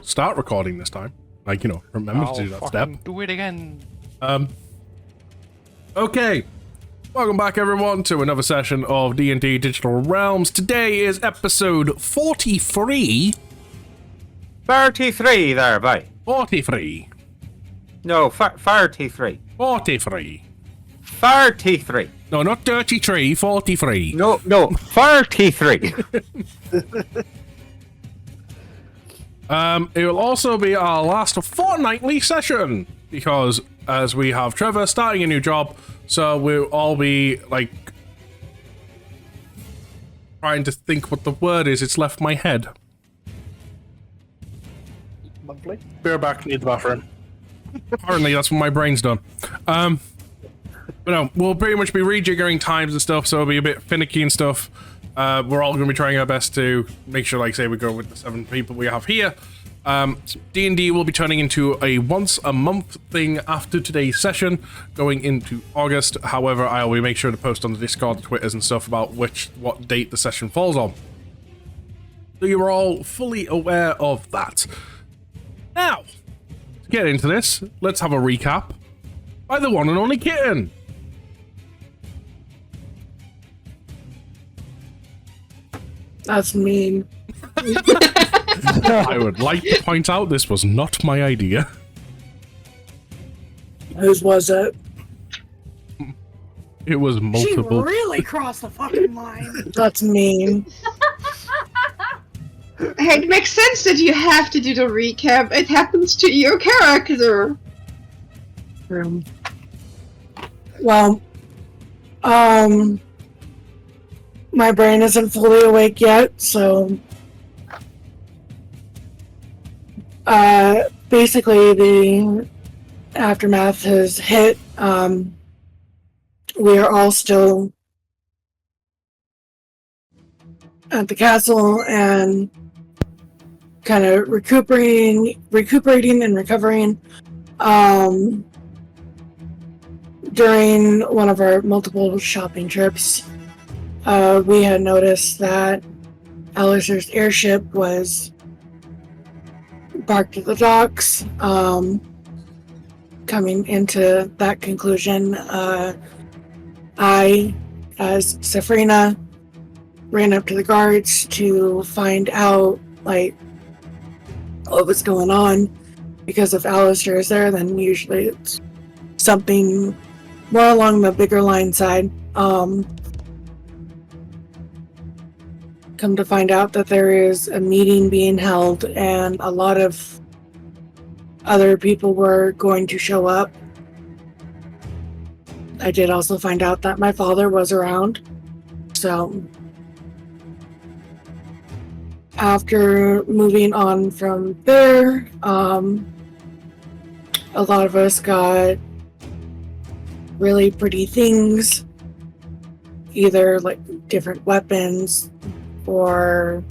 start recording this time. Like, remember to do that step. Do it again. Okay. Welcome back, everyone, to another session of D&D Digital Realms. Today is episode 43. 33 there, boy. 43. No, 43. 43. 33. No, not dirty tree, 43. No, 33. It will also be our last fortnightly session, because as we have Trevor starting a new job, so we'll all be, like, trying to think what the word is. It's left my head. Monthly? Bear back, need the bathroom. Apparently, that's what my brain's done. But no, we'll pretty much be rejiggering times and stuff, so it'll be a bit finicky and stuff. We're all going to be trying our best to make sure, like, say, we go with the 7 people we have here. D&D will be turning into a once-a-month thing after today's session, going into August. However, I will make sure to post on the Discord, the Twitters, and stuff about what date the session falls on. So you're all fully aware of that. Now, to get into this, let's have a recap by the one and only Kitten. That's mean. I would like to point out this was not my idea. Whose was it? It was multiple. She really crossed the fucking line. That's mean. It makes sense that you have to do the recap. It happens to your character. Well, my brain isn't fully awake yet, so basically the aftermath has hit. We are all still at the castle and kind of recuperating and recovering. During one of our multiple shopping trips, we had noticed that Alistair's airship was parked at the docks. Coming into that conclusion, I, as Safrina, ran up to the guards to find out, like, what was going on, because if Alistair is there, then usually it's something more along the bigger line side. Come to find out that there is a meeting being held and a lot of other people were going to show up. I did also find out that my father was around. So after moving on from there, a lot of us got really pretty things, either like different weapons or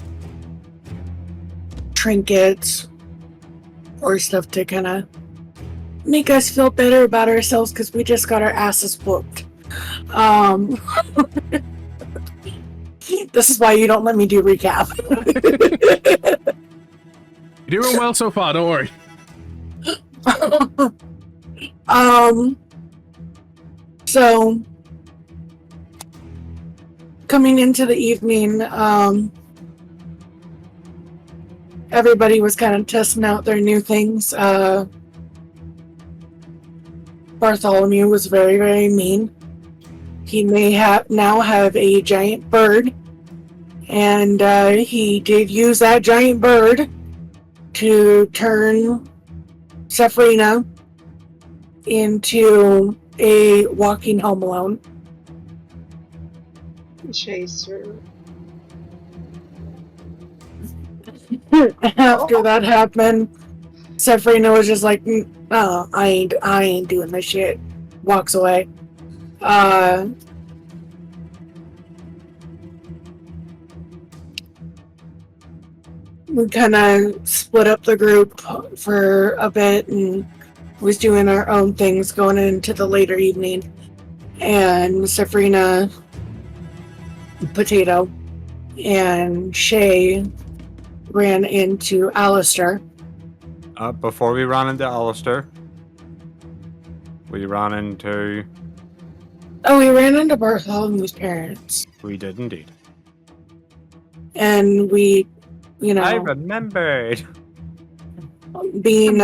trinkets or stuff to kind of make us feel better about ourselves, because we just got our asses whooped. This is why you don't let me do recap. You're doing well so far, don't worry. So coming into the evening, everybody was kind of testing out their new things. Bartholomew was very, very mean. He may now have a giant bird, and he did use that giant bird to turn Safrina into a walking Home Alone. Chaser. After that happened, Safrina was just like, "Oh, I ain't doing this shit." Walks away. We kind of split up the group for a bit and was doing our own things going into the later evening. And Safrina, Potato, and Shay ran into Alistair Before we ran into Alistair, we ran into... Oh, we ran into Bartholomew's parents. We did indeed. And we, I remembered. being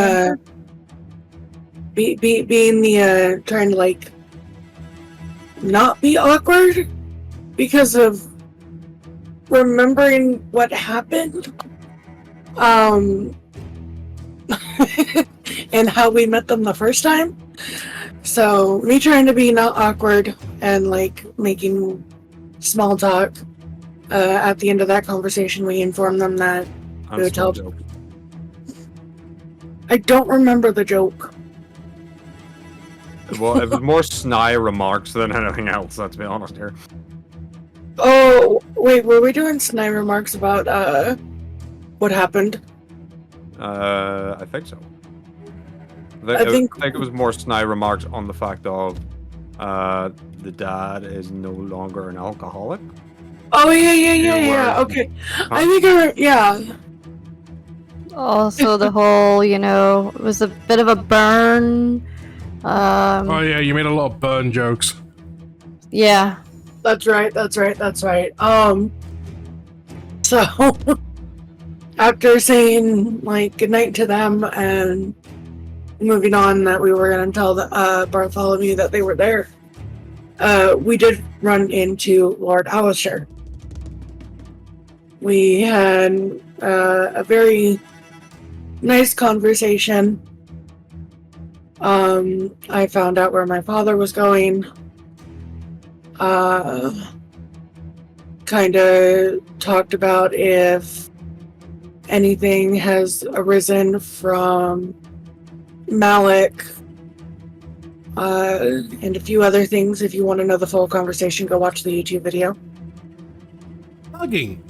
being the trying to like not be awkward because of remembering what happened, and how we met them the first time. So me trying to be not awkward and like making small talk. At the end of that conversation, we informed them that we would tell. I don't remember the joke. Well, it was more snide remarks than anything else, let's be honest here. Oh, wait, were we doing snide remarks about what happened? I think so. I think it was more snide remarks on the fact of the dad is no longer an alcoholic. Oh, yeah. Okay. I think yeah. Also, the whole, it was a bit of a burn. Oh yeah, you made a lot of burn jokes. Yeah. That's right. So after saying like goodnight to them and moving on that we were gonna tell Bartholomew that they were there, we did run into Lord Alistair. We had a very nice conversation. I found out where my father was going. Kind of talked about if anything has arisen from Malik, and a few other things. If you want to know the full conversation, go watch the YouTube video. Hugging.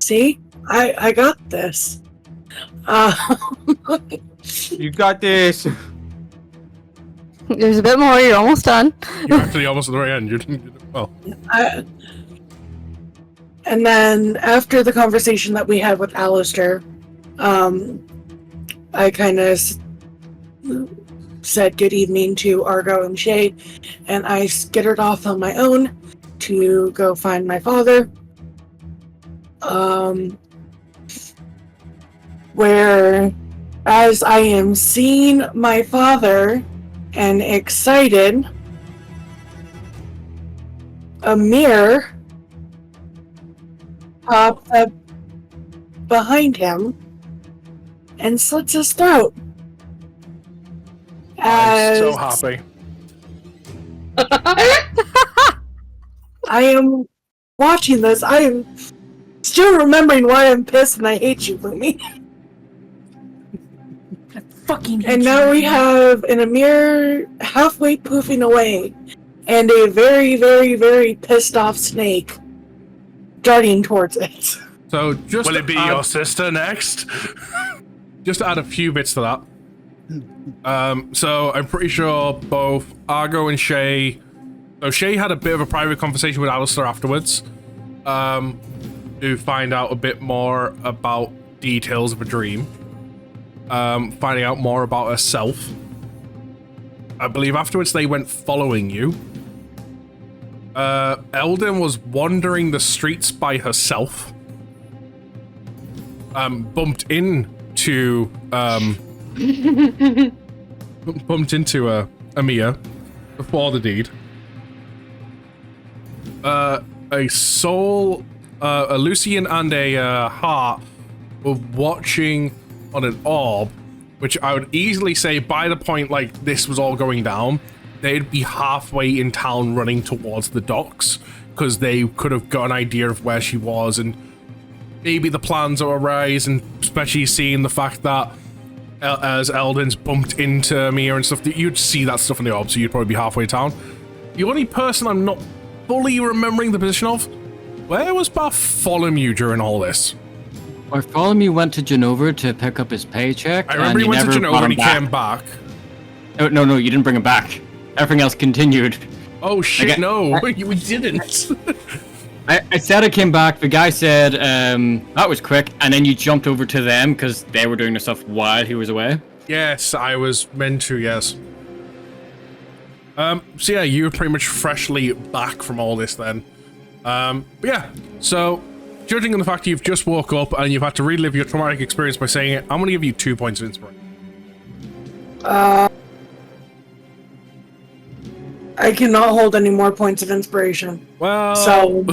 See? I got this. You got this. There's a bit more. You're almost done. You're actually almost at the very end. You did well. And then after the conversation that we had with Alistair, I kind of said good evening to Argo and Shay, and I skittered off on my own to go find my father. Where, as I am seeing my father and excited, a mirror pops up behind him and slits his throat. I'm so happy. I am watching this. I am still remembering why I'm pissed and I hate you, Lumi. Fucking hate And you. now we have an Amir halfway poofing away and a very, very, very pissed off snake darting towards it. So just Will to it be add- your sister next? Just to add a few bits to that. So I'm pretty sure both Argo and Shay. So Shay had a bit of a private conversation with Alistair afterwards, to find out a bit more about details of a dream. Finding out more about herself. I believe afterwards they went following you. Eldon was wandering the streets by herself. Bumped into Amia before the deed. A soul, a Lucian and a heart were watching on an orb, which I would easily say by the point like this was all going down, they'd be halfway in town running towards the docks because they could have got an idea of where she was, and maybe the plans are arise, and especially seeing the fact that as Eldon's bumped into Mia and stuff, that you'd see that stuff in the orb, so you'd probably be halfway to town. The only person I'm not fully remembering the position of, where was Bartholomew during all this? Bartholomew went to Genova to pick up his paycheck. I remember he went to never Genova brought and him he came back. No, you didn't bring him back. Everything else continued. Oh shit, Okay. no, we didn't. I said I came back. The guy said that was quick, and then you jumped over to them because they were doing the stuff while he was away. Yes, I was meant to, yes. So yeah, you're pretty much freshly back from all this then. But yeah, so judging on the fact you've just woke up and you've had to relive your traumatic experience by saying it, I'm gonna give you 2 points of inspiration. I cannot hold any more points of inspiration. Well, So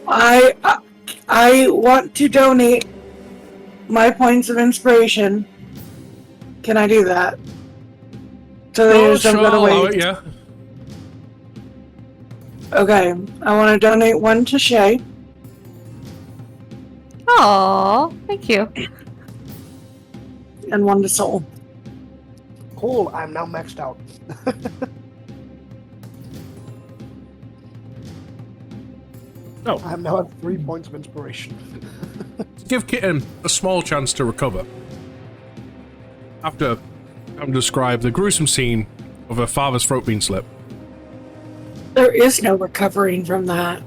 I want to donate my points of inspiration. Can I do that? So there's some good ways. Yeah. Okay, I want to donate one to Shay. Aw, thank you. And one to Soul. Cool, I'm now maxed out. No. I'm now at 3 points of inspiration. Give Kitten a small chance to recover. After having described the gruesome scene of her father's throat being slit. There is no recovering from that.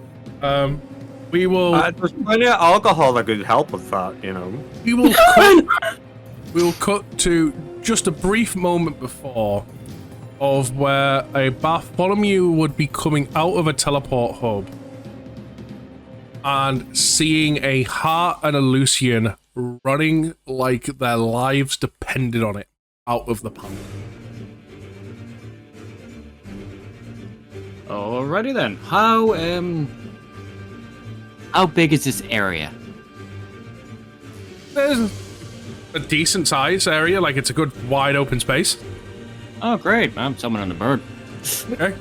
We will. There's plenty of alcohol that could help with that, you know. We will cut. We will cut to just a brief moment before of where a Bartholomew would be coming out of a teleport hub and seeing a Hart and a Lucian running like their lives depended on it out of the panel. Alrighty then. How big is this area? There's a decent size area, like it's a good wide open space. Oh, great. I'm summoning the bird. Okay.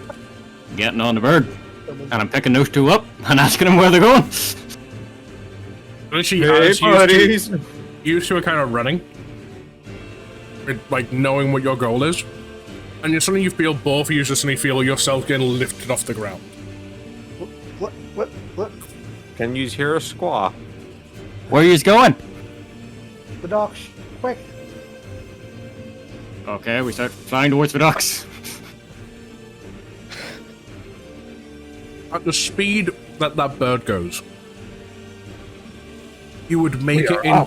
Getting on the bird. And I'm picking those two up and asking them where they're going. Literally, used to a kind of running, like knowing what your goal is, and you suddenly feel both of you suddenly feel yourself getting lifted off the ground. What? Can you hear a squaw? Where are you going? The docks, quick. Okay, we start flying towards the docks. At the speed that that bird goes, you would make it in.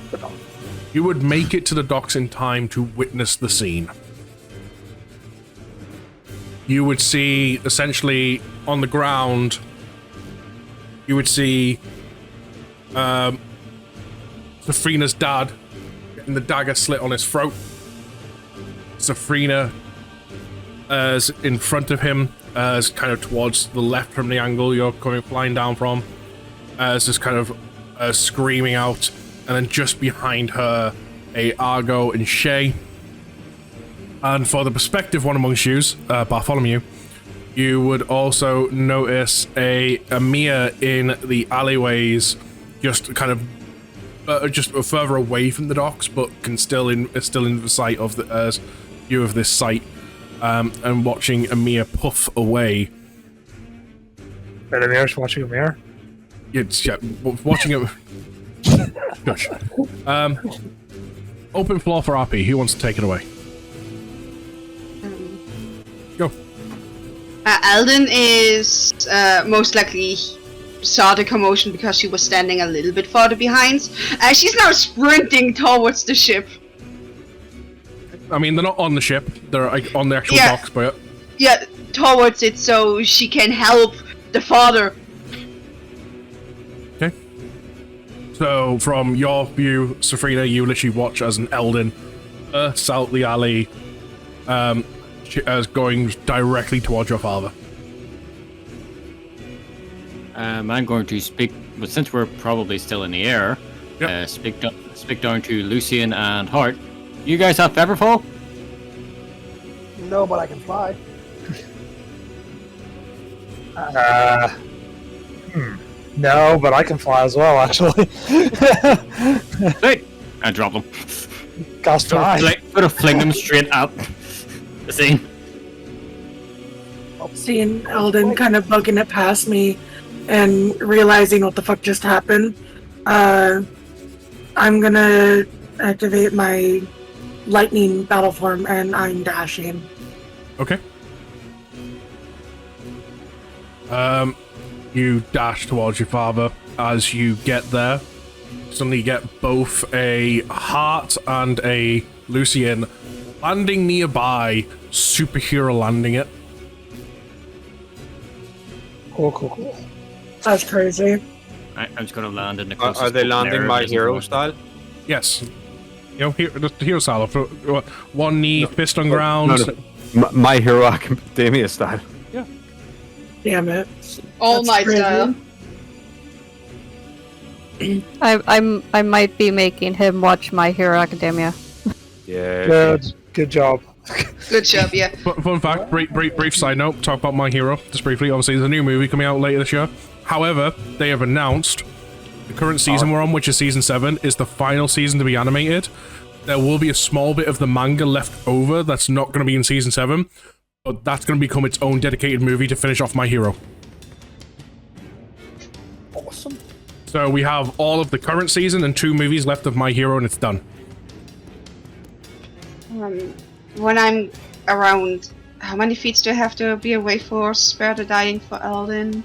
You would make it to the docks in time to witness the scene. You would see, essentially, on the ground, you would see Safrina's dad getting the dagger slit on his throat. Safrina is in front of him, as kind of towards the left from the angle you're coming flying down from, as just kind of screaming out, and then just behind her, a Argo and Shay. And for the perspective one amongst you, Bartholomew, you would also notice a Mia in the alleyways, just kind of just further away from the docks, but can still in the sight of the view of this site, and watching Amir puff away. And Amir's watching Amir? It's watching him. Gosh. Open floor for RP. Who wants to take it away? Go. Alden is most likely saw the commotion because she was standing a little bit farther behind. She's now sprinting towards the ship. I mean, they're not on the ship. They're like, on the actual docks, but... Yeah, towards it so she can help the father. Okay. So, from your view, Safrina, you literally watch as an Eldin out the alley, as going directly towards your father. I'm going to speak, but since we're probably still in the air, Yep. speak down to Lucian and Hart. You guys have Featherfall? No, but I can fly. No, but I can fly as well, actually. Hey! I drop them. Cast fly. Sort of fling them straight up the scene. Seeing Eldon kind of bugging it past me and realizing what the fuck just happened, I'm gonna activate my lightning battle form and I'm dashing. Okay. You dash towards your father. As you get there, suddenly you get both a Heart and a Lucien landing nearby, superhero landing it. Cool. That's crazy. I'm just gonna land in the Are closest. they landing area my that isn't hero one. style? Yes. You know, the hero style. One knee, fist on ground. My Hero Academia style. Damn it. All That's Might crazy. style. I might be making him watch My Hero Academia. Yeah. Good job. Good job, yeah. Fun fact, brief side note, talk about My Hero, just briefly. Obviously, there's a new movie coming out later this year. However, they have announced the current season we're on, which is season 7, is the final season to be animated. There will be a small bit of the manga left over that's not going to be in season 7, but that's going to become its own dedicated movie to finish off My Hero. Awesome. So we have all of the current season and 2 movies left of My Hero, and it's done. When I'm around, how many feet do I have to be away for Spare the Dying for Eldin?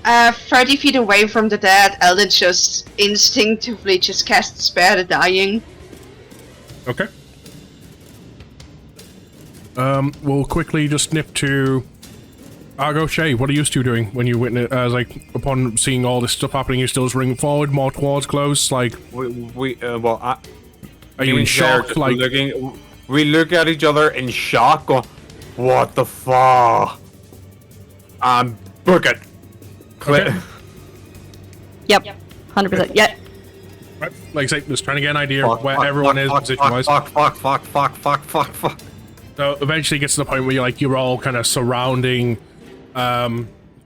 30 feet away from the dead, Eldin just instinctively just casts Spare the Dying. Okay. We'll quickly just snip to Argo. Shay, what are you two doing when you witness, upon seeing all this stuff happening? You still just ring forward, more towards close, like... Are you in shock, like... We look at each other in shock, going, what the fuck? Book it. Okay. Yep. 100%. Yeah. Right. Like I say, just trying to get an idea of where everyone is position-wise. Fuck. So eventually it gets to the point where you're all kind of surrounding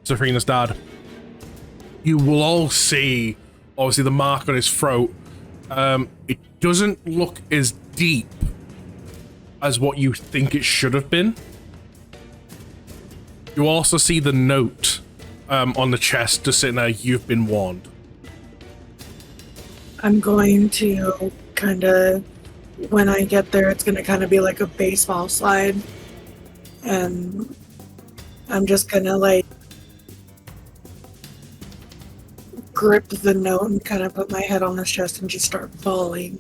Sabrina's dad. You will all see, obviously, the mark on his throat. It doesn't look as deep as what you think it should have been. You also see the note on the chest just sitting there, "You've been warned." I'm going to kind of, when I get there, it's going to kind of be like a baseball slide. And I'm just going to like grip the note and kind of put my head on his chest and just start bawling.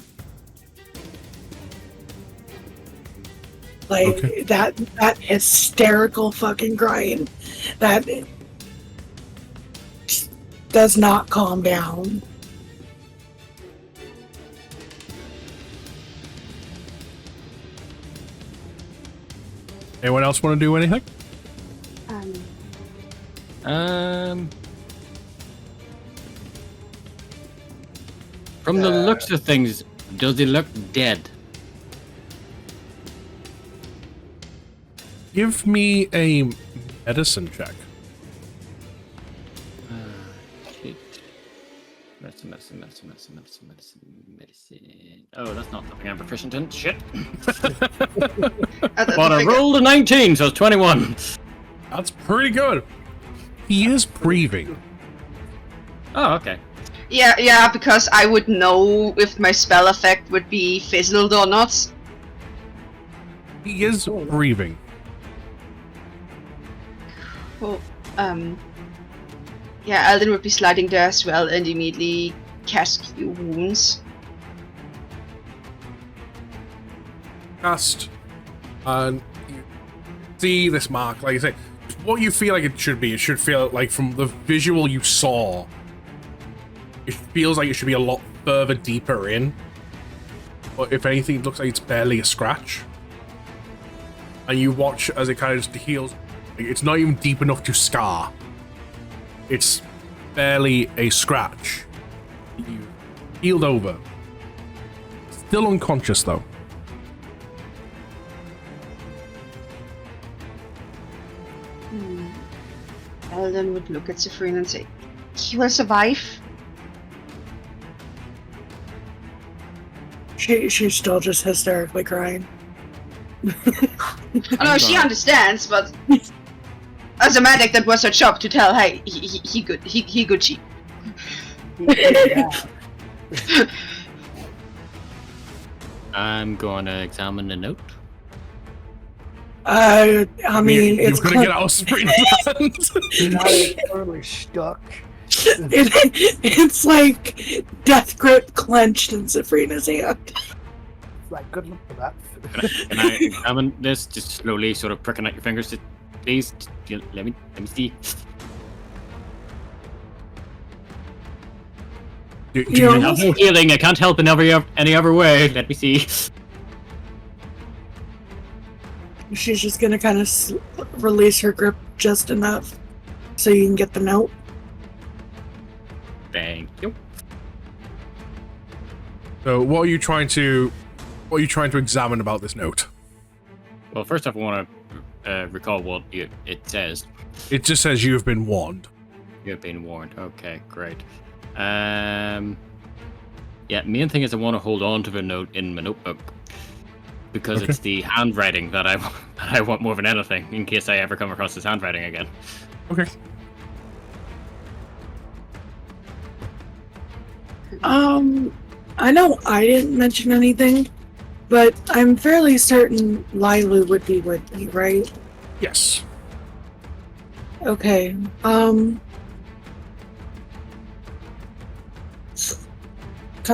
Like Okay. that hysterical fucking crying that does not calm down. Anyone else want to do anything? From the looks of things, does he look dead? Give me a medicine check. Shit. Medicine. Oh, that's not something I'm proficient in. Shit. But I rolled a 19, so it's 21. That's pretty good. He is breathing. Oh, okay. Yeah, because I would know if my spell effect would be fizzled or not. He is breathing. Well, yeah, Alden would be sliding there as well and immediately cast Cure Wounds. Cast, and you see this mark. Like I say, what you feel like it should be. It should feel like, from the visual you saw, it feels like it should be a lot further deeper in. But if anything, it looks like it's barely a scratch. And you watch as it kind of just heals. It's not even deep enough to scar. It's barely a scratch. You healed over. Still unconscious though. Alden would look at Sabrina and say, "He will survive." She's still just hysterically crying. I know she understands, but as a medic, that was her job to tell, "Hey, he good, he good, she." I'm going to examine the note. I mean, you're it's gonna get out of Sabrina's hands. Now it's totally stuck. it's like death grip clenched in Sabrina's hand. Like, good luck for that. Can I examine this? Just slowly, sort of pricking at your fingers. Just, please, let me see. Do You you I have no healing. I can't help in any other way. Let me see. She's just gonna kind of release her grip just enough so you can get the note. Thank you. So what are you trying to examine about this note? Well, first off, I want to recall what it says. It just says you have been warned. You have been warned. Okay, great. Yeah, main thing is I want to hold on to the note in my notebook because it's the handwriting that I want more than anything in case I ever come across this handwriting again. Okay. I know I didn't mention anything, but I'm fairly certain Lilu would be with me, right? Yes. Okay. Come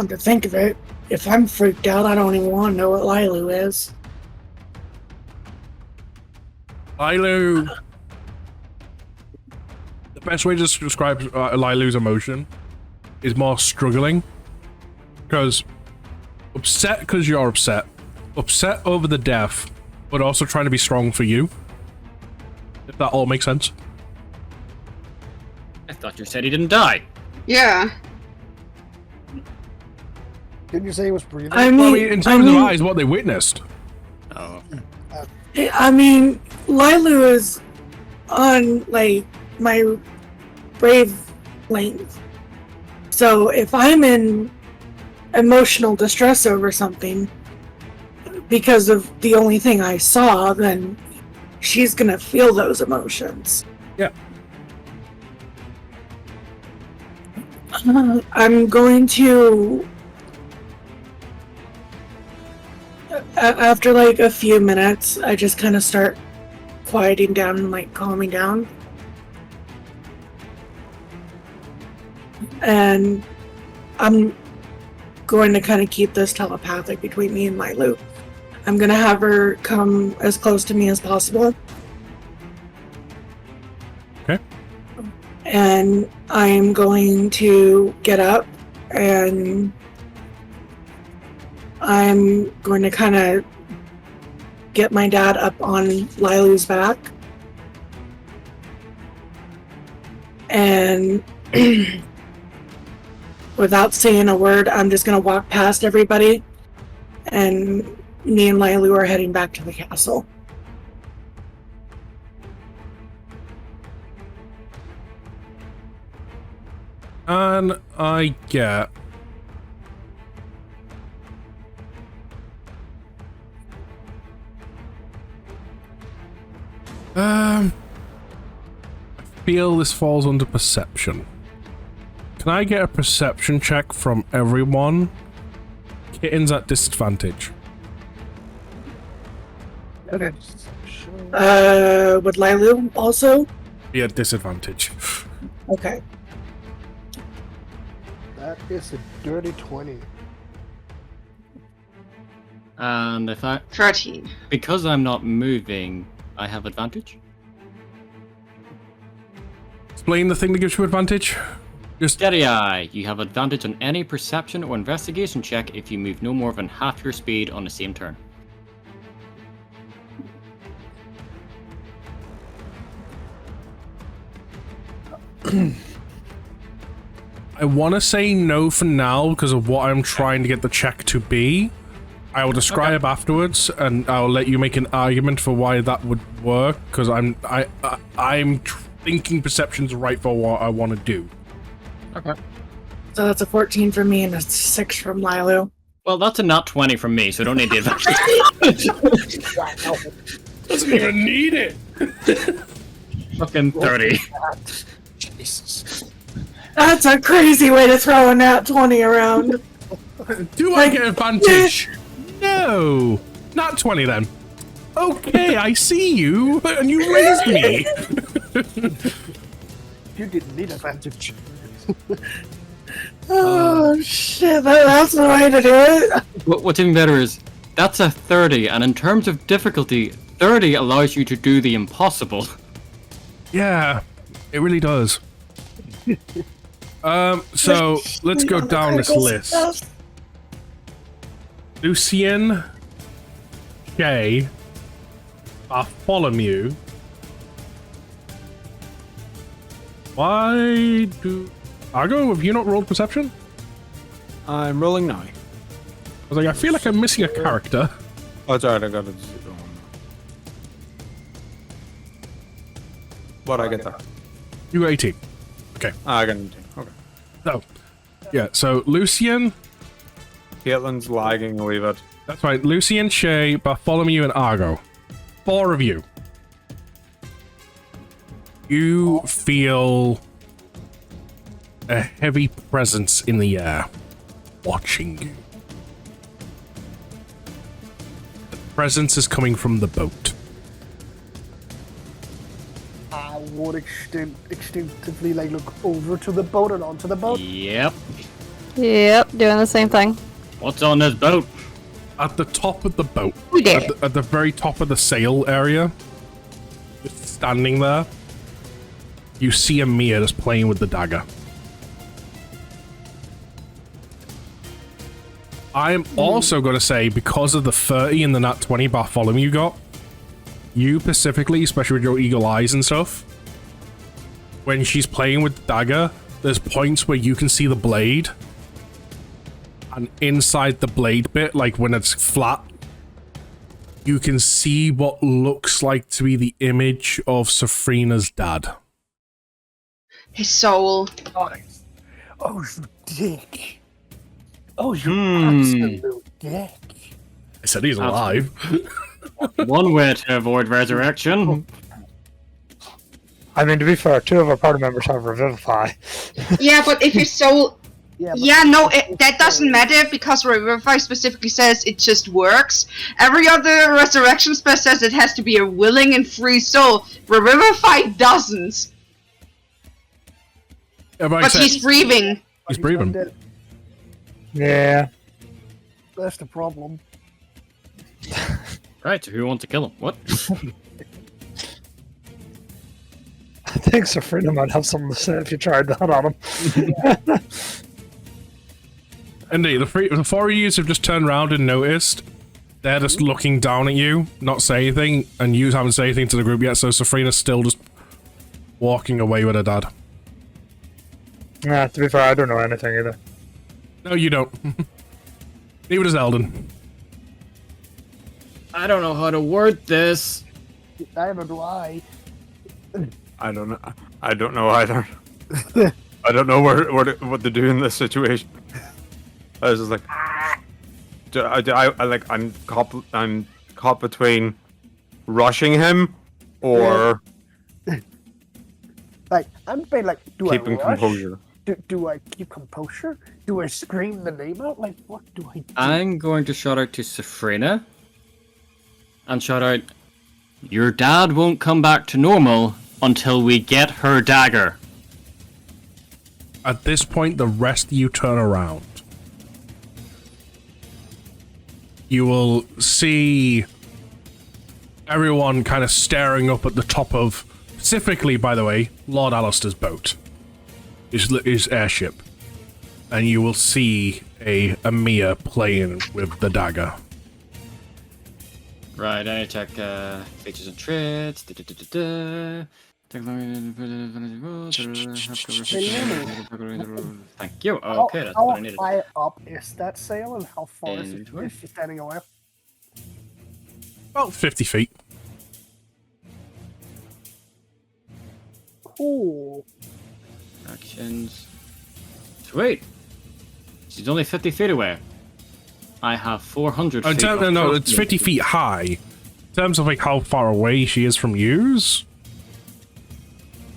to think of it, if I'm freaked out, I don't even want to know what Lilu is. Lilu. The best way to describe Lilu's emotion is more struggling. Because upset because you're upset over the death, but also trying to be strong for you. If that all makes sense. I thought you said he didn't die. Yeah. Didn't you say he was breathing? I Well, mean, in terms of eyes, what they witnessed. Oh. I mean, Lilu is on, like, my brave length. So if I'm in emotional distress over something because of the only thing I saw, then she's gonna feel those emotions. Yeah. I'm going to after like a few minutes, I just kind of start quieting down and like calming down. And I'm going to kind of keep this telepathic between me and Lilu. I'm going to have her come as close to me as possible. Okay. And I'm going to get up and I'm going to kind of get my dad up on Lilu's back. And without saying a word, I'm just going to walk past everybody. And me and Lilu are heading back to the castle. And I get... I feel this falls under perception. Can I get a perception check from everyone? Kitten's at disadvantage. Okay. Would Lilu also? Be at disadvantage. Okay. That is a dirty 20. And if 13. because I'm not moving, I have advantage? Explain the thing that gives you advantage. Just Steady eye. You have advantage on any perception or investigation check if you move no more than half your speed on the same turn. I want to say no for now because of what I'm trying to get the check to be. I will describe afterwards, and I'll let you make an argument for why that would work. Because I'm thinking perception's right for what I want to do. Okay. So that's a 14 from me and a 6 from Lilu. Well, that's a nat 20 from me, so I don't need the advantage. Doesn't even need it. Fucking 30. Jesus. That's a crazy way to throw a nat 20 around. Do I get advantage? No. Not 20 then. Okay, I see you, and you raised me. You didn't need advantage. Oh shit! That's the way to do it. What's even better is that's a 30, and in terms of difficulty, 30 allows you to do the impossible. Yeah, it really does. So let's go down this list. Lucien, Shay, Bartholomew. Why do Argo? Have you not rolled perception? I'm rolling now. I was like, I feel like I'm missing a character. Oh, it's alright, I got it. What I get there? You got 18. Okay. I got 18. Okay. So, yeah. So Lucien. Caitlin's lagging a wee bit. That's right. Lucien, Shay, Bartholomew, and Argo. 4 of you. You feel a heavy presence in the air, watching you. The presence is coming from the boat. I would instinctively like look over to the boat and onto the boat. Yep. Yep, doing the same thing. What's on this boat? At the top of the boat, We did it. at the very top of the sail area, just standing there, you see a Mia just playing with the dagger. I'm also going to say, because of the 30 and the nat 20 Bartholomew got, you specifically, especially with your eagle eyes and stuff, when she's playing with the dagger, there's points where you can see the blade, and inside the blade bit, like when it's flat, you can see what looks like to be the image of Safrina's dad. His soul. Nice. Oh, you dick. Oh, you absolute dick. I said he's alive. One way to avoid resurrection. I mean, to be fair, 2 of our party members have Revivify. Yeah, but if his soul... But that doesn't matter because Revivify specifically says it just works. Every other resurrection spell says it has to be a willing and free soul. Revivify doesn't. Yeah, But he's breathing. He's breathing. not dead. Yeah. That's the problem. Right, so who wants to kill him? What? I think Safrina might have something to say if you tried that on him. Indeed, the 4 of you have just turned around and noticed they're just looking down at you, not saying anything, and you haven't said anything to the group yet, so Safrina's still just walking away with her dad. Nah, to be fair, I don't know anything either. No, you don't. Neither does Eldon. I don't know how to word this. Neither do I. I don't know. I don't know either. I don't know what to do in this situation. I was just like, I'm caught between rushing him or Like, I'm being like, do keeping I rush? composure. Do I keep composure? Do I scream the name out? Like, what do I do? I'm going to shout out to Safrina and shout out, your dad won't come back to normal until we get her dagger. At this point, the rest of you turn around. You will see everyone kind of staring up at the top of, specifically, by the way, Lord Alistair's boat. His airship. And you will see a Mia playing with the dagger. Right, I need to check features and traits. Thank you. Okay, that's what I needed. How high up is that sail and how far is it if she's standing away? About 50 feet. Cool. Actions. Sweet. She's only 50 feet away. I have 400 feet. No, it's 50 feet high. In terms of like how far away she is from yous,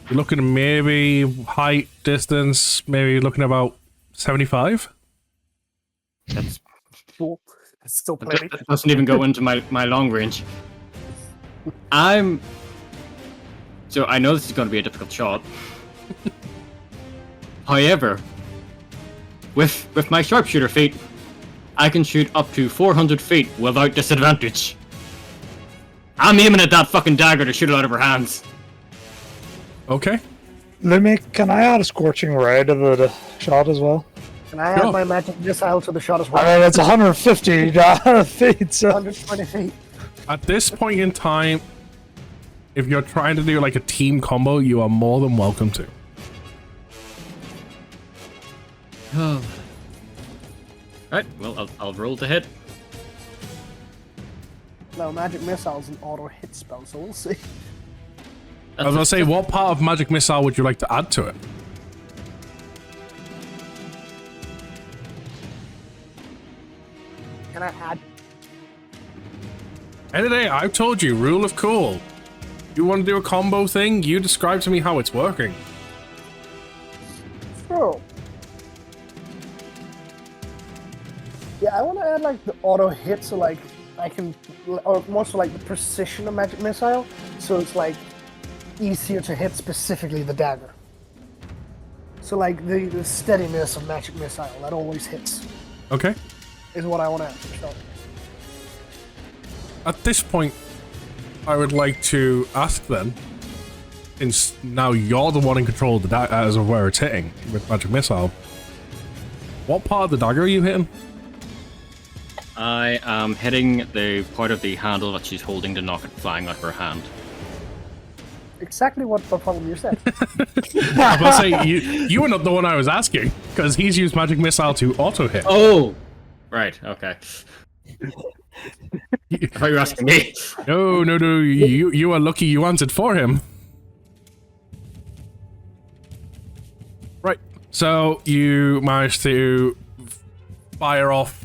you're looking at maybe height, distance, maybe looking about 75. That's Cool. It's still plenty. It doesn't even go into my long range. So I know this is going to be a difficult shot. However, with my sharpshooter feat, I can shoot up to 400 feet without disadvantage. I'm aiming at that fucking dagger to shoot it out of her hands. Okay. Lumi, can I add a scorching ray to the shot as well? Can I add Go. my magic missile to the shot as I well? mean, it's 150 feet, so 120 feet. At this point in time, if you're trying to do like a team combo, you are more than welcome to. Right, well, I'll roll to hit. No, magic missile is an auto hit spell, so we'll see. I was gonna say, what part of Magic Missile would you like to add to it? Can I add? End of the day, I've told you, rule of cool. You want to do a combo thing? You describe to me how it's working. Sure. Yeah, I want to add like the auto hit, so like I can, or more so like the precision of magic missile, so it's like easier to hit specifically the dagger. So like the steadiness of magic missile that always hits Okay. is what I want to add. So, At this point, I would like to ask then, since now you're the one in control of the dagger as of where it's hitting with Magic Missile, what part of the dagger are you hitting? I am hitting the part of the handle that she's holding to knock it flying out of her hand. exactly what the problem you said. I was about to say, you were not the one I was asking, because he's used Magic Missile to auto hit. Oh! Right, okay. I thought you were asking me. No, you are lucky you answered for him. Right, so you managed to fire off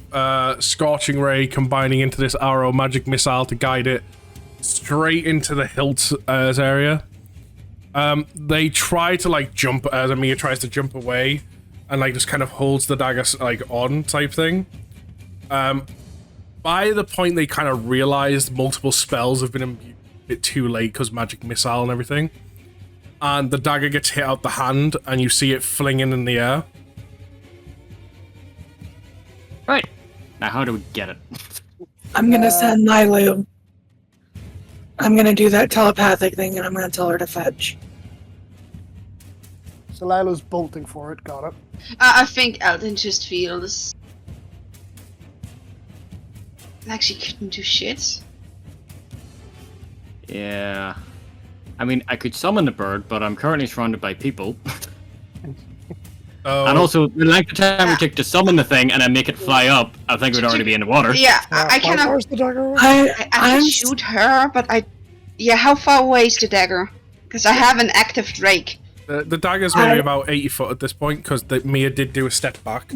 Scorching Ray, combining into this arrow Magic Missile to guide it straight into the hilt area. They try to like jump as Amia tries to jump away, and like just kind of holds the dagger like on type thing. By the point they kind of realized multiple spells have been a bit too late because Magic Missile and everything, and the dagger gets hit out the hand, and you see it flinging in the air. Right. Now how do we get it? I'm gonna send Nylu. I'm gonna do that telepathic thing, and I'm gonna tell her to fetch. So Lila's bolting for it, got it. I think Eldon just feels like she couldn't do shit. Yeah. I mean, I could summon the bird, but I'm currently surrounded by people. Oh, And also, the length of time we take to summon the thing and then make it fly up, I think we'd already be in the water. Yeah, I kind of. Where's the dagger? I I'm can shoot her, but yeah, how far away is the dagger? Because I have an active Drake. the dagger's maybe about 80 foot at this point because Mia did do a step back,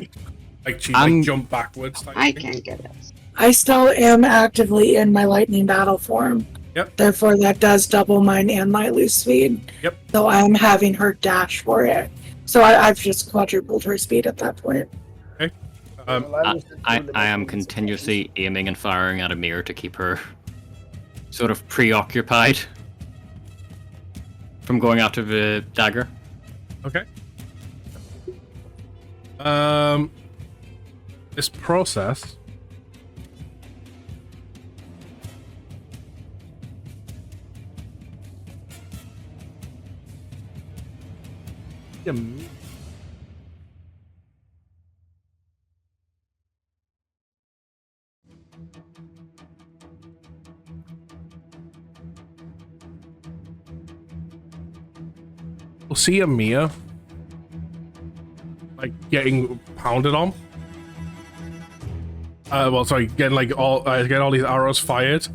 like she like jumped backwards. Type I thing. can't get it. I still am actively in my lightning battle form. Yep. Therefore, that does double mine and Nylu's speed. Yep. So I'm having her dash for it. So I've just quadrupled her speed at that point. I am continuously aiming and firing at Amir to keep her sort of preoccupied from going after the dagger. Okay. This process. We'll see Amia like getting pounded on. Well, sorry, getting like getting all these arrows fired,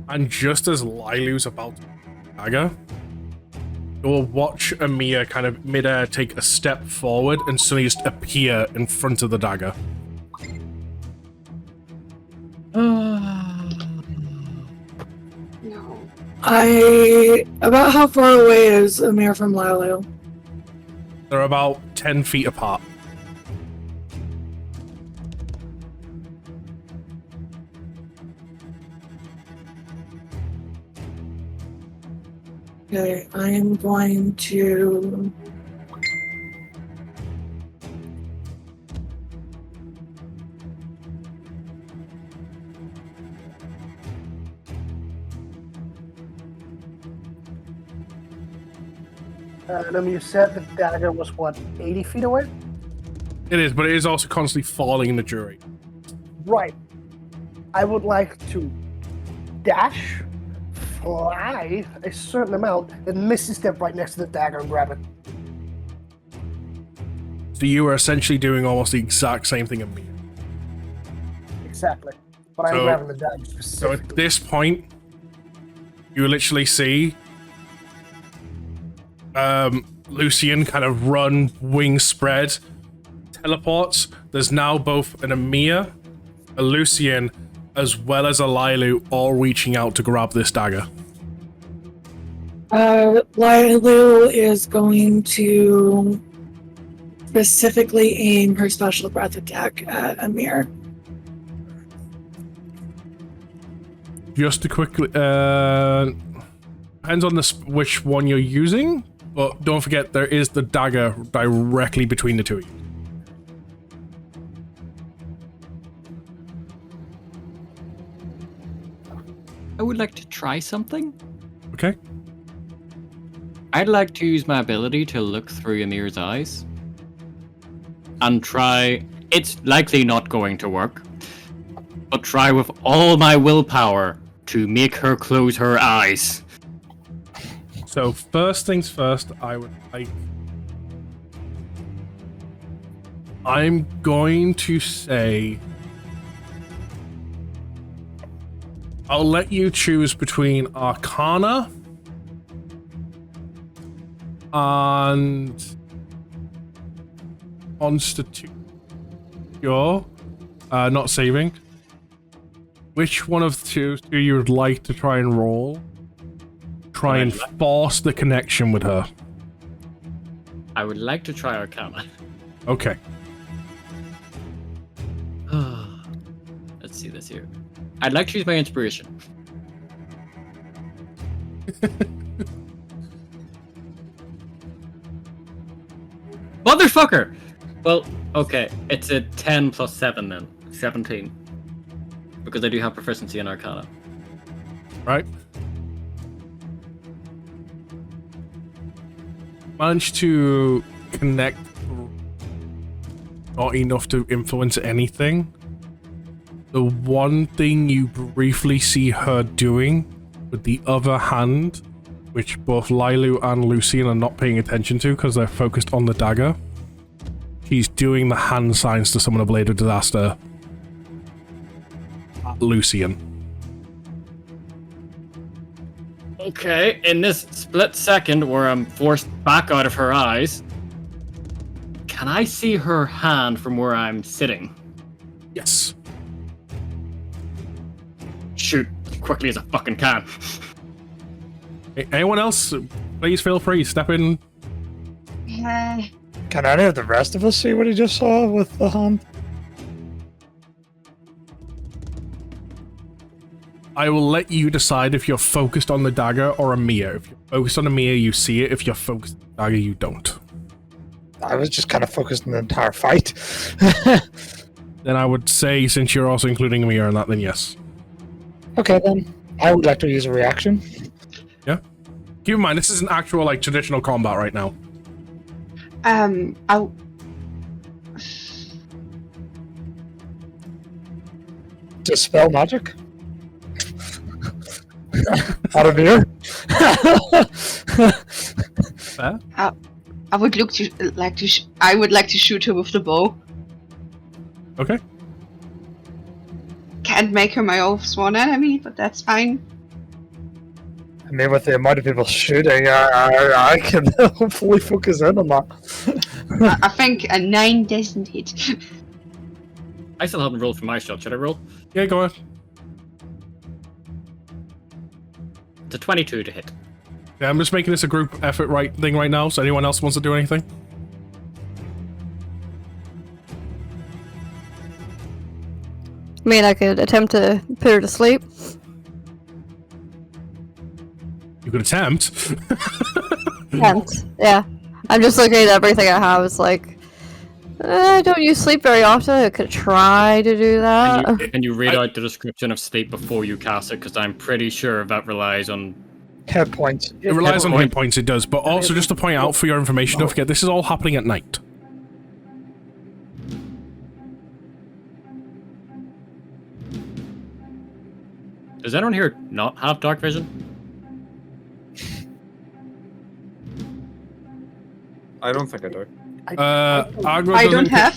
and just as Lilu's about to dagger, you'll watch Amia kind of midair take a step forward and suddenly just appear in front of the dagger. No. About how far away is Amir from Lilu? They're about 10 feet apart. Okay, I am going to. You said the dagger was what, 80 feet away? It is, but it is also constantly falling in the jury. Right. I would like to dash, fly a certain amount, and misty step right next to the dagger and grab it. So you are essentially doing almost the exact same thing as me. Exactly. But I'm So- grabbing the dagger So specifically. at this point, you literally see Lucian kind of run, wings spread, teleports. There's now both an Amir, a Lucian, as well as a Lilu all reaching out to grab this dagger. Lilu is going to specifically aim her special breath attack at Amir. Just to quickly, depends on which one you're using, but don't forget there is the dagger directly between the two of you. I would like to try something. Okay. I'd like to use my ability to look through Amir's eyes and try. It's likely not going to work, but try with all my willpower to make her close her eyes. So first things first, I'm going to say I'll let you choose between Arcana and Constitution. Not saving. Which one of the two you would like to try and roll? Try and force the connection with her. I would like to try Arcana. Okay. Let's see this here. I'd like to use my inspiration. Motherfucker! Well, okay, it's a 10 plus 7 then. 17. Because I do have proficiency in Arcana. Right. Managed to connect, not enough to influence anything. The one thing you briefly see her doing with the other hand, which both Lilu and Lucian are not paying attention to because they're focused on the dagger, she's doing the hand signs to summon a blade of disaster at Lucian. Okay, in this split second where I'm forced back out of her eyes, can I see her hand from where I'm sitting? Yes. Shoot, as quickly as I fucking can. Anyone else? Please feel free. Step in. Can any of the rest of us see what he just saw with the hand? I will let you decide if you're focused on the dagger or Amir. If you're focused on Amir, you see it. If you're focused on the dagger, you don't. I was just kind of focused on the entire fight. Then I would say, since you're also including Amir in that, then yes. Okay, then. I would like to use a reaction. Yeah? Keep in mind, this isn't actual, like, traditional combat right now. I'll... Dispel magic? Out of here? Fair? I would I would like to shoot her with the bow. Okay. Can't make her my sworn enemy, but that's fine. I mean, with the amount of people shooting, I can hopefully focus in on that. I think a 9 doesn't hit. I still haven't rolled for my shot. Should I roll? Yeah, go on. It's a 22 to hit. Yeah, I'm just making this a group effort thing right now, so anyone else wants to do anything? I mean, I could attempt to put her to sleep. You could attempt. Yeah. I'm just looking at everything I have. It's like, don't you sleep very often? I could try to do that. Can you read out the description of sleep before you cast it? Because I'm pretty sure that relies on... Hit points. It relies on hit points, it does. But also, just to point out for your information, don't forget, this is all happening at night. Does anyone here not have dark vision? I don't think I do. Agro I doesn't- don't have.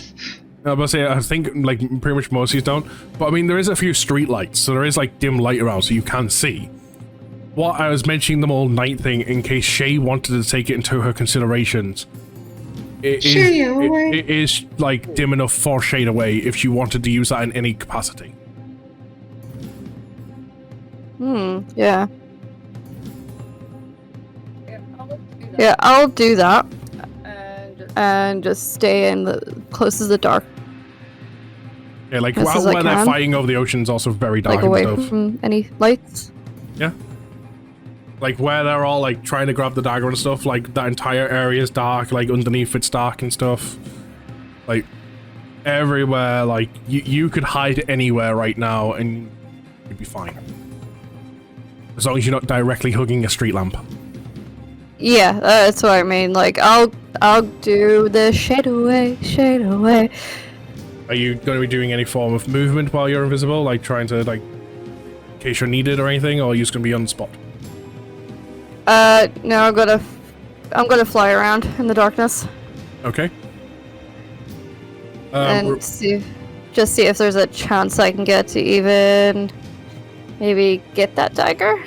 I was about to say, I think like pretty much most of these don't. But I mean, there is a few street lights, so there is like dim light around, so you can see. What I was mentioning the whole night thing in case Shay wanted to take it into her considerations. It is like dim enough for shade away if she wanted to use that in any capacity. Yeah. Yeah, I'll do that. And just stay in the closest to the dark, Yeah, like As while I where they're can. fighting over the ocean is also very dark like and away stuff. from any lights. Yeah. Like where they're all like trying to grab the dagger and stuff, like that entire area is dark, like underneath it's dark and stuff. Like everywhere, like you could hide anywhere right now and you'd be fine. As long as you're not directly hugging a street lamp. Yeah, that's what I mean. Like I'll do the shade away, shade away. Are you going to be doing any form of movement while you're invisible, like trying to like, in case you're needed or anything, or are you just going to be on the spot? No, I'm gonna fly around in the darkness Okay. and see if there's a chance I can get to even maybe get that dagger.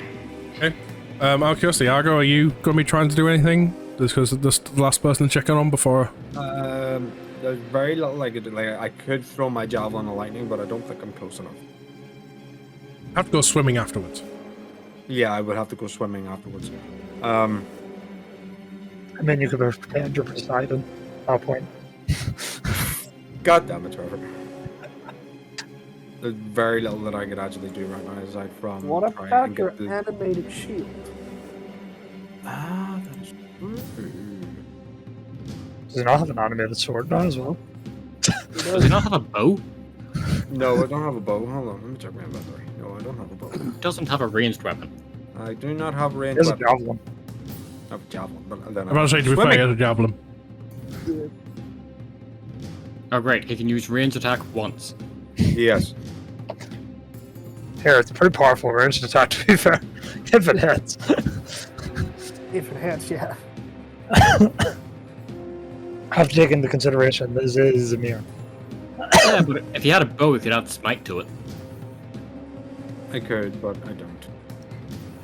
Okay. Out of curiosity, Argo, are you going to be trying to do anything? Just because this is the last person to check on before. There's very little I could do. Like I could throw my javelin of lightning, but I don't think I'm close enough. Have to go swimming afterwards. Yeah, I would have to go swimming afterwards. I mean, you could pretend you're Poseidon at that point. God damn it, Trevor. There's very little that I could actually do right now aside from What try about and your get the... animated shield? Ah, that's true. Does he not have an animated sword now as well? Does he not have a bow? No, I don't have a bow. Hold on, let me check my inventory. No, I don't have a bow. Doesn't have a ranged weapon. I do not have a He range has a weapon. javelin. I have a javelin, but then I'm about to say, to be fair, he has a javelin. Oh great, he can use ranged attack once. Yes. Here, it's a pretty powerful ranged attack, to be fair. If it hits. If it hits, yeah. Have to take into consideration this is a mirror. Yeah, but if he had a bow, he could add smite to it. I could, but I don't.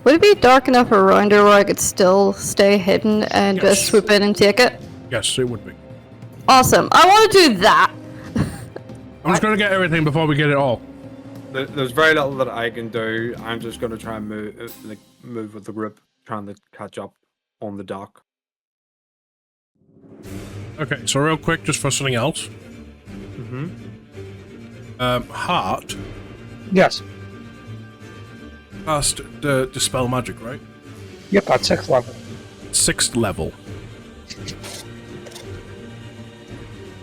Would it be dark enough around her where I could still stay hidden and Yes. just swoop in and take it? Yes, it would be. Awesome. I want to do that. I'm just going to get everything before we get it all. There's very little that I can do. I'm just going to try and move with the group, trying to catch up on the dock. Okay, so real quick, just for something else. Heart Yes. cast the dispel magic, right? Yep, at 6th level. 6th level.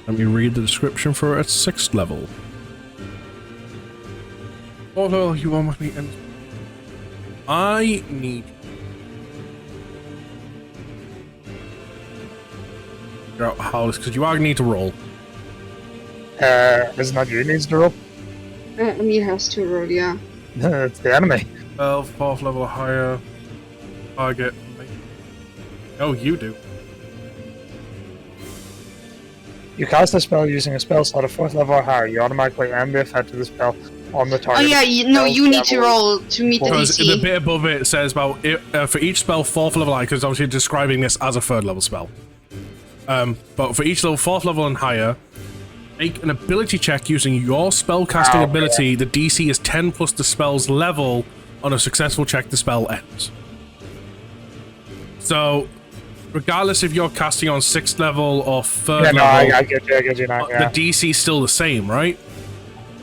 Let me read the description for it at 6th level. Although you want me, and I need. Figure out how this, because you are going to need to roll. Isn't that you needs to roll? Me has to roll, yeah. It's the enemy. 12, 4th level or higher. Target. Oh, you do. You cast a spell using a spell slot of 4th level or higher. You automatically end the effect of the spell on the Oh target. yeah, you need to roll to meet the Because the DC. bit above it says about for each spell 4th level higher, because obviously describing this as a 3rd level spell. But for each level 4th level and higher, make an ability check using your spellcasting ability. The DC is 10 plus the spell's level. On a successful check, the spell ends. So, regardless if you're casting on 6th level or 3rd Yeah, no, level, I get you now. Yeah. the DC is still the same, right?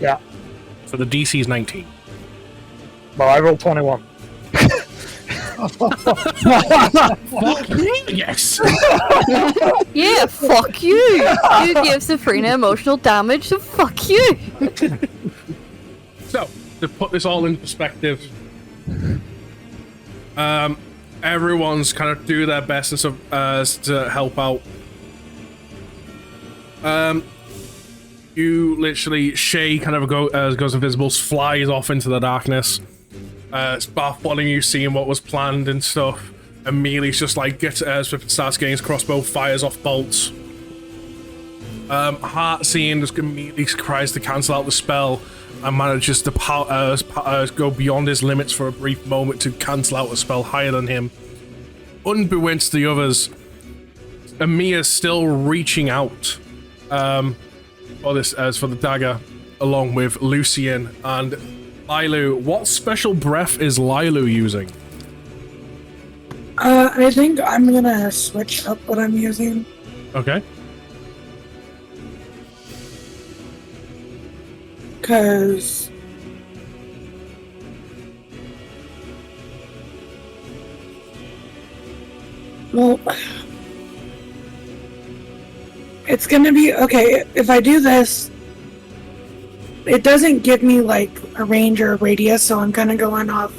Yeah. So the DC is 19. Well, I rolled 21. Yes. Yeah, fuck you. You give Sabrina emotional damage, so fuck you. So, to put this all in perspective, everyone's kind of do their best and stuff to help out. You literally, Shay kind of goes invisible, flies off into the darkness. Spark following you, seeing what was planned and stuff. Amelia's just like starts getting his crossbow, fires off bolts. Heart seeing just immediately tries to cancel out the spell and manages to go beyond his limits for a brief moment to cancel out a spell higher than him. Unbeknownst to the others, Amia's still reaching out for the dagger, along with Lucian and Lilu. What special breath is Lilu using? I think I'm gonna switch up what I'm using. Okay. Cause well, it's gonna be okay if I do this. It doesn't give me like a range or a radius, so I'm kind of going off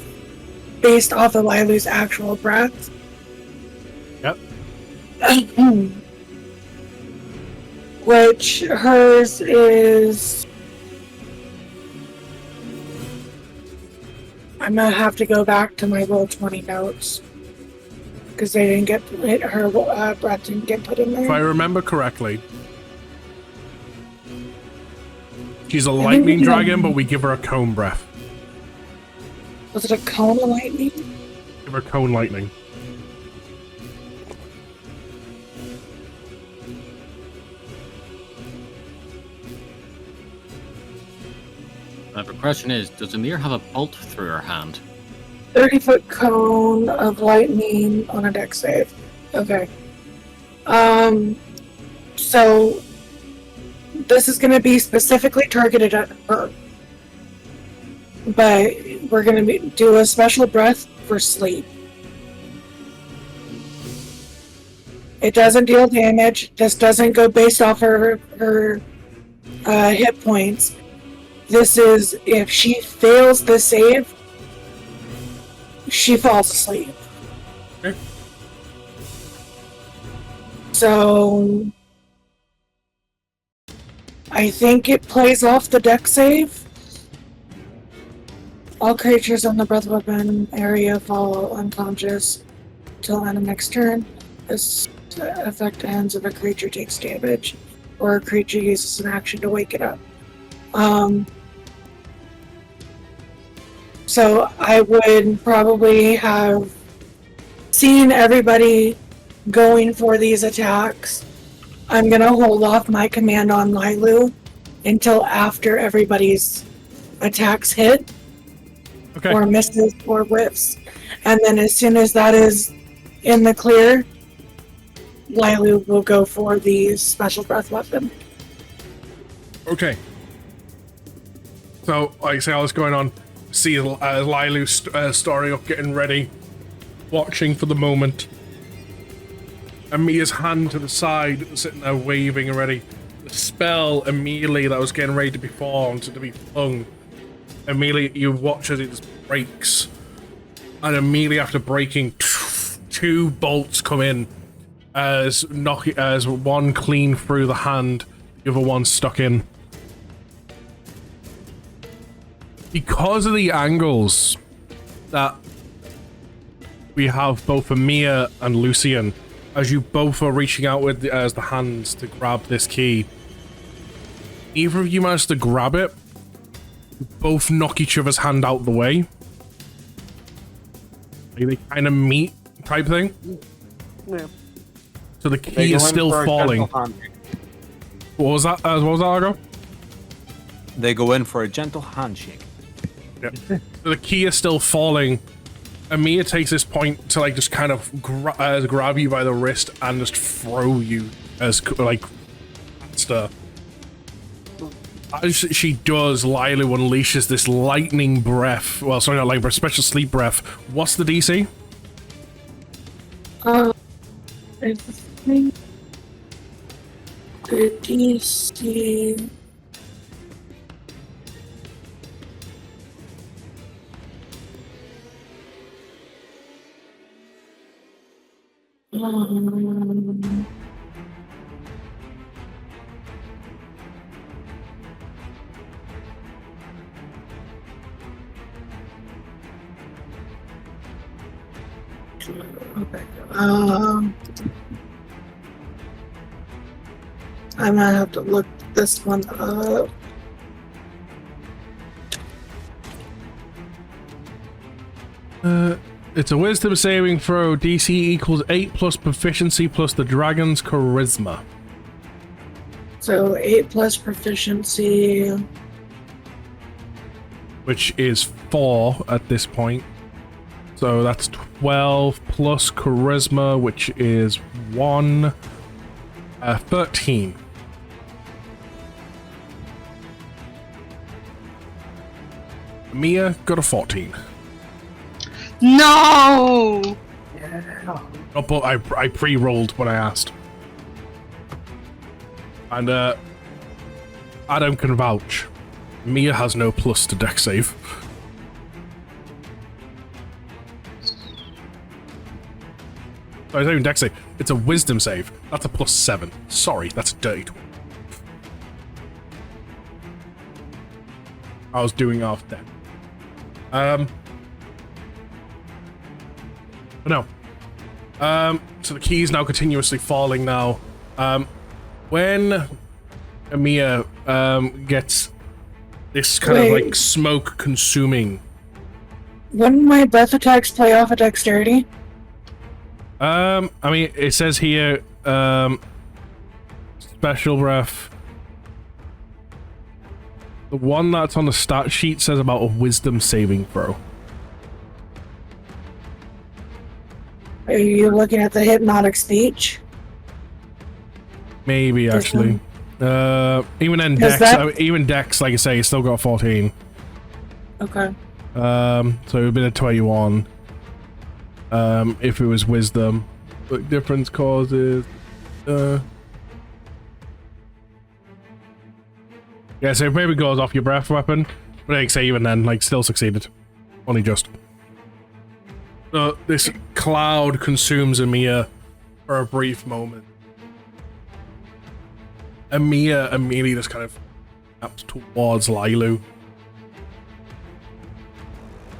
based off of Lilu's actual breath. Yep. Which hers is. I'm gonna have to go back to my Roll20 notes because they didn't get her breath didn't get put in there. If I remember correctly, she's a lightning dragon, but we give her a cone breath. Was it a cone of lightning? Give her cone lightning. The question is, does Amir have a bolt through her hand? 30-foot cone of lightning on a deck save. Okay. So this is going to be specifically targeted at her, but we're going to do a special breath for sleep. It doesn't deal damage. This doesn't go based off her hit points. This is if she fails the save, she falls asleep. Okay. So I think it plays off the deck save. All creatures on the breath weapon area fall unconscious till end of next turn. This effect ends if a creature takes damage or a creature uses an action to wake it up. So I would probably have seen everybody going for these attacks. I'm gonna hold off my command on Lilu until after everybody's attacks hit, Okay. or misses or whiffs. And then as soon as that is in the clear, Lilu will go for the special breath weapon. Okay. So, like I say, all this going on. See Lilu story up, getting ready, watching for the moment. Amia's hand to the side, sitting there waving already. The spell immediately that was getting ready to be formed, to be flung. Immediately, you watch as it just breaks, and immediately after breaking, two bolts come in, as one clean through the hand, the other one stuck in. Because of the angles that we have both Amia and Lucian, as you both are reaching out with the hands to grab this key, either of you manage to grab it, you both knock each other's hand out the way. Like they kind of meet type thing. Yeah. So the key is still falling. What was that? What was that, Argo? They go in for a gentle handshake. Yeah. So the key is still falling. Amia takes this point to like just kind of grab you by the wrist and just throw you as like stuff. As she does, Lilu unleashes this lightning breath. Well, sorry, not lightning breath, special sleep breath. What's the DC? I think the DC. Okay. I might have to look this one up. It's a wisdom saving throw. DC equals 8 plus proficiency plus the dragon's charisma. So 8 plus proficiency. Which is 4 at this point. So that's 12 plus charisma, which is 1. 13. Mia got a 14. No! Yeah. Oh, but I pre-rolled when I asked. And Adam can vouch. Mia has no plus to dex save. Sorry, it's not even dex save. It's a wisdom save. That's a +7. Sorry, that's a dirty 20. I was doing half deck. But no. So the key is now continuously falling now. When Mia gets this kind of like smoke consuming. Wouldn't my breath attacks play off of dexterity? I mean, it says here, special breath. The one that's on the stat sheet says about a wisdom saving throw. Are you looking at the hypnotic speech? Maybe, actually. Even then, even Dex, like I say, still got 14. Okay. So it would have been a 21. If it was wisdom. But difference causes... Yeah, so it maybe goes off your breath weapon. But like I say, even then, like, still succeeded. Only just. So this cloud consumes Amia for a brief moment. Amia immediately just kind of snaps towards Lailu.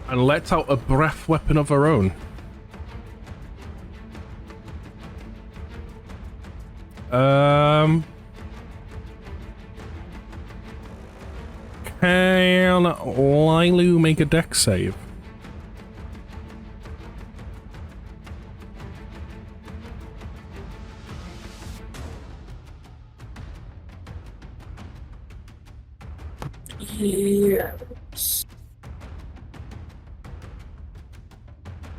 And lets out a breath weapon of her own. Can Lailu make a dex save? Yes.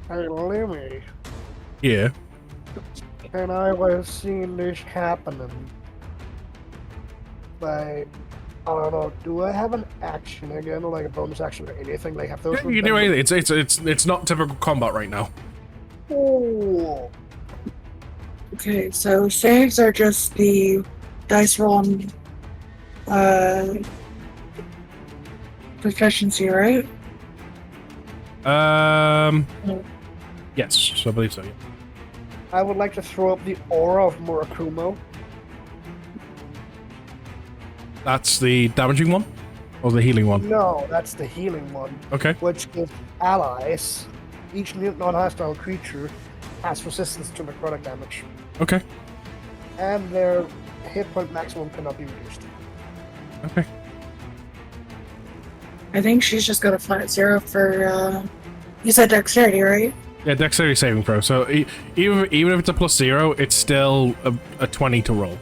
Hey, Lemmy. Yeah. And I was seeing this happening. Like, I don't know, do I have an action again, or like a bonus action or anything? Like, have those? Yeah, you can do anything. It's not typical combat right now. Oh. Okay, so saves are just the dice roll and proficiency, right? Yes, so I believe so, yeah. I would like to throw up the aura of Murakumo. That's the damaging one? Or the healing one? No, that's the healing one. Okay. Which gives allies, each non-hostile creature has resistance to necrotic damage. Okay. And their hit point maximum cannot be reduced. Okay. I think she's just got a flat 0 for, you said dexterity, right? Yeah, dexterity saving throw. So even if it's a +0, it's still a 20 to roll.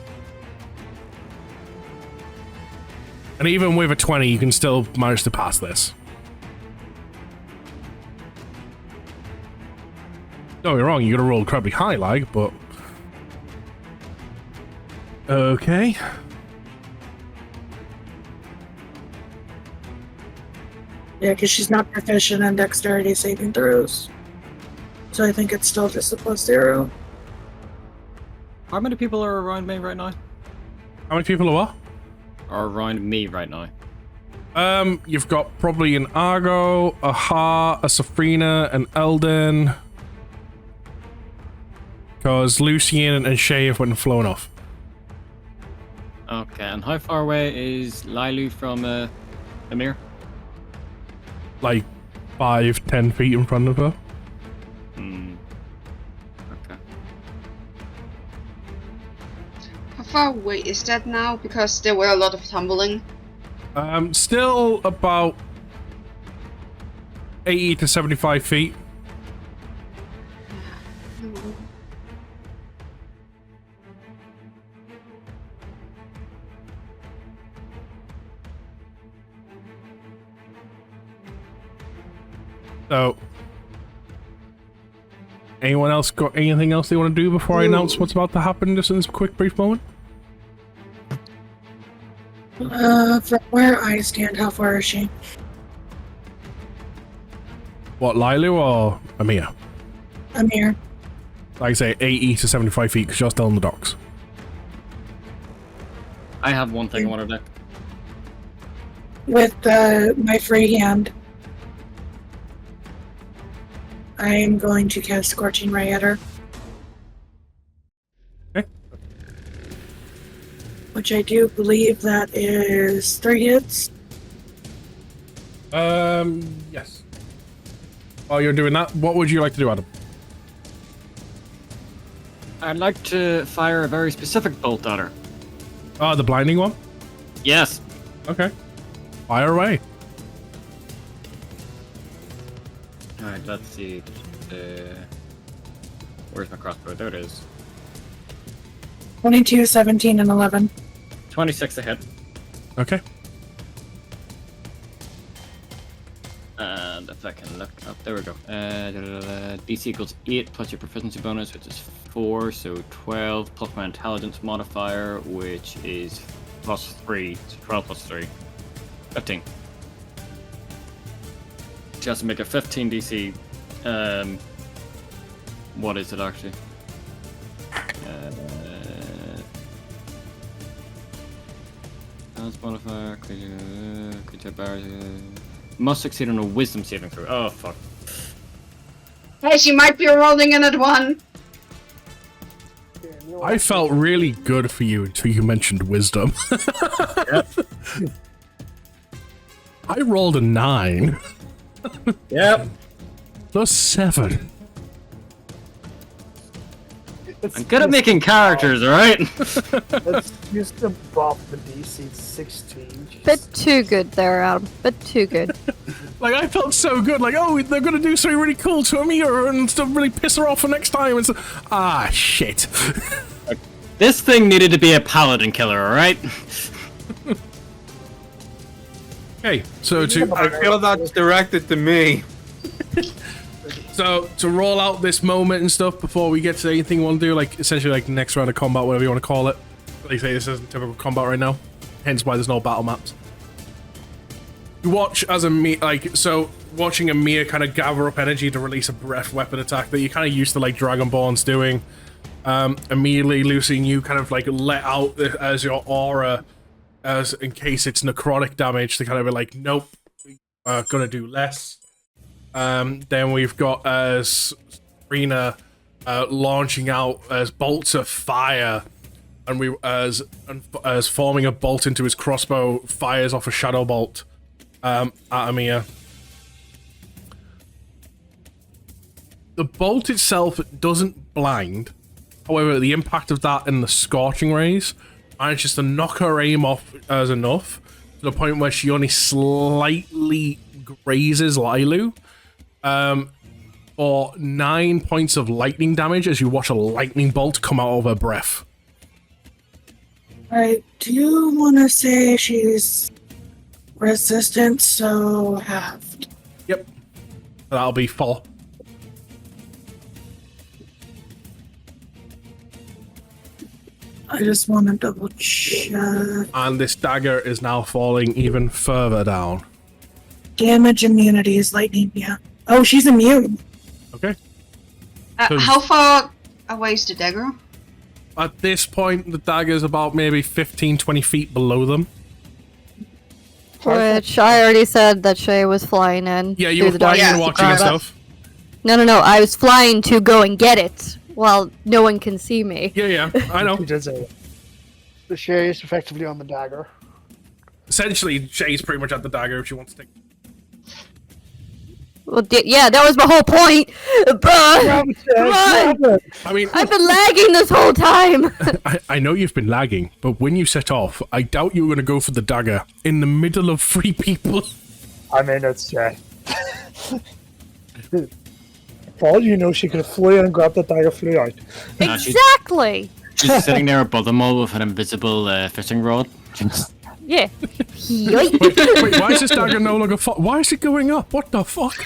And even with a 20, you can still manage to pass this. Don't get me wrong, you gotta roll incredibly high, like, but... Okay. Yeah, because she's not proficient in dexterity saving throws. So I think it's still just a +0. How many people are around me right now? How many people are what? Are around me right now? You've got probably an Argo, a Ha, a Safrina, an Elden. Because Lucian and Shay have went and flown off. Okay, and how far away is Lilu from Amir? Like 5-10 feet in front of her. Hmm. Okay. How far away is that now? Because there were a lot of tumbling. Still about 80 to 75 feet. So, anyone else got anything else they want to do before I announce what's about to happen just in this quick, brief moment? From where I stand, how far is she? What, Lilu or Amir? Amir. Like I say, 80 to 75 feet because you're still in the docks. I have one thing I want to do. With my free hand, I am going to cast Scorching Ray at her. Okay. Which I do believe that is 3 hits. Yes. While you're doing that, what would you like to do, Adam? I'd like to fire a very specific bolt at her. Oh, the blinding one? Yes. Okay. Fire away. Alright, let's see. Where's my crossbow? There it is. 22, 17, and 11. 26 to hit. Okay. And if I can look up, there we go. DC equals 8 plus your proficiency bonus, which is 4, so 12 plus my intelligence modifier, which is plus 3, so 12 plus 3. 15. She has to make a 15 DC. What is it actually? Intelligence modifier, creature bars. Must succeed on a wisdom saving throw. Oh, fuck. Hey, she might be rolling in at 1. I felt really good for you until you mentioned wisdom. Yep. I rolled a 9. Yep. Plus 7. I'm good at making characters, alright? Let's just above the DC 16. Bit too good there, Adam. Bit too good. Like, I felt so good. Like, oh, they're gonna do something really cool to Amir and stuff, really piss her off for next time. And so, shit. This thing needed to be a paladin killer, alright? Okay, so I feel that's directed to me. So to roll out this moment and stuff before we get to anything we want to do, like essentially like next round of combat, whatever you want to call it. Like I say, this isn't typical combat right now, hence why there's no battle maps. You watch as watching Amir kind of gather up energy to release a breath weapon attack that you're kind of used to like Dragonborns doing. Immediately, Lucy, you kind of like let out as your aura, as in case it's necrotic damage, to kind of be like, nope, gonna do less. Then we've got Rena launching out as bolts of fire, and we as forming a bolt into his crossbow, fires off a shadow bolt at Amir. The bolt itself doesn't blind, however, the impact of that and the scorching rays manages to knock her aim off as enough to the point where she only slightly grazes Lilu. For 9 points of lightning damage as you watch a lightning bolt come out of her breath. I do want to say she's resistant, so halved. Yep. That'll be 4. I just want to double check. And this dagger is now falling even further down. Damage immunity is lightning, yeah. Oh, she's immune. Okay. How far away is the dagger? At this point, the dagger is about maybe 15, 20 feet below them. Which I already said that Shay was flying in. Yeah, you through were the flying darkness and to watching and grab it. stuff. No, I was flying to go and get it while no one can see me. Yeah, I know. You did say that. The Shay is effectively on the dagger. Essentially, Shay's pretty much at the dagger if she wants to take. Well, yeah, that was my whole point. Come on! I mean, I've been lagging this whole time. I know you've been lagging, but when you set off, I doubt you were going to go for the dagger in the middle of 3 people. I mean, it's for all you know, she could have flew in and grabbed the dagger, flew out. Exactly. She's sitting there above them all with an invisible fishing rod. Yeah. Wait, why is this dagger no longer? Why is it going up? What the fuck?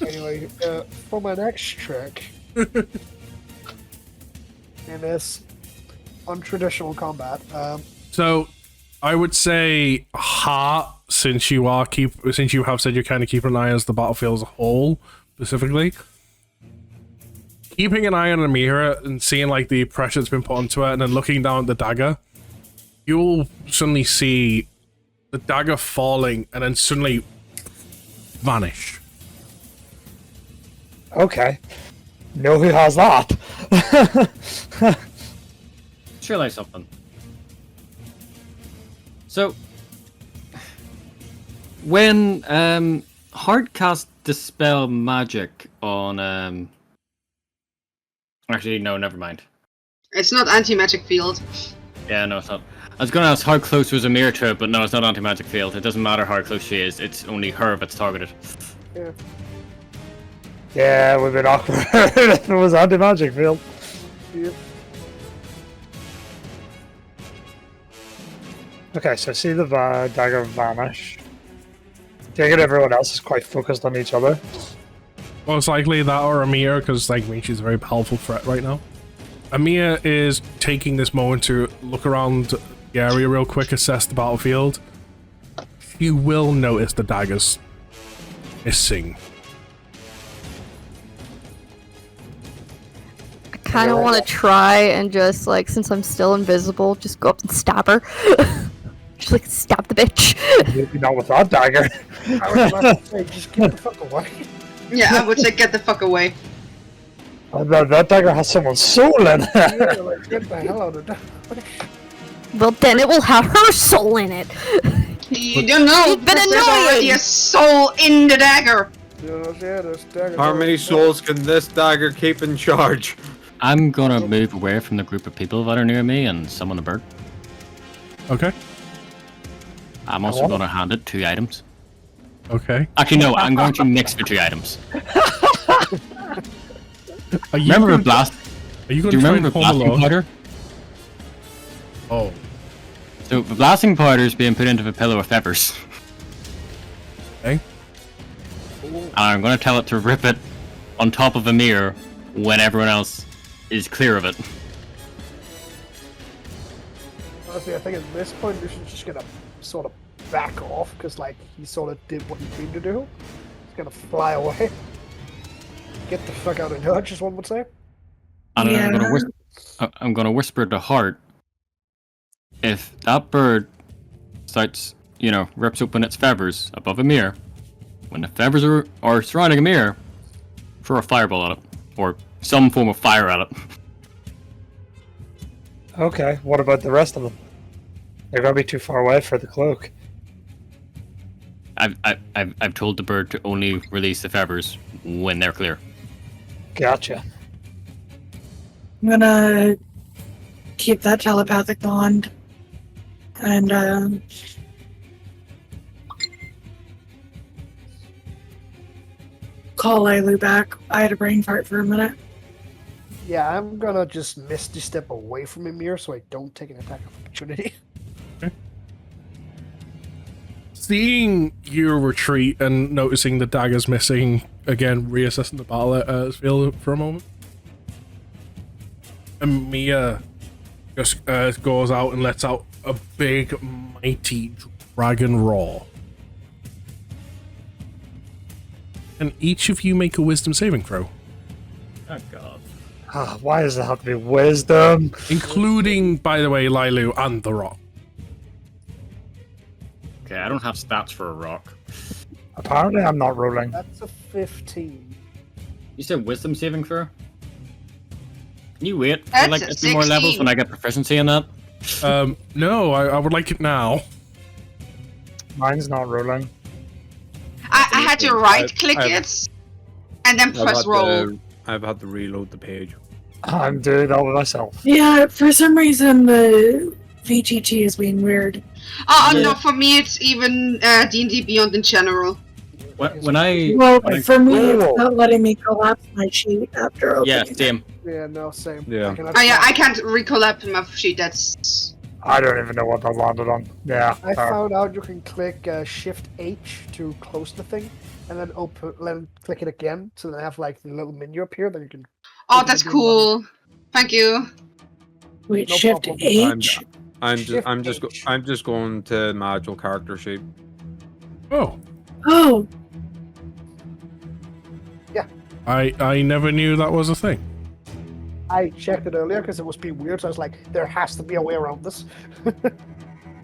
Anyway, for my next trick, in this untraditional combat, So, I would say heart, since you have said you're kind of keeping an eye on the battlefield as a whole, specifically. Keeping an eye on a mirror and seeing like the pressure that's been put onto it, and then looking down at the dagger, you'll suddenly see the dagger falling and then suddenly vanish. Okay. Know who has that? Just realized something. So, when Heart cast Dispel Magic on actually no, never mind. It's not anti-magic field. Yeah, no, it's not. I was gonna ask how close was Amir to it, but no, it's not anti-magic field. It doesn't matter how close she is. It's only her that's targeted. Yeah, it would have been awkward if it was anti-magic field. Yep. Okay, so I see the dagger vanish. Take it everyone else is quite focused on each other. Most likely that or Amir, because like, I mean, she's a very powerful threat right now. Amir is taking this moment to look around the area real quick, assess the battlefield. You will notice the daggers missing. I kind of want to try and just, like, since I'm still invisible, just go up and stab her. Just, like, stab the bitch. Maybe not with that dagger. I was about to say, just get the fuck away. Yeah, I would say get the fuck away. That dagger has someone's soul in it. Yeah, like, get the hell out of that. Well, then it will have her soul in it. You don't know, You've been because there's already annoying. a soul in the dagger. Yeah, this dagger. How many souls can this dagger keep in charge? I'm gonna move away from the group of people that are near me and summon a bird. Okay. I'm also gonna hand it 2 items. Okay. Actually, no, I'm going to mix the 2 items. Are you Remember the gonna- blast? Are you Do going you to try remember and the home blasting alone? powder? Oh. So the blasting powder is being put into the pillow of feathers. Okay. And I'm going to tell it to rip it on top of a mirror when everyone else is clear of it. Honestly, I think at this point, this is just gonna sort of back off, because, like, he sort of did what he came to do. He's gonna fly away. Get the fuck out of Dodge, as one would say. And Yeah. I'm going to whisper to Heart, if that bird starts, rips open its feathers above a mirror, when the feathers are surrounding a mirror, throw a fireball at it, or some form of fire at it. Okay, what about the rest of them? They're gonna be too far away for the cloak. I've told the bird to only release the feathers when they're clear. Gotcha. I'm gonna keep that telepathic bond and call Ailu back. I had a brain fart for a minute. Yeah, I'm gonna just misty step away from Ymir so I don't take an attack of opportunity. Seeing your retreat and noticing the daggers missing, again, reassessing the battle field for a moment. And Mia just goes out and lets out a big, mighty dragon roar. Can each of you make a wisdom saving throw? Oh god. Why does it have to be wisdom? Including, by the way, Lilu and the rock. Okay, I don't have stats for a rock. Apparently, I'm not rolling. That's a 15. You said wisdom saving throw? Can you wait for That's like a a few more levels 16. when I get proficiency in that? No, I would like it now. Mine's not rolling. I had to right click I've- it and then press roll. I've had to reload the page. I'm doing that with myself. Yeah, for some reason the VTT is being weird. Oh Yeah. no, for me it's even D&D Beyond in general. When I Well, when I- for me, Whoa. it's not letting me collapse my sheet after opening yeah, it. same. Yeah, no, same. Yeah. Oh yeah, I can't recollect my sheet. That's I don't even know what that landed on. Yeah. I found out you can click Shift H to close the thing, and then click it again, so then I have like the little menu appear. Then you can. oh, that's cool. Thank you. Wait, No Shift problem. H? I'm Shift H. just going to my actual character sheet. Oh, Oh, I never knew that was a thing. I checked it earlier because it was being weird, so I was like, there has to be a way around this.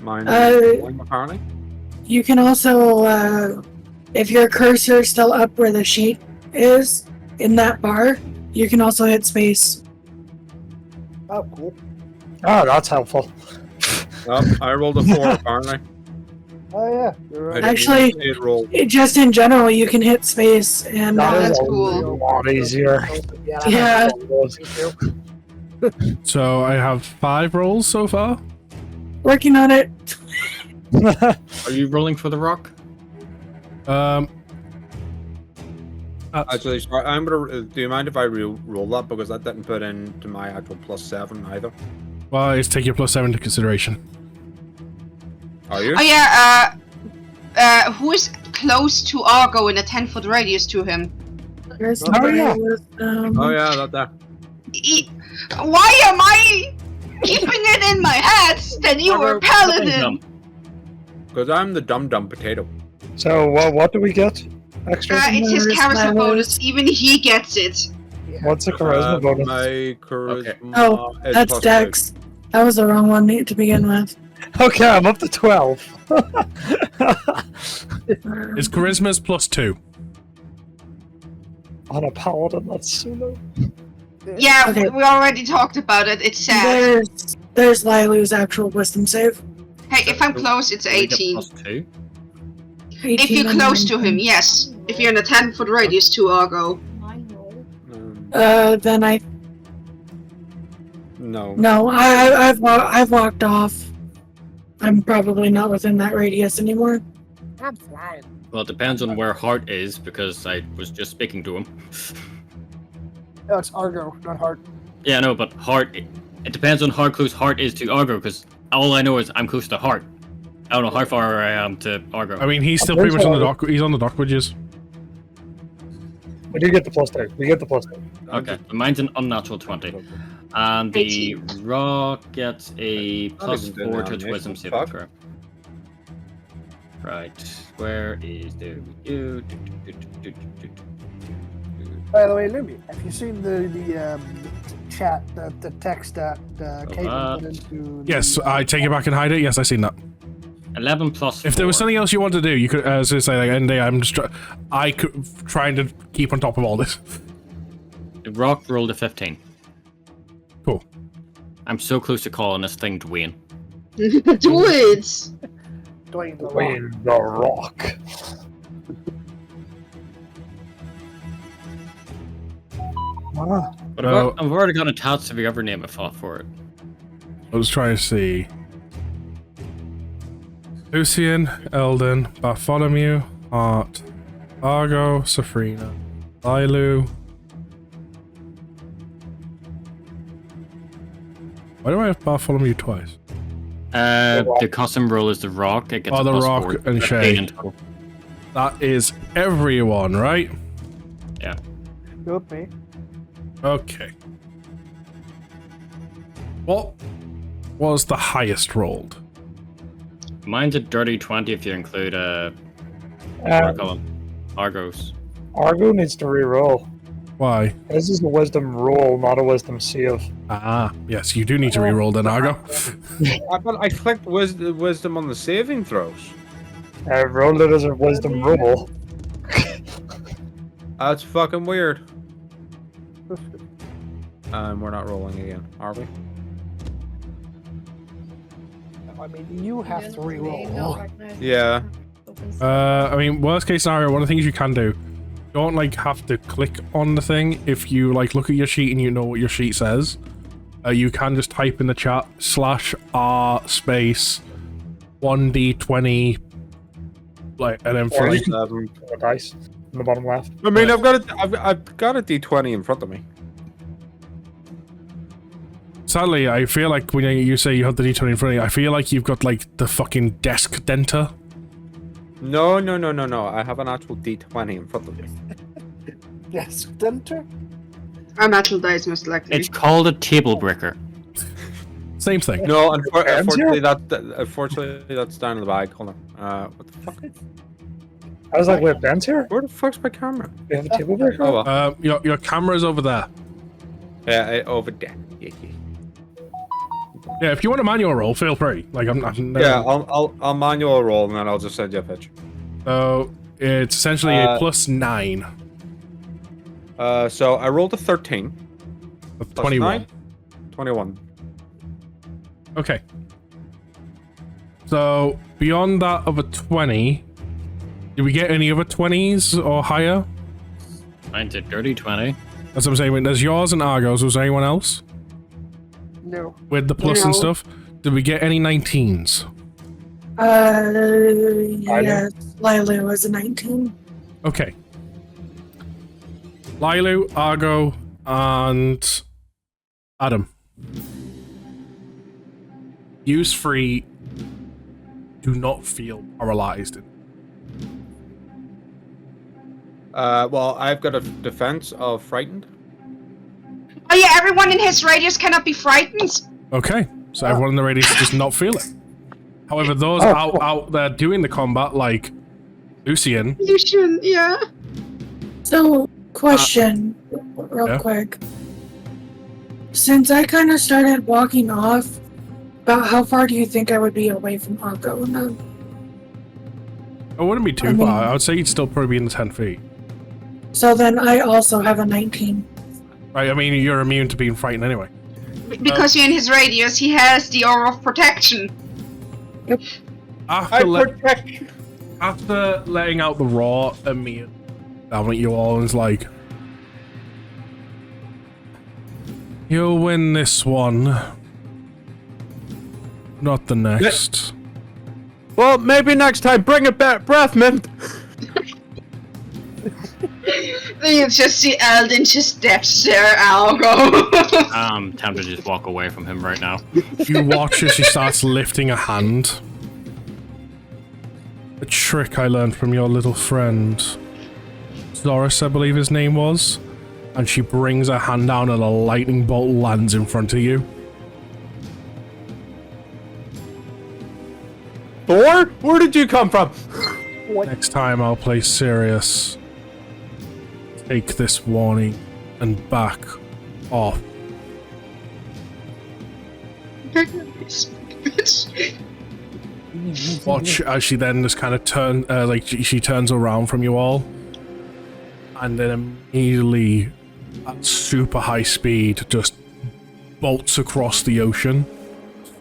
Mine Uh, is rolling, apparently. you can also, if your cursor is still up where the sheet is in that bar, you can also hit space. Oh, cool. Oh, that's helpful. Oh, I rolled a 4 apparently. Oh yeah, you're I right. didn't Actually- even see it roll. Just in general, you can hit space and That is that's a cool. lot easier. Yeah. Thank you. So I have 5 rolls so far. working on it. Are you rolling for the rock? Actually, sorry, I'm gonna. Do you mind if I roll that because that didn't put into my actual +7 either? Well, it's take your +7 into consideration. Are you? Oh yeah. Who is close to Argo in a 10-foot radius to him? There's Oh, yeah. Oh yeah, that. Why am I keeping it in my head that you were paladin? Because I'm the dumb potato. So, what do we get? Extra? It's his Charisma charisma bonus. bonus. Even he gets it. What's the charisma bonus? My charisma. Oh, is that's +2. Dex. That was the wrong one to begin with. Okay, I'm up to 12. His charisma's +2. On a paladin, that's so low. Yeah, Okay. we already talked about it. It's sad. There's Lilu's actual wisdom save. Hey, if I'm close, it's Do we get 18. +2? If you're close to him, yes. If you're in a 10-foot radius to Argo. Then I No. I've walked off. I'm probably not within that radius anymore. I'm flying. Well, it depends on where Hart is because I was just speaking to him. No, it's Argo, not Heart. Yeah, no, but Hart. It depends on how close Hart is to Argo because all I know is I'm close to Hart. I don't know how far I am to Argo. I mean, he's still pretty much on the dock. He's on the dock bridges. We do get the +2. We get the +2. Okay, mine's an unnatural 20. And the rock gets a +4 to its wisdom saving Fuck. throw. Right, where is the... By the way, Lumi, have you seen the chat, the text that Caitlin put into? Yes, I take it back and hide it. Yes, I seen that. 11 plus 4. If there was something else you wanted to do, you could, as I say, like, end day, I'm just, I could trying to keep on top of all this. The rock rolled a 15. Cool. I'm so close to calling this thing Dwayne. Do it! Dwayne the Rock. Dwayne the Rock. Ah, But Oh. I've already got a tats if you ever name a thought for it. I was trying to see. Lucian, Eldon, Bartholomew, Hart, Argo, Safrina, Lilu. Why do I have Bartholomew twice? The custom roll is the rock. It gets Oh, a the plus rock 4, and 15 Shay. in total. That is everyone, right? Yeah. Good me. Okay. What was the highest rolled? Mine's a dirty 20 if you include uh, Argos. Argo needs to re-roll. Why? This is a wisdom roll, not a wisdom save. Ah, yes, you do need to re-roll then, Argo. But I clicked wisdom on the saving throws. I rolled it as a wisdom roll. That's fucking weird. We're not rolling again, are we? I mean, you have to re-roll. Yeah. I mean, worst case scenario, one of the things you can do, don't like have to click on the thing. If you like look at your sheet and you know what your sheet says, you can just type in the chat /r space 1d20 like, and then for like, dice in the bottom left. I mean, I've got a d20 in front of me. sadly, I feel like when you say you have the d20 in front of you, I feel like you've got like the fucking desk denter. No. I have an actual d20 in front of me. Desk denter? A metal dice, most likely. It's called a table breaker. Same thing. No, unfortunately, that's down in the bag. Hold on. What the fuck? I was like, wait, Ben's here? Where the fuck's my camera? We have a table breaker? Oh, well. Your camera's over there. Yeah, over there. Yeah, if you want a manual roll, feel free. Like Yeah, I'll manual roll and then I'll just send you a picture. So it's essentially a +9. So I rolled a 13. 21. 21. Okay. So beyond that of a 20, did we get any other 20s or higher? Mine's a dirty 20. That's what I'm saying. There's yours and Argo's. Was there anyone else? No. With the plus and stuff? Did we get any 19s? Yes. Lila was a 19. Okay. Lilu, Argo, and Adam. Use free. Do not feel paralyzed. Well, I've got a defense of frightened. Oh yeah, everyone in his radius cannot be frightened. Okay, so everyone in the radius does not feel it. However, those out there doing the combat, like Lucian, yeah. So, question, real quick. Since I kind of started walking off, about how far do you think I would be away from Argo now? it wouldn't be too far. I would say you'd still probably be in the 10 feet. So then I also have a 19. Right, I mean, you're immune to being frightened anyway. Because you're in his radius, he has the aura of protection. Yep. After letting out the raw, Emil down at you all and is like, you'll win this one. Not the next. Well, maybe next time. Bring it back, breath mint. You just see Eldon just stare Algo. I'm tempted to just walk away from him right now. You watch as she starts lifting a hand. A trick I learned from your little friend. Zoris, I believe his name was. And she brings her hand down and a lightning bolt lands in front of you. Thor? Where did you come from? Next time I'll play serious. Take this warning and back off. Watch as she then just kind of she turns around from you all, and then immediately, at super high speed, just bolts across the ocean,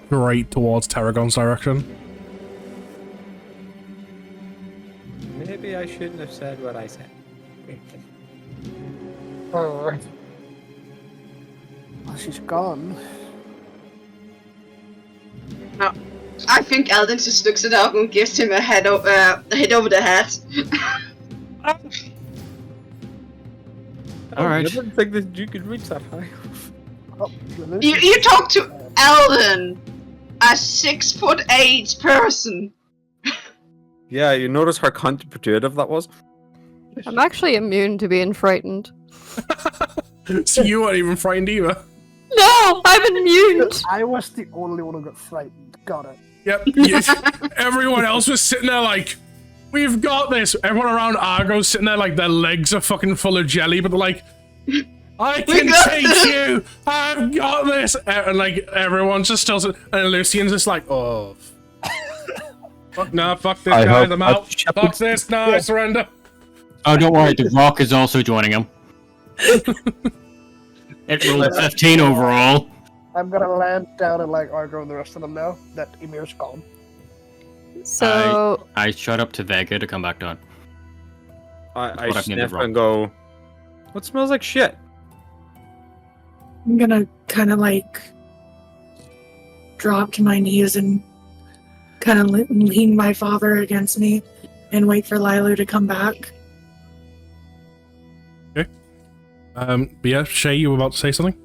straight towards Tarragon's direction. Maybe I shouldn't have said what I said. Alright. Well, she's gone. No. I think Eldon just looks at Algo and gives him a hit over the head. Alright. I didn't think that you could reach that high. Oh, You talk to Eldon, a 6'8" person. Yeah, you notice how counterintuitive that was? I'm actually immune to being frightened. So you weren't even frightened either. No, I'm immune. I was the only one who got frightened. Got it. Yep. Everyone else was sitting there like, we've got this. Everyone around Argo's sitting there like their legs are fucking full of jelly, but they're like, I can take you. I've got this. And like everyone's just still, and Lucian's just like, oh, fuck no, fuck this guy. I'm out. Fuck this. No, I surrender. Oh, don't worry. The Rock is also joining him. It rolled 15 overall. I'm gonna land down and like Argo and the rest of them now that Emir's gone. So I shut up to Vega to come back down. I What I've needed sniff wrong. and go, what smells like shit? I'm gonna kind of like drop to my knees and kind of lean my father against me and wait for Lilu to come back. But yeah, Shay, you were about to say something?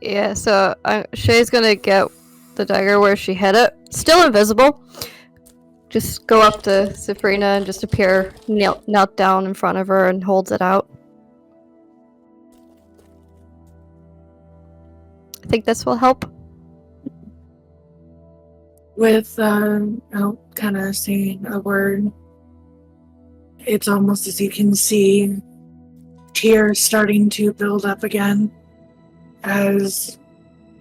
yeah, so Shay's gonna get the dagger where she hid it. Still invisible. Just go up to Sabrina and just appear knelt down in front of her and holds it out. I think this will help. Without kind of saying a word, it's almost as you can see tears starting to build up again as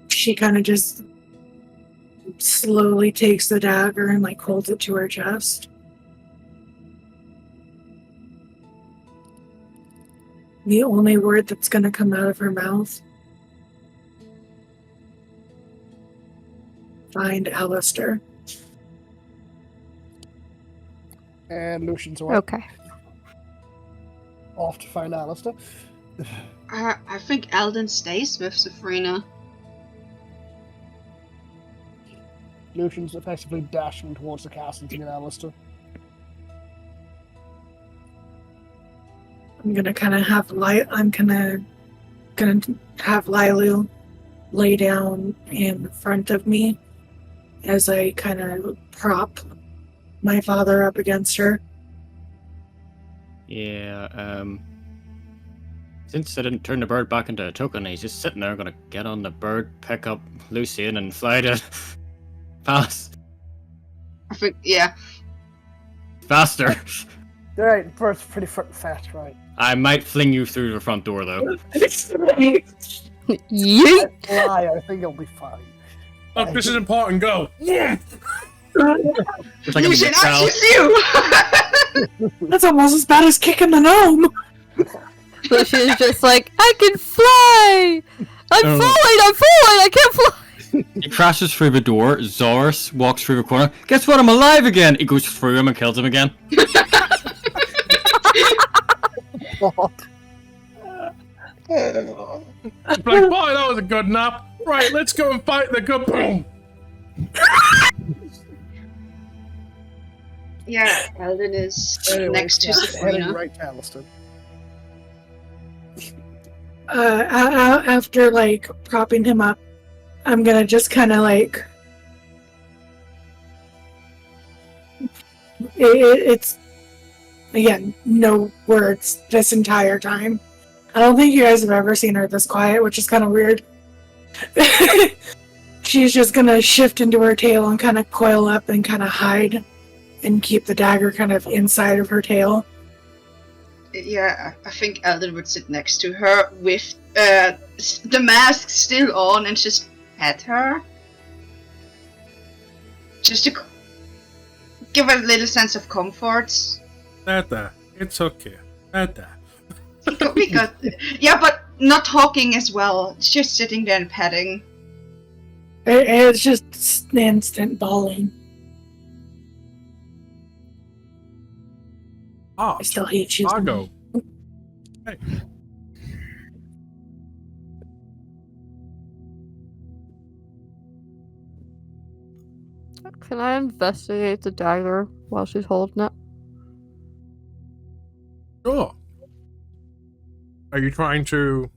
she kind of just slowly takes the dagger and like holds it to her chest. The only word that's going to come out of her mouth: find Alistair. And Lucian's away. Okay. Off to find Alistair. I think Eldon stays with Sabrina. Lucian's effectively dashing towards the castle to get Alistair. I'm gonna have Lilu lay down in front of me as I kind of prop my father up against her. Yeah, since I didn't turn the bird back into a token, he's just sitting there, gonna get on the bird, pick up Lucian, and fly to Palace. I think, yeah. Faster. Alright, bird's pretty fast, right? I might fling you through the front door, though. Yeet! Lie, I think it'll be fine. Look, this is important. Go. Yeah. It's like a Lucian, missile. I choose you! That's almost as bad as kicking the gnome. Lucian's just like, I can fly! I'm falling! I can't fly! He crashes through the door. Zorus walks through the corner. Guess what? I'm alive again! He goes through him and kills him again. Like, boy, that was a good nap. Right, let's go and fight the good. Boom. Yeah, Eldon is Anyway, next to heading Sabrina. right to Alistair. After like propping him up, I'm gonna just kind of like it's again no words this entire time. I don't think you guys have ever seen her this quiet, which is kind of weird. She's just gonna shift into her tail and kind of coil up and kind of hide and keep the dagger kind of inside of her tail. Yeah, I think Eldon would sit next to her with the mask still on and just pet her. Just to give her a little sense of comfort. Dada, it's okay. Dada. We got yeah, but not talking as well. It's just sitting there and petting. It's just instant bawling. Ah, I still hate you. Argo. Hey. Can I investigate the dagger while she's holding it? Sure. Are you trying to...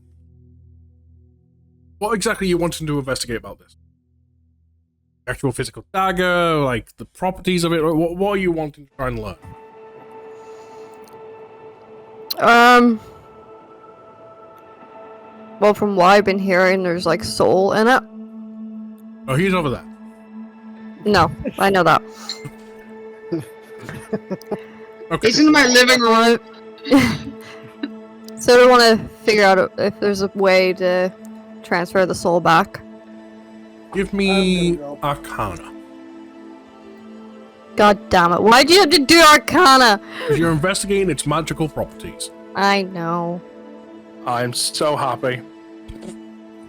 What exactly are you wanting to investigate about this? Actual physical dagger, like the properties of it? What are you wanting to try and learn? Well, from what I've been hearing, there's like soul in it. Oh, he's over there. No, I know that. Okay. It's in my living room. So we want to figure out if there's a way to transfer the soul back. Give me I'm gonna go. Arcana. God damn it! Why'd you have to do Arcana? Because you're investigating its magical properties. I know. I'm so happy.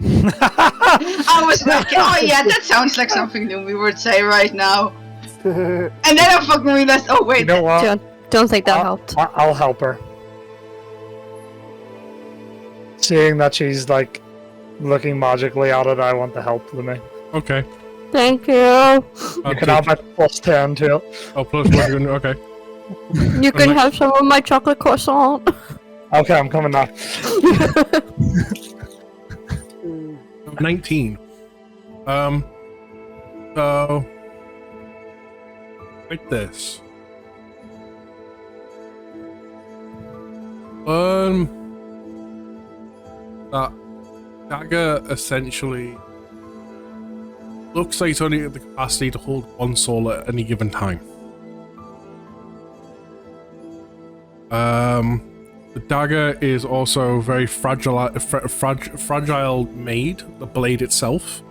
I was like, oh yeah, that sounds like something new we would say right now. And then I fucking realized, oh wait, You know what? Don't think that helped. I'll help her. Seeing that she's like looking magically at it, I want to help me. Okay. Thank you. You can have my +10 to it. Oh, plus one. Okay. You can have some of my chocolate croissant. Okay, I'm coming now. 19. So like this. That dagger essentially looks like it's only got the capacity to hold one soul at any given time. The dagger is also very fragile made, the blade itself.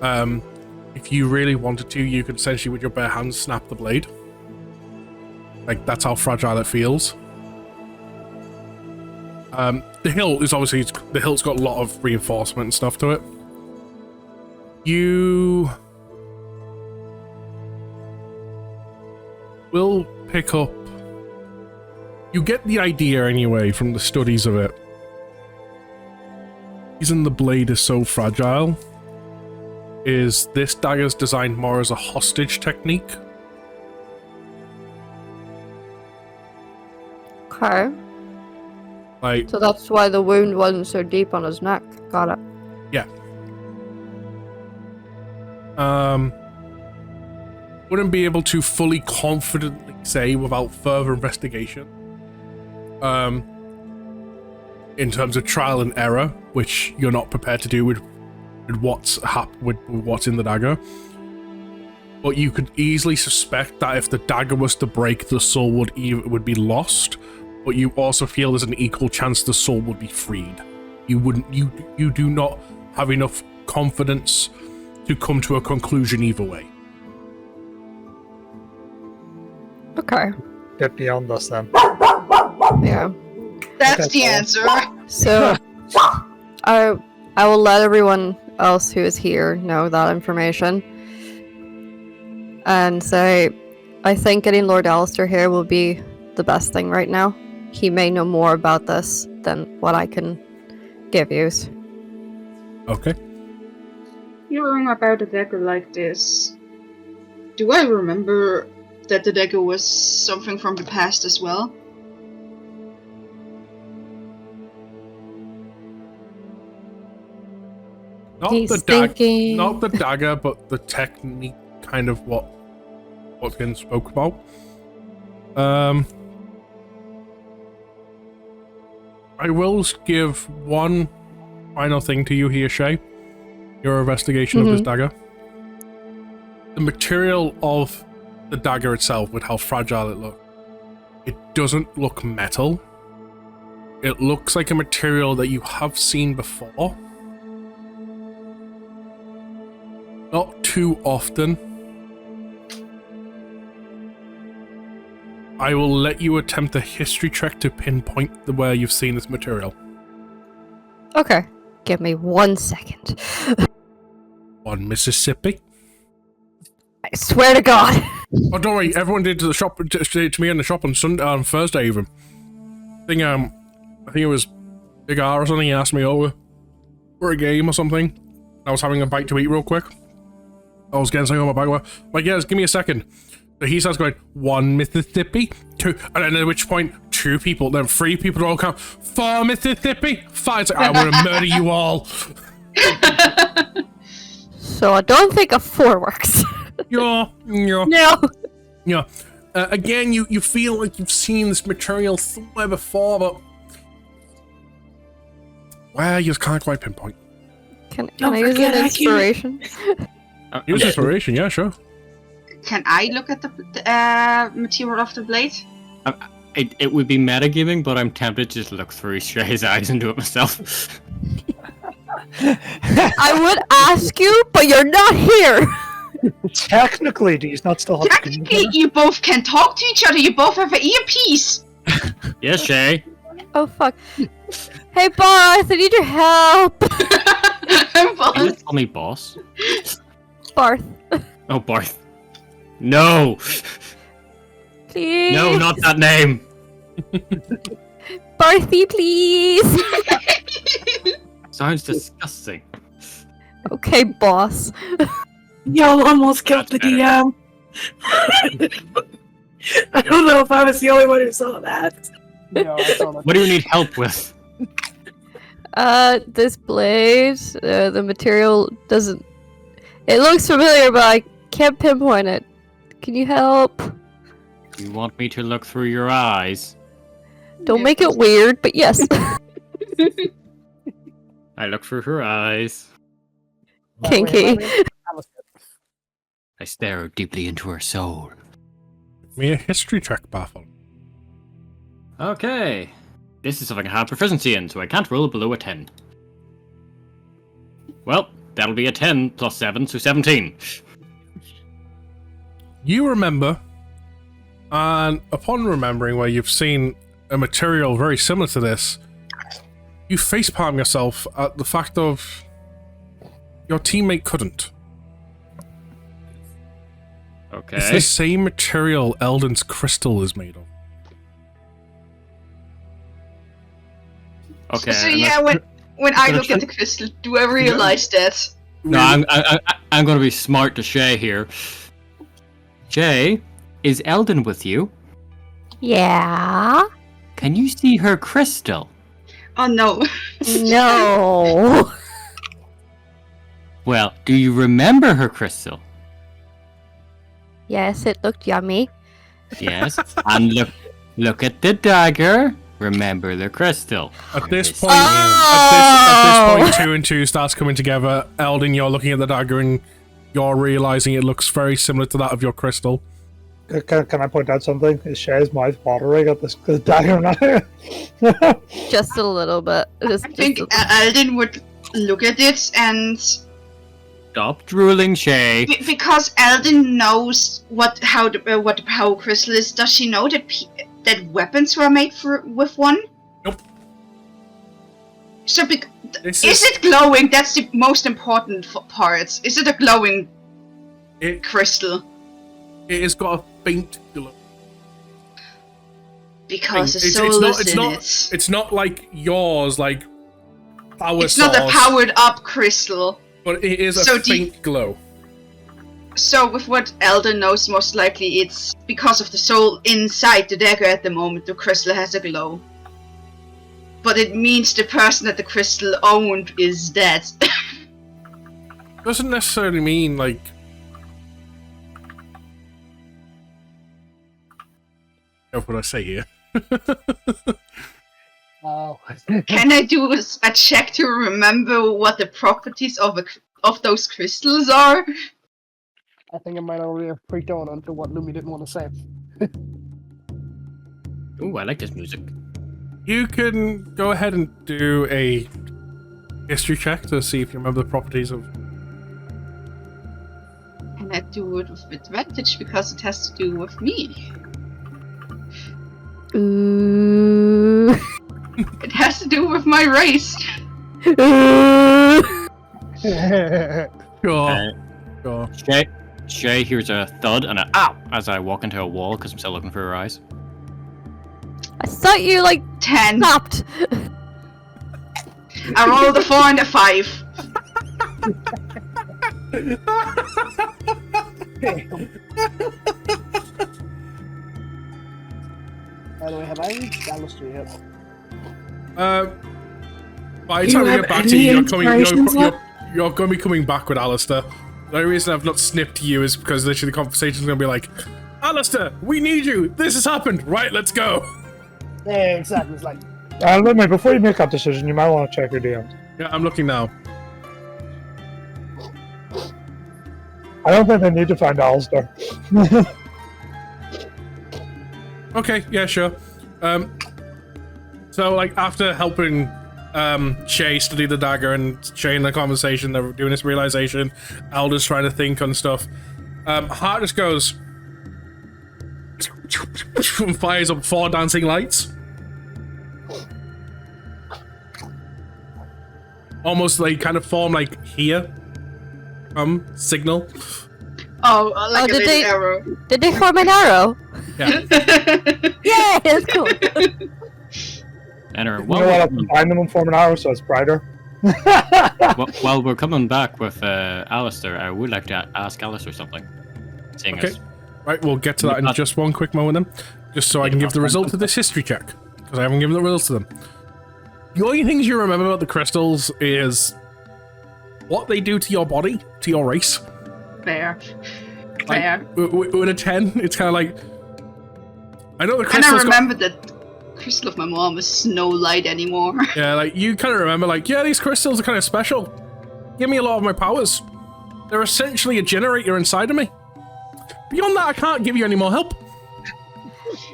If you really wanted to, you could essentially with your bare hands snap the blade. Like, that's how fragile it feels. The hilt is obviously, the hilt's got a lot of reinforcement and stuff to it. You will pick up, you get the idea anyway from the studies of it. The reason the blade is so fragile is this dagger's designed more as a hostage technique. Okay. Like, So that's why the wound wasn't so deep on his neck. Got it. yeah. Wouldn't be able to fully confidently say without further investigation. In terms of trial and error, which you're not prepared to do with what's what's in the dagger. But you could easily suspect that if the dagger was to break, the soul would be lost. But you also feel there's an equal chance the soul would be freed. You do not have enough confidence to come to a conclusion either way. Okay. Get beyond us then. Yeah. that's the answer. So I will let everyone else who is here know that information. And say, I think getting Lord Alistair here will be the best thing right now. He may know more about this than what I can give you. Okay. Hearing about a dagger like this, do I remember that the dagger was something from the past as well? He's thinking. Not the dagger, but the technique, kind of what's been spoke about. I will give one final thing to you here, Shay. Your investigation of this dagger. The material of the dagger itself, with how fragile it looks, it doesn't look metal. It looks like a material that you have seen before. Not too often. I will let you attempt a history check to pinpoint where you've seen this material. Okay. Give me 1 second. On Mississippi. I swear to God. Oh, don't worry. Everyone did to the shop to me in the shop on Thursday even. I think it was Big R or something. He asked me over for a game or something. I was having a bite to eat real quick. I was getting something on my bike. Like, yeah, just give me a second. So he starts going, 1 Mississippi, 2, and then at which point 2 people, then 3 people all come, 4 Mississippi, 5. It's like, I want to murder you all. So I don't think a 4 works. Yeah. No. Again, you feel like you've seen this material somewhere before, but well, you just can't quite pinpoint. Can Don't I use forget an I inspiration? Use inspiration, yeah, sure. Can I look at the material of the blade? It would be metagaming, but I'm tempted to just look through Shay's eyes and do it myself. I would ask you, but you're not here. Technically, do you not still have Technically, you both can talk to each other. You both have an earpiece. Yes, Shay. Oh fuck. Hey Barth, I need your help. Can you call me boss? Barth, Oh, Barth. No! please. No, not that name! Barthy, please. Sounds disgusting. Okay, boss. Y'all almost killed the DM. I don't know if I was the only one who saw that. No, I saw that. What do you need help with? This blade, the material doesn't. It looks familiar, but I can't pinpoint it. Can you help? You want me to look through your eyes? Don't make it weird, but yes. I look through her eyes. Kinky. I stare deeply into her soul. Give me a history check, Baffle. Okay. This is something I have proficiency in, so I can't roll below a 10. Well, that'll be a 10 plus 7, so 17. You remember, and upon remembering where you've seen a material very similar to this, you facepalm yourself at the fact of your teammate couldn't. Okay. It's the same material Eldon's crystal is made of. Okay. So and yeah, when I look at the crystal, do I realize that? No, I'm going to be smart to Shay here. Shay, is Eldon with you? Yeah. Can you see her crystal? Oh no. No. Well, do you remember her crystal? Yes, it looked yummy. Yes. And look at the dagger. Remember the crystal. At this point, Oh! at this point, 2 and 2 starts coming together. Eldon, you're looking at the dagger and you're realizing it looks very similar to that of your crystal. Can I point out something? Is Shay's mouth watering at this dagger now? Just a little bit. I think Alden would look at it and Stop drooling, Shay. because Alden knows what the power crystal is. Does she know that that weapons were made with one? Nope. So is it glowing? That's the most important part. Is it a glowing crystal? It has got a faint glow. Because the soul is in it. It's not like yours, like power It's not a source, powered up crystal. but it is a So faint glow. So with what Elden knows, most likely it's because of the soul inside the dagger at the moment, the crystal has a glow. But it means the person that the crystal owned is dead. Doesn't necessarily mean, like... What would I say here? Oh. Can I do a check to remember what the properties of those crystals are? I think I might already have freaked out onto what Lumi didn't want to say. Ooh, I like this music. You can go ahead and do a history check to see if you remember the properties of... And I do it with advantage because it has to do with me. Ooh. It has to do with my race. Sure. Sure. Shay hears a thud and a ow as I walk into a wall because I'm still looking for her eyes. I thought you, like, 10. stopped. I rolled a 4 and a 5. By the way, have I reached Alistair yet? By the Do time you we have get back to any you, inspirations left? you're going to be coming back with Alistair. The only reason I've not snipped you is because literally the conversation's going to be like, Alistair, we need you! This has happened! Right, let's go! Yeah, exactly. It's like, Let me, before you make that decision, you might want to check your DMs. Yeah, I'm looking now. I don't think they need to find Alistair. Okay, yeah, sure. So, like, after helping Shay study the dagger and Shay in the conversation, they're doing this realization, Alder's trying to think on stuff. Hart just goes and fires up 4 dancing lights. Almost like kind of form like here. Signal. Oh, like a did little arrow. Did they form an arrow? Yeah. Yeah, that's cool. And You know what? I'll combine them and form an arrow so it's brighter. while we're coming back with Alistair, I would like to ask Alistair something. Seeing Okay. as Right, we'll get to that in just one quick moment then. Just so I can give the result of this history check. Because I haven't given the results to them. The only things you remember about the crystals is what they do to your body, to your race. Fair. Like, Fair. with a 10, it's kind of like... I know the And crystals I remember that crystal of my mom is no light anymore. Yeah, like, you kind of remember, like, yeah, these crystals are kind of special. Give me a lot of my powers. They're essentially a generator inside of me. Beyond that, I can't give you any more help.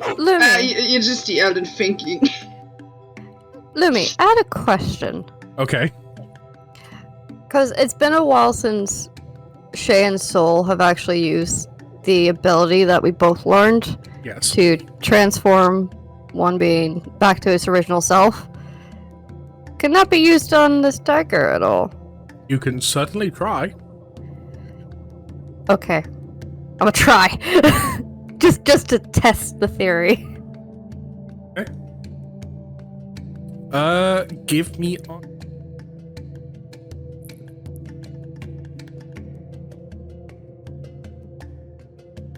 Lumi, You're just the Elden thinking. Lumi, I had a question. Okay. Because it's been a while since Shay and Soul have actually used the ability that we both learned Yes. to transform one being back to its original self. Can that be used on this dagger at all? You can certainly try. Okay. I'm gonna try. just to test the theory. Give me...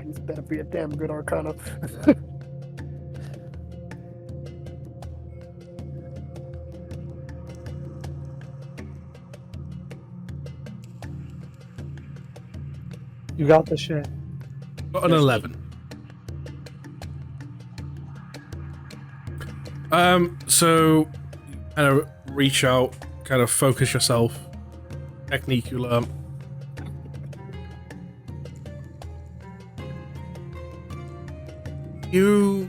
This better be a damn good Arcana. You got this shit. Got an 11. So kind of reach out, kind of focus yourself. Technique you learn. You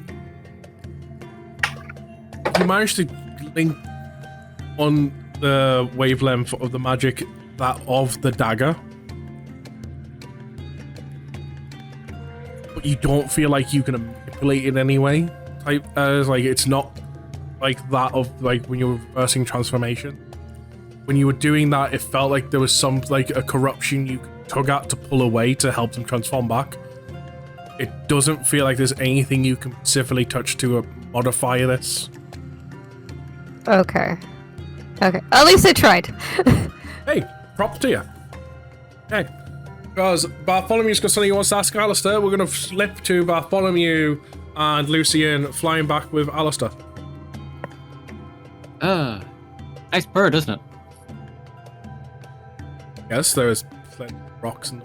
managed to link on the wavelength of the magic that of the dagger. But you don't feel like you can manipulate it in any way. Type as like it's not like that of like when you were reversing transformation. When you were doing that, it felt like there was some like a corruption you tug at to pull away to help them transform back. It doesn't feel like there's anything you can specifically touch to modify this. Okay. Okay. At least I tried. Hey, props to you. Hey. Because Bartholomew's got something he wants to ask Alistair, we're going to flip to Bartholomew and Lucian flying back with Alistair. Nice bird, isn't it? Yes, there's plenty of rocks and...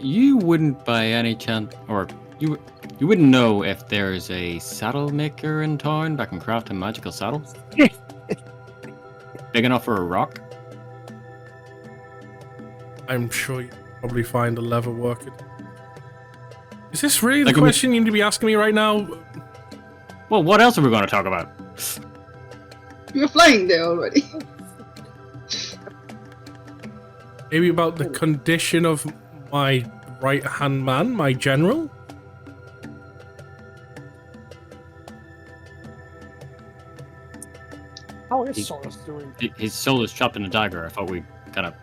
You wouldn't by any chance, or you wouldn't know if there's a saddle maker in town that can craft a magical saddle? Big enough for a rock? I'm sure you probably find a leather worker. Is this really the Like, question you need to be asking me right now? Well, what else are we going to talk about? You're flying there already. Maybe about the condition of my right-hand man, my general? How is Saurus doing? His soul is trapped in a dagger. I thought we kind of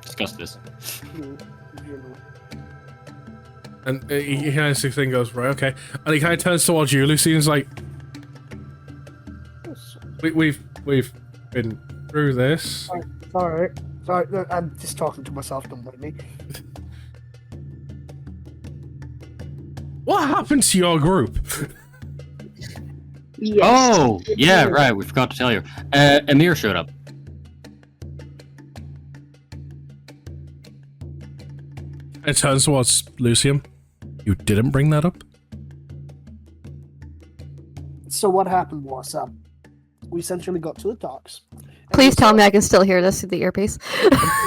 discussed this. And he kind of sticks in and goes, right, okay. And he kind of turns towards you. Lucian's like, we've been through this. Sorry. Sorry, no, I'm just talking to myself, don't mind me. What happened to your group? Yes. Oh, yeah, right. We forgot to tell you. Emir showed up. It turns towards Lucian. You didn't bring that up? So what happened was, we essentially got to the docks, Please tell me I can still hear this through the earpiece.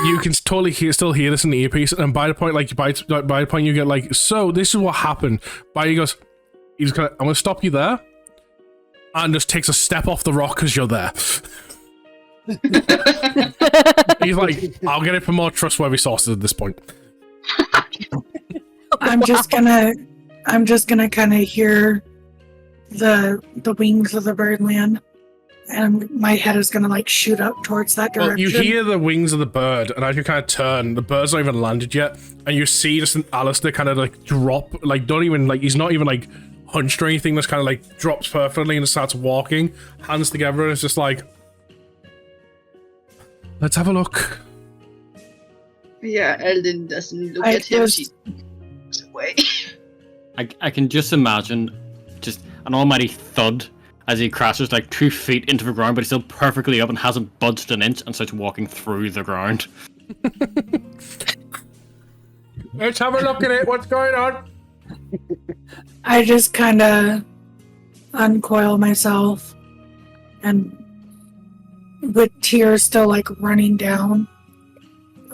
You can totally still hear this in the earpiece, and by the point, by the point you get like, so this is what happened. He goes, I'm gonna stop you there, and just takes a step off the rock because you're there. He's like, I'll get it from more trustworthy sources at this point. I'm just gonna kind of hear the wings of the bird land, and my head is gonna like shoot up towards that direction. Well, you hear the wings of the bird, and as you kind of turn, the bird's not even landed yet, and you see just an Alistair kind of like drop, like don't even like he's not even like hunched or anything. Just kind of like drops perfectly and starts walking, hands together, and it's just like, let's have a look. Yeah, Eldon doesn't look at him. She looks away. I can just imagine just an almighty thud as he crashes like 2 feet into the ground, but he's still perfectly up and hasn't budged an inch and starts walking through the ground. Let's have a look at it. What's going on? I just kind of uncoil myself, and with tears still like running down,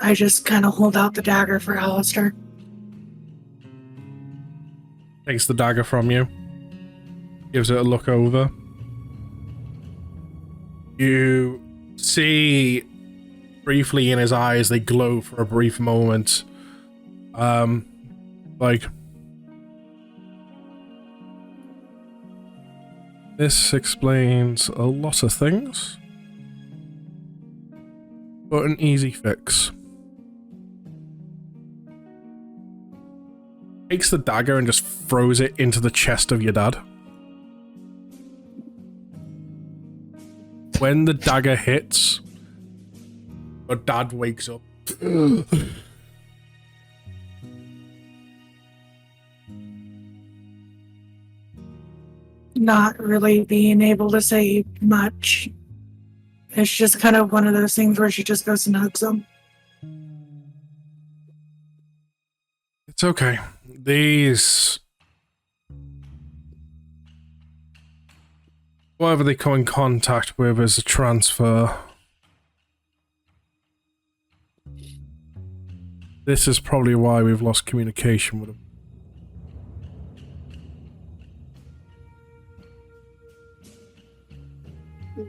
I just kind of hold out the dagger for Alistair. Takes the dagger from you. Gives it a look over. You see briefly in his eyes, they glow for a brief moment. Like, this explains a lot of things, but an easy fix. Takes the dagger and just throws it into the chest of your dad. When the dagger hits, your dad wakes up. Not really being able to say much. It's just kind of one of those things where she just goes and hugs him. It's okay. These... whatever they come in contact with is a transfer. This is probably why we've lost communication with them.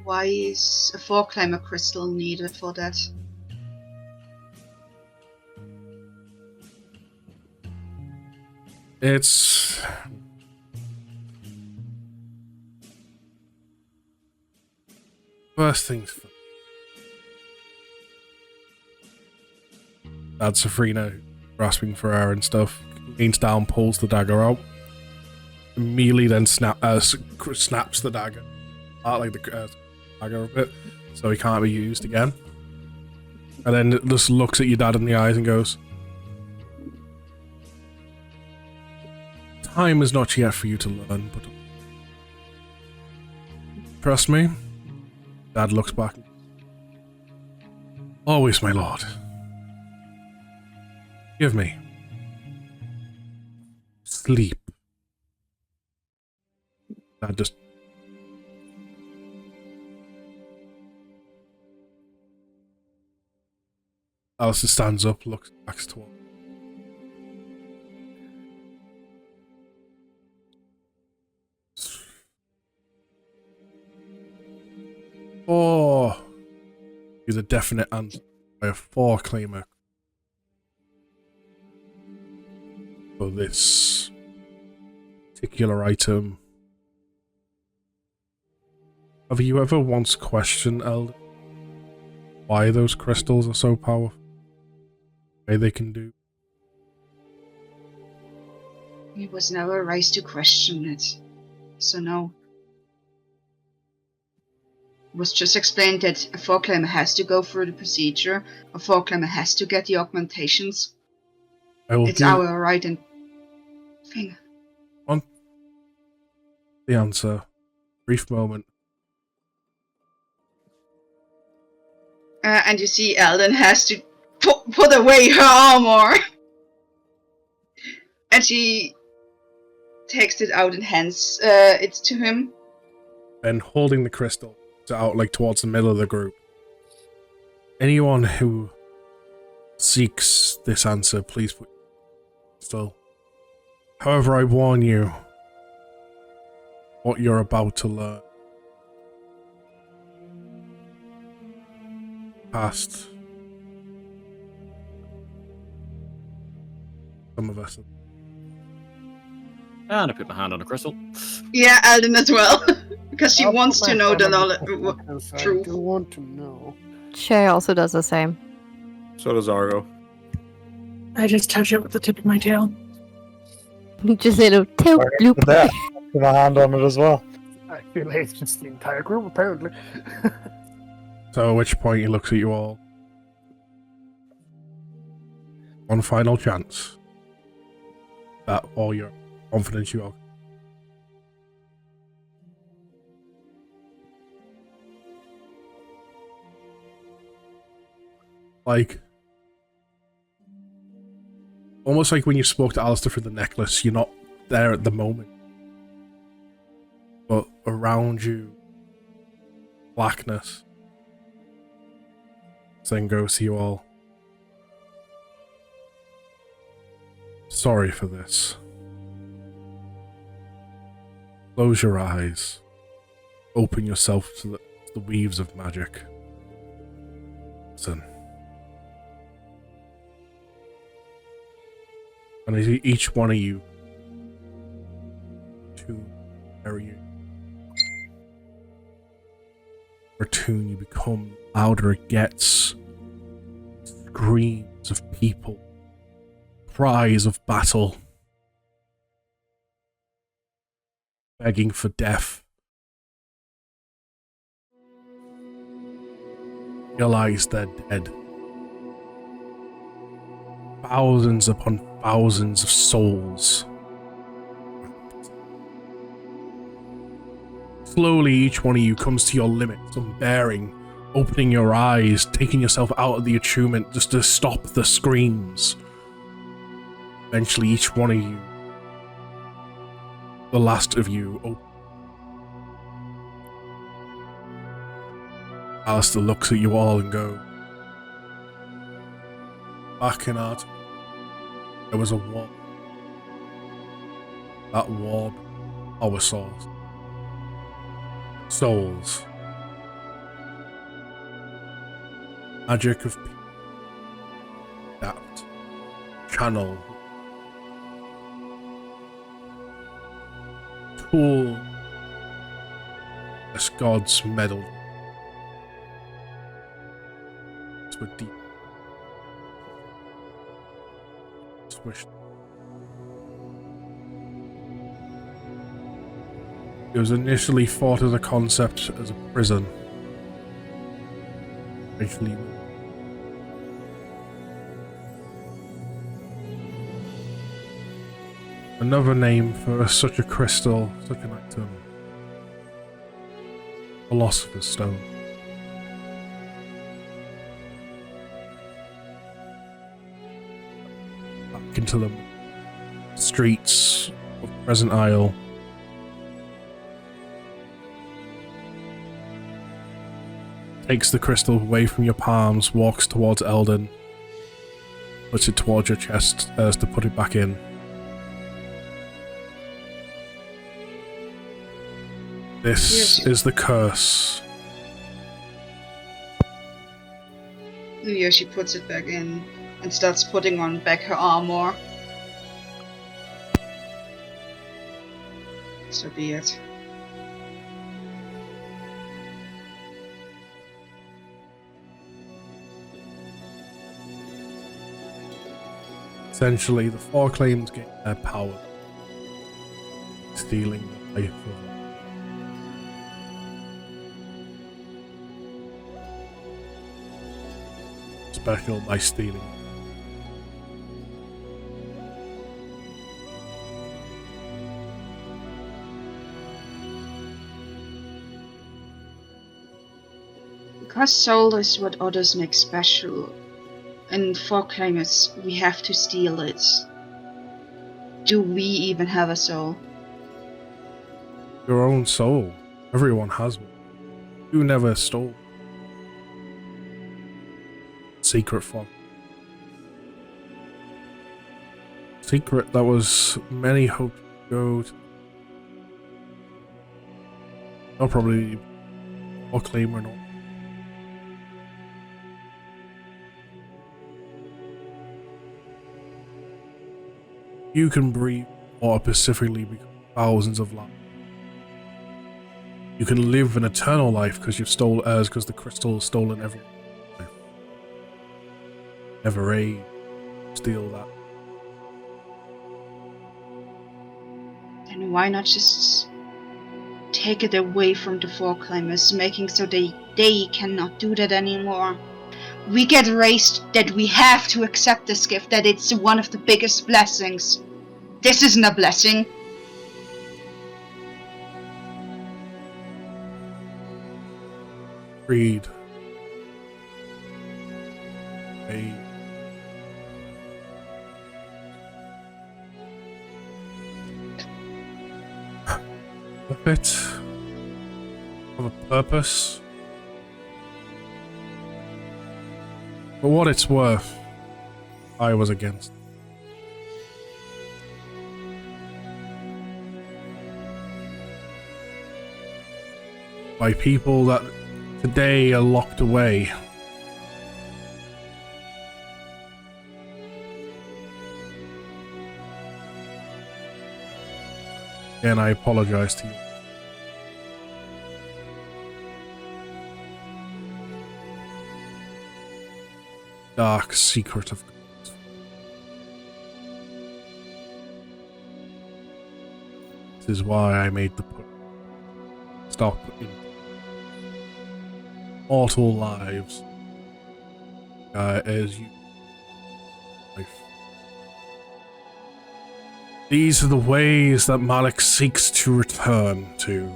Why is a 4-climber crystal needed for that? It's... first things first. Dad Safrina, grasping for air and stuff, leans down, pulls the dagger out. Immediately then snaps the dagger. Like the dagger a bit, so he can't be used again. And then just looks at your dad in the eyes and goes, time is not yet for you to learn, but trust me. Dad looks back. Always, my lord. Give me. Sleep. Dad just... Alistair stands up, looks back toward. Oh, is a definite answer by a 4-claimer for this particular item. Have you ever once questioned, Elder, why those crystals are so powerful? Why they can do? It was never raised to question it, so no. Was just explained that a 4-climber has to go through the procedure, a 4-climber has to get the augmentations. It's our right and thing. On the answer. Brief moment. And you see Eldon has to put away her armor. And she takes it out and hands it to him. Then holding the crystal out like towards the middle of the group. Anyone who seeks this answer, please put still. However, I warn you, what you're about to learn past some of us. And I put my hand on a crystal. Yeah, Alden as well. Because she I'll wants put to my know hand the on knowledge. because I truth. do want to know. Shay also does the same. So does Argo. I just touch it with the tip of my tail. Just little tail Alright, bloop. with that, put my hand on it as well. I feel like it's just the entire group, apparently. So at which point he looks at you all. One final chance. That all your confidence you all. Like, almost like when you spoke to Alistair for the necklace, you're not there at the moment. But around you, blackness. Then goes to you all. Sorry for this. Close your eyes. Open yourself to the weaves of magic. Listen. And as each one of you tune area or tune you become, louder it gets. Screams of people, cries of battle, begging for death. Realize they're dead. Thousands upon thousands of souls. Slowly, each one of you comes to your limit, some bearing, opening your eyes, taking yourself out of the attunement just to stop the screams. Eventually, each one of you, the last of you, Alistair looks at you all and goes, back in art, there was a warp. That warp, our source. Souls. Magic of people. Adapt. Channel. Tool. As gods meddled. To a deep. Swish. It was initially thought as a concept as a prison. Eventually, another name for such a crystal, such an item. Philosopher's Stone. Back into the streets of Present Isle. Takes the crystal away from your palms, walks towards Eldon, puts it towards your chest as to put it back in. This is the curse. Yeah, she puts it back in and starts putting on back her armor. So be it. Essentially, the four claims get their power, stealing the life of special by stealing. Because soul is what others make special, and for claimers, we have to steal it. Do we even have a soul? Your own soul. Everyone has one. You never stole. secret fog. Secret that was many hoped to go to. Not probably or claim or not. You can breathe water specifically because thousands of lives. You can live an eternal life because you've stolen because the crystal has stolen every life. Never steal that. Then why not just take it away from the Four Claimers, making so they cannot do that anymore? We get raised that we have to accept this gift, that it's one of the biggest blessings. This isn't a blessing. Greed. A bit of a purpose. For what it's worth, I was against. By people that today are locked away. And I apologize to you. Dark secret of God. This is why I made the put. Stop in mortal lives. As you life. These are the ways that Malik seeks to return to.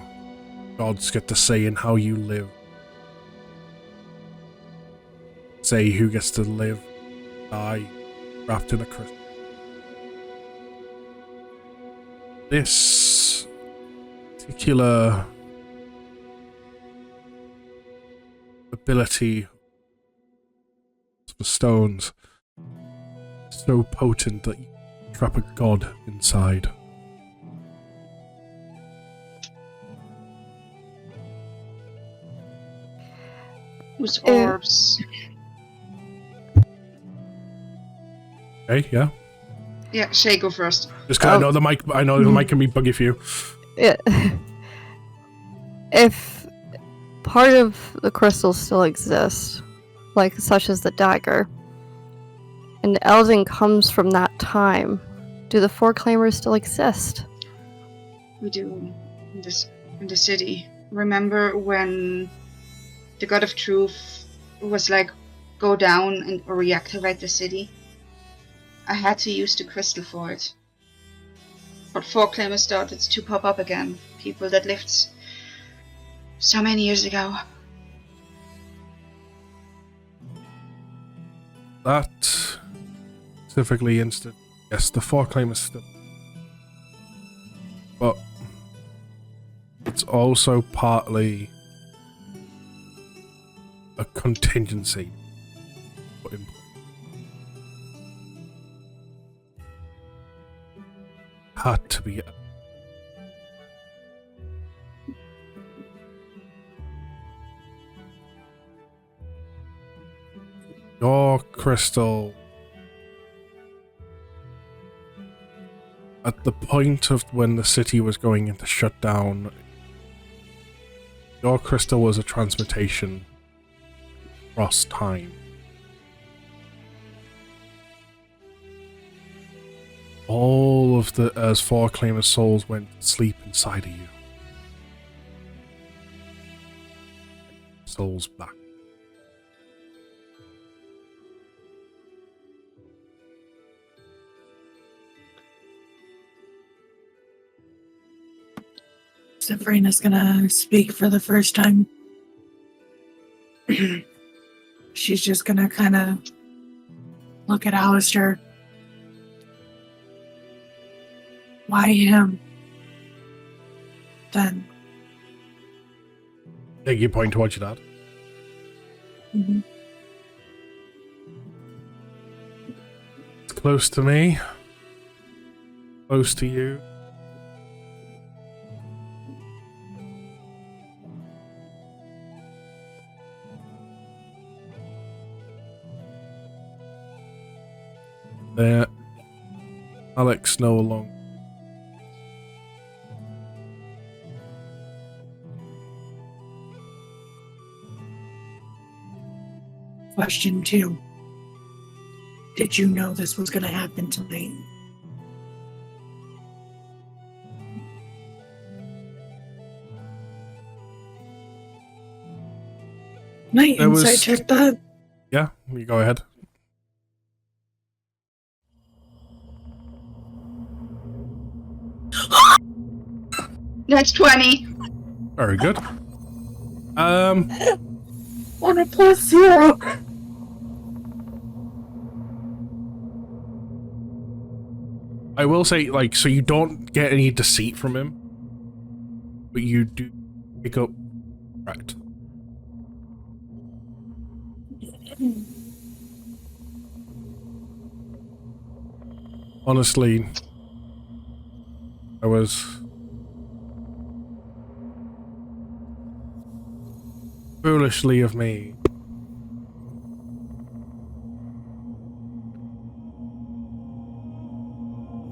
Gods get to say in how you live. Say who gets to live, die, wrapped in a crystal. This particular ability for stones is so potent that you trap a god inside. Whose orbs? Okay, yeah. Yeah, Shay, go first. Just because I know the mic. I know the mic can be buggy for you. Yeah. If part of the crystals still exists, like such as the dagger, and Eldon comes from that time, do the Four Claimers still exist? We do in the city. Remember when the God of Truth was like, go down and or reactivate the city? I had to use the crystal for it. But Four Claimers started to pop up again. People that lived so many years ago. That specifically instant. Yes, the Four Claimers still. But it's also partly a contingency put in place. Had to be. Your crystal, at the point of when the city was going into shutdown, your crystal was a transmutation across time. All of the as Four Claimers' souls went to sleep inside of you. Souls back. Sabrina's gonna speak for the first time. She's just gonna kind of look at Alistair. Why him? Then. Take your point towards your dad. Mhm. close to me. Close to you. There. Alex no longer. Question 2. Did you know this was going to happen tonight? Night There was- insight check that. Yeah, you go ahead. That's 20. Very good. On a +0. I will say, like, so you don't get any deceit from him, but you do pick up. Right. Honestly, I was foolishly of me.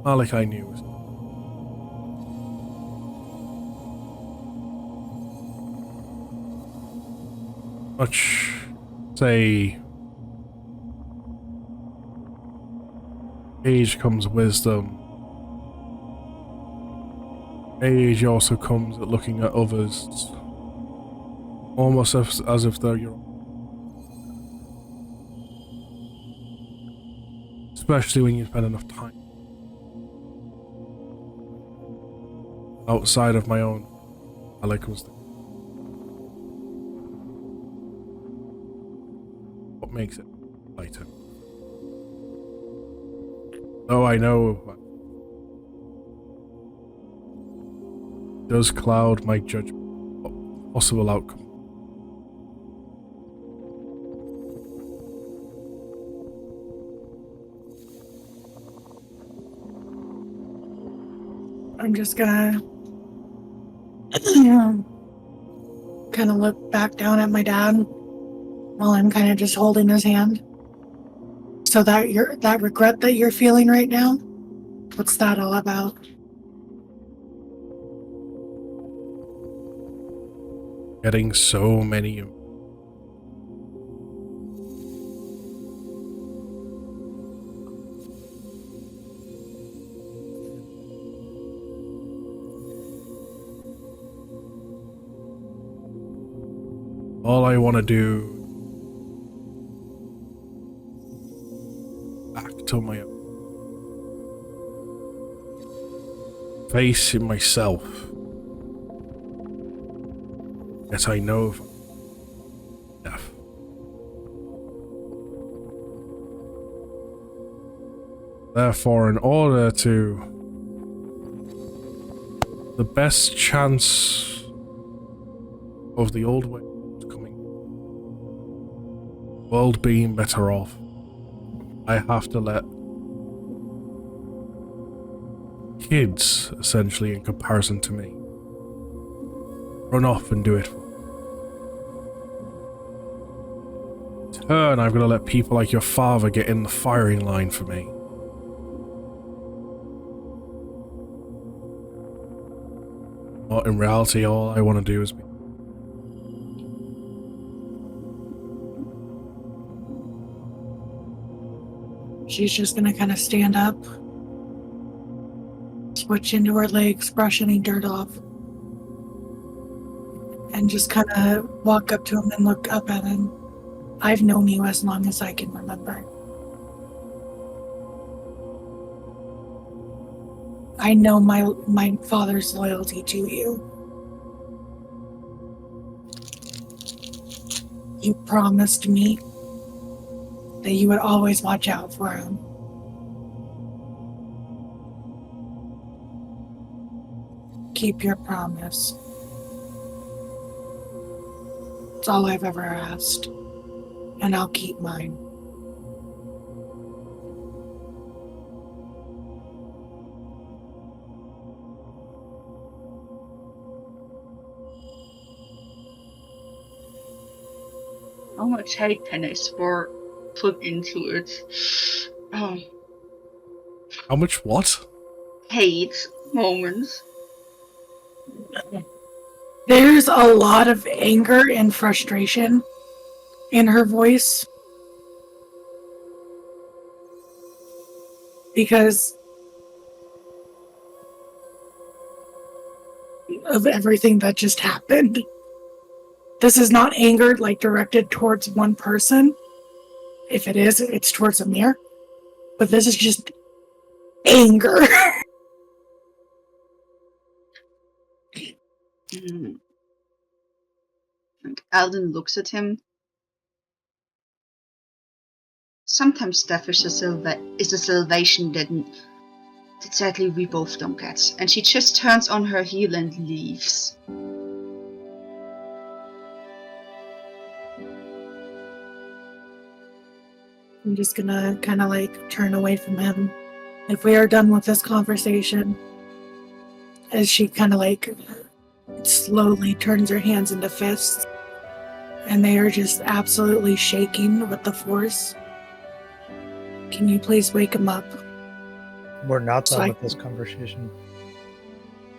Malik I knew was much say age comes wisdom. Age also comes at looking at others almost as if they're your own. Especially when you spend enough time outside of my own. I like was what makes it lighter. Though I know it does cloud my judgment of possible outcome. I'm just gonna kind of look back down at my dad while I'm kind of just holding his hand. So that regret that you're feeling right now, what's that all about? Getting so many. All I want to do back to my face in myself. Yes, I know of death. Therefore, in order to the best chance of the old way coming, world being better off, I have to let kids, essentially, in comparison to me, run off and do it. In turn, I'm gonna let people like your father get in the firing line for me. But in reality, all I want to do is be. She's just gonna kind of stand up, switch into her legs, brush any dirt off, and just kind of walk up to him and look up at him. I've known you as long as I can remember. I know my father's loyalty to you. You promised me that you would always watch out for him. Keep your promise. It's all I've ever asked, and I'll keep mine. How much hate can I put into it? Oh, How much what? hate moments. There's a lot of anger and frustration in her voice. Because of everything that just happened. This is not anger like directed towards one person. If it is, it's towards Amir. But this is just anger. Alden looks at him. Sometimes death is a salvation that sadly we both don't get. And she just turns on her heel and leaves. I'm just gonna kind of like turn away from him. If we are done with this conversation, as she kind of like slowly turns her hands into fists, and they are just absolutely shaking with the force. Can you please wake him up? We're not done with this conversation.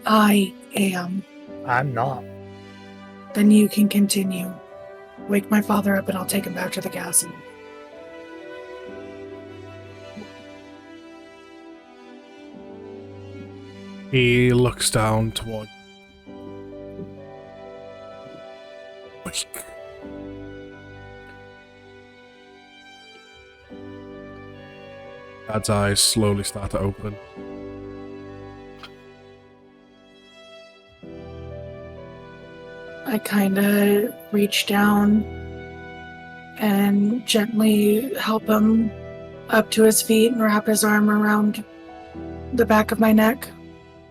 I am. I'm not. Then you can continue. Wake my father up and I'll take him back to the castle. He looks down toward. Dad's eyes slowly start to open. I kind of reach down and gently help him up to his feet and wrap his arm around the back of my neck.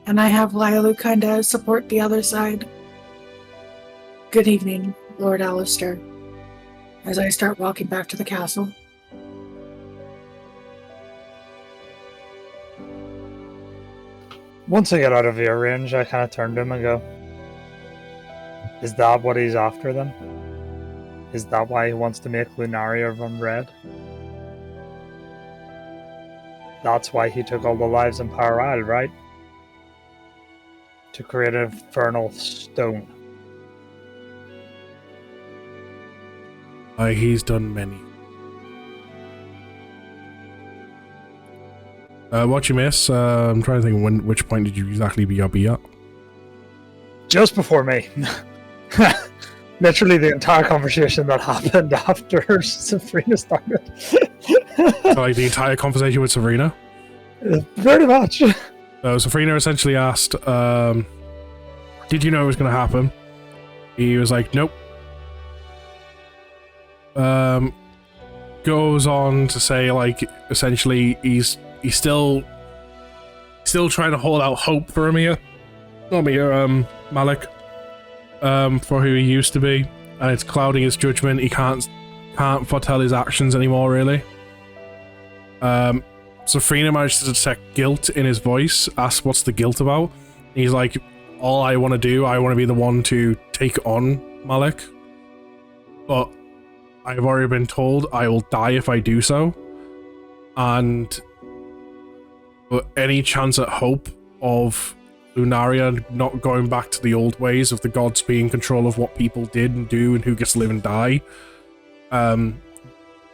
And I have Lailu kind of support the other side. Good evening, Lord Alistair. As I start walking back to the castle. Once I get out of ear range, I kind of turn to him and go, is that what he's after then? Is that why he wants to make Lunaria run red? That's why he took all the lives in Power Isle, right? To create an infernal stone. He's done many. What you miss? I'm trying to think which point did you exactly be at? Just before me. Literally the entire conversation that happened after Sabrina started. So, like the entire conversation with Sabrina? Pretty much. So Sabrina essentially asked, did you know it was going to happen? He was like, nope. Goes on to say, like, essentially he's still trying to hold out hope for Malik, for who he used to be, and it's clouding his judgment. He can't foretell his actions anymore, really. Safrina managed to detect guilt in his voice, asked what's the guilt about. He's like, all I want to do, I want to be the one to take on Malik, but I've already been told I will die if I do so, and any chance at hope of Lunaria not going back to the old ways of the gods being in control of what people did and do and who gets to live and die,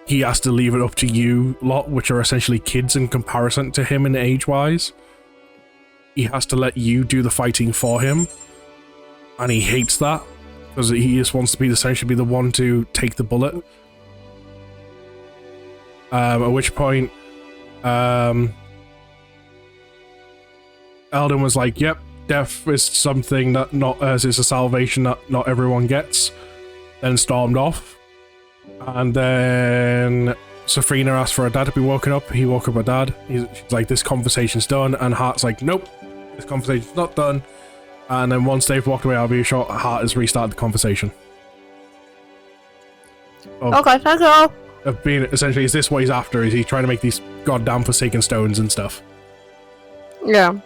he has to leave it up to you lot, which are essentially kids in comparison to him in age-wise. He has to let you do the fighting for him, and he hates that because he just wants to be essentially be the one to take the bullet. At which point, Eldon was like, yep, death is something that is a salvation that not everyone gets. Then stormed off. And then Safrina asked for her dad to be woken up. He woke up her dad. She's like, this conversation's done. And Hart's like, nope, this conversation's not done. And then once they've walked away, I'll be sure Hart has restarted the conversation. Okay, thank you. Of being, essentially, is this what he's after? Is he trying to make these goddamn Forsaken Stones and stuff? Yeah.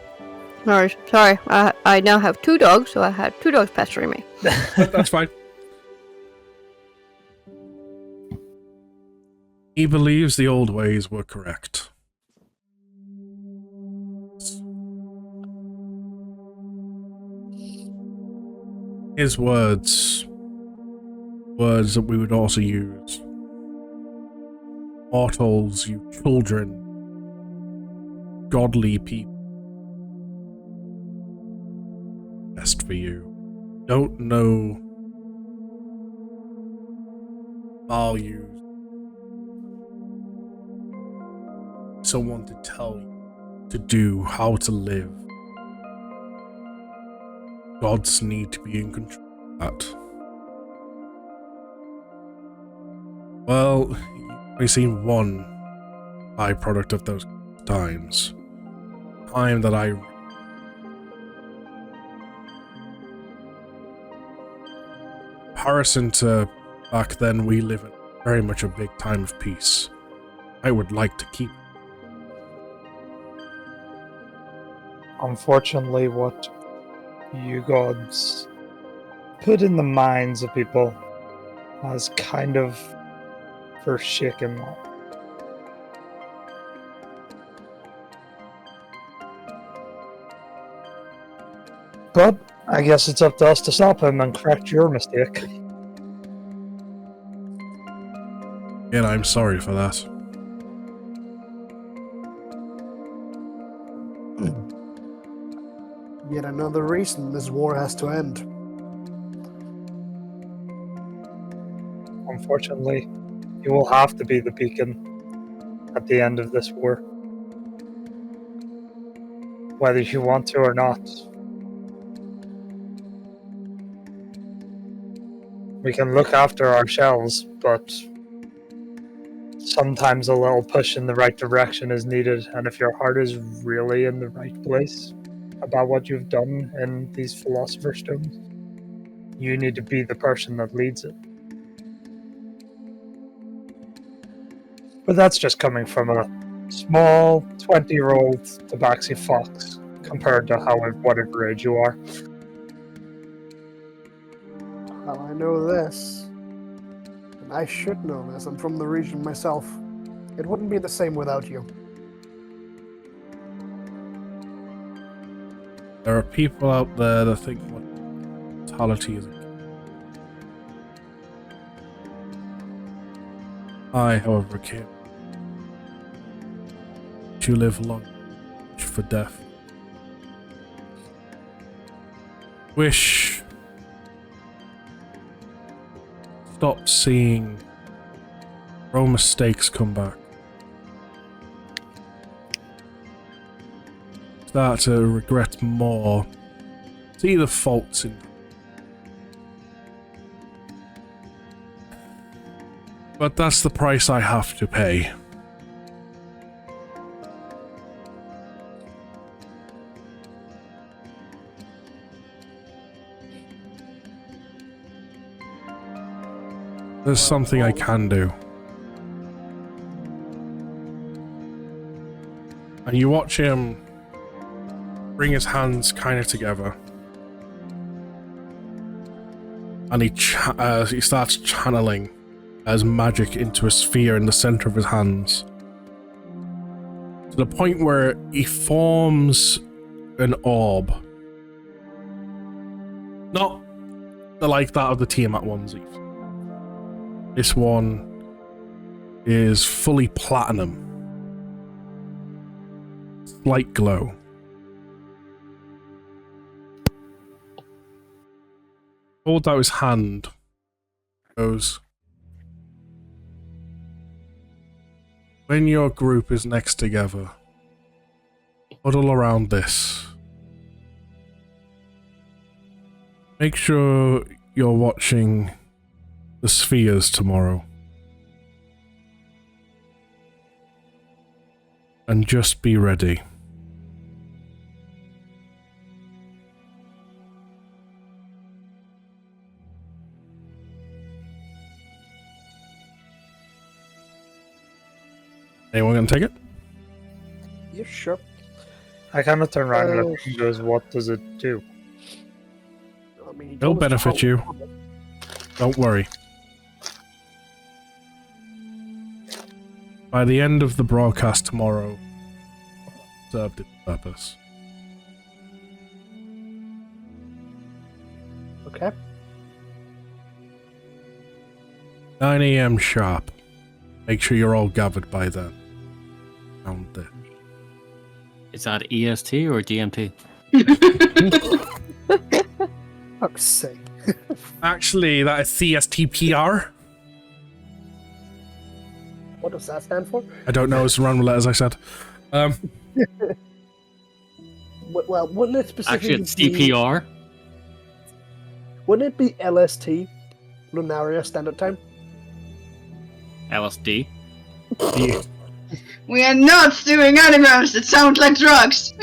No, sorry. I now have 2 dogs, so I had 2 dogs pestering me. That's fine. He believes the old ways were correct. His words that we would also use. Mortals, you children, godly people. Best for you. Don't know values. Someone to tell you to do, how to live. Gods need to be in control of that. Well, you've only seen one byproduct of those times. Time that I... comparison to back then, we live in very much a big time of peace. I would like to keep. Unfortunately, what you gods put in the minds of people has kind of forsaken that. But I guess it's up to us to stop him and correct your mistake. And I'm sorry for that. Yet another reason this war has to end. Unfortunately, you will have to be the beacon at the end of this war. Whether you want to or not. We can look after ourselves, but sometimes a little push in the right direction is needed, and if your heart is really in the right place about what you've done in these Philosopher's Stones, you need to be the person that leads it. But that's just coming from a small 20-year-old tabaxi fox compared to whatever age you are. Well, I know this. And I should know this. I'm from the region myself. It wouldn't be the same without you. There are people out there that think mortality is a... I, however, can't. To live long, wish for death. Wish. Stop seeing our mistakes come back. Start to regret more. See the faults in. But that's the price I have to pay. There's something I can do. And you watch him bring his hands kind of together. And he starts channeling as magic into a sphere in the center of his hands. To the point where he forms an orb. Not like that of the Tiamat onesies. This one is fully platinum. Slight glow. Holds out his hand. Goes. When your group is next together, huddle around this. Make sure you're watching the spheres tomorrow. And just be ready. Anyone gonna take it? Yeah, sure. I kind of turn around and look and goes, what does it do? I mean, It'll benefit you. Don't worry. By the end of the broadcast tomorrow, served its purpose. Okay. 9 a.m. sharp. Make sure you're all gathered by then. Found it. Is that EST or GMT? Fuck's sake. Actually, that is CSTPR. What does that stand for? I don't know. It's random letters I said. Well, wouldn't it specifically Actually, it's CPR. Wouldn't it be LST, Lunaria Standard Time? LSD. We are not doing animals that sound like drugs.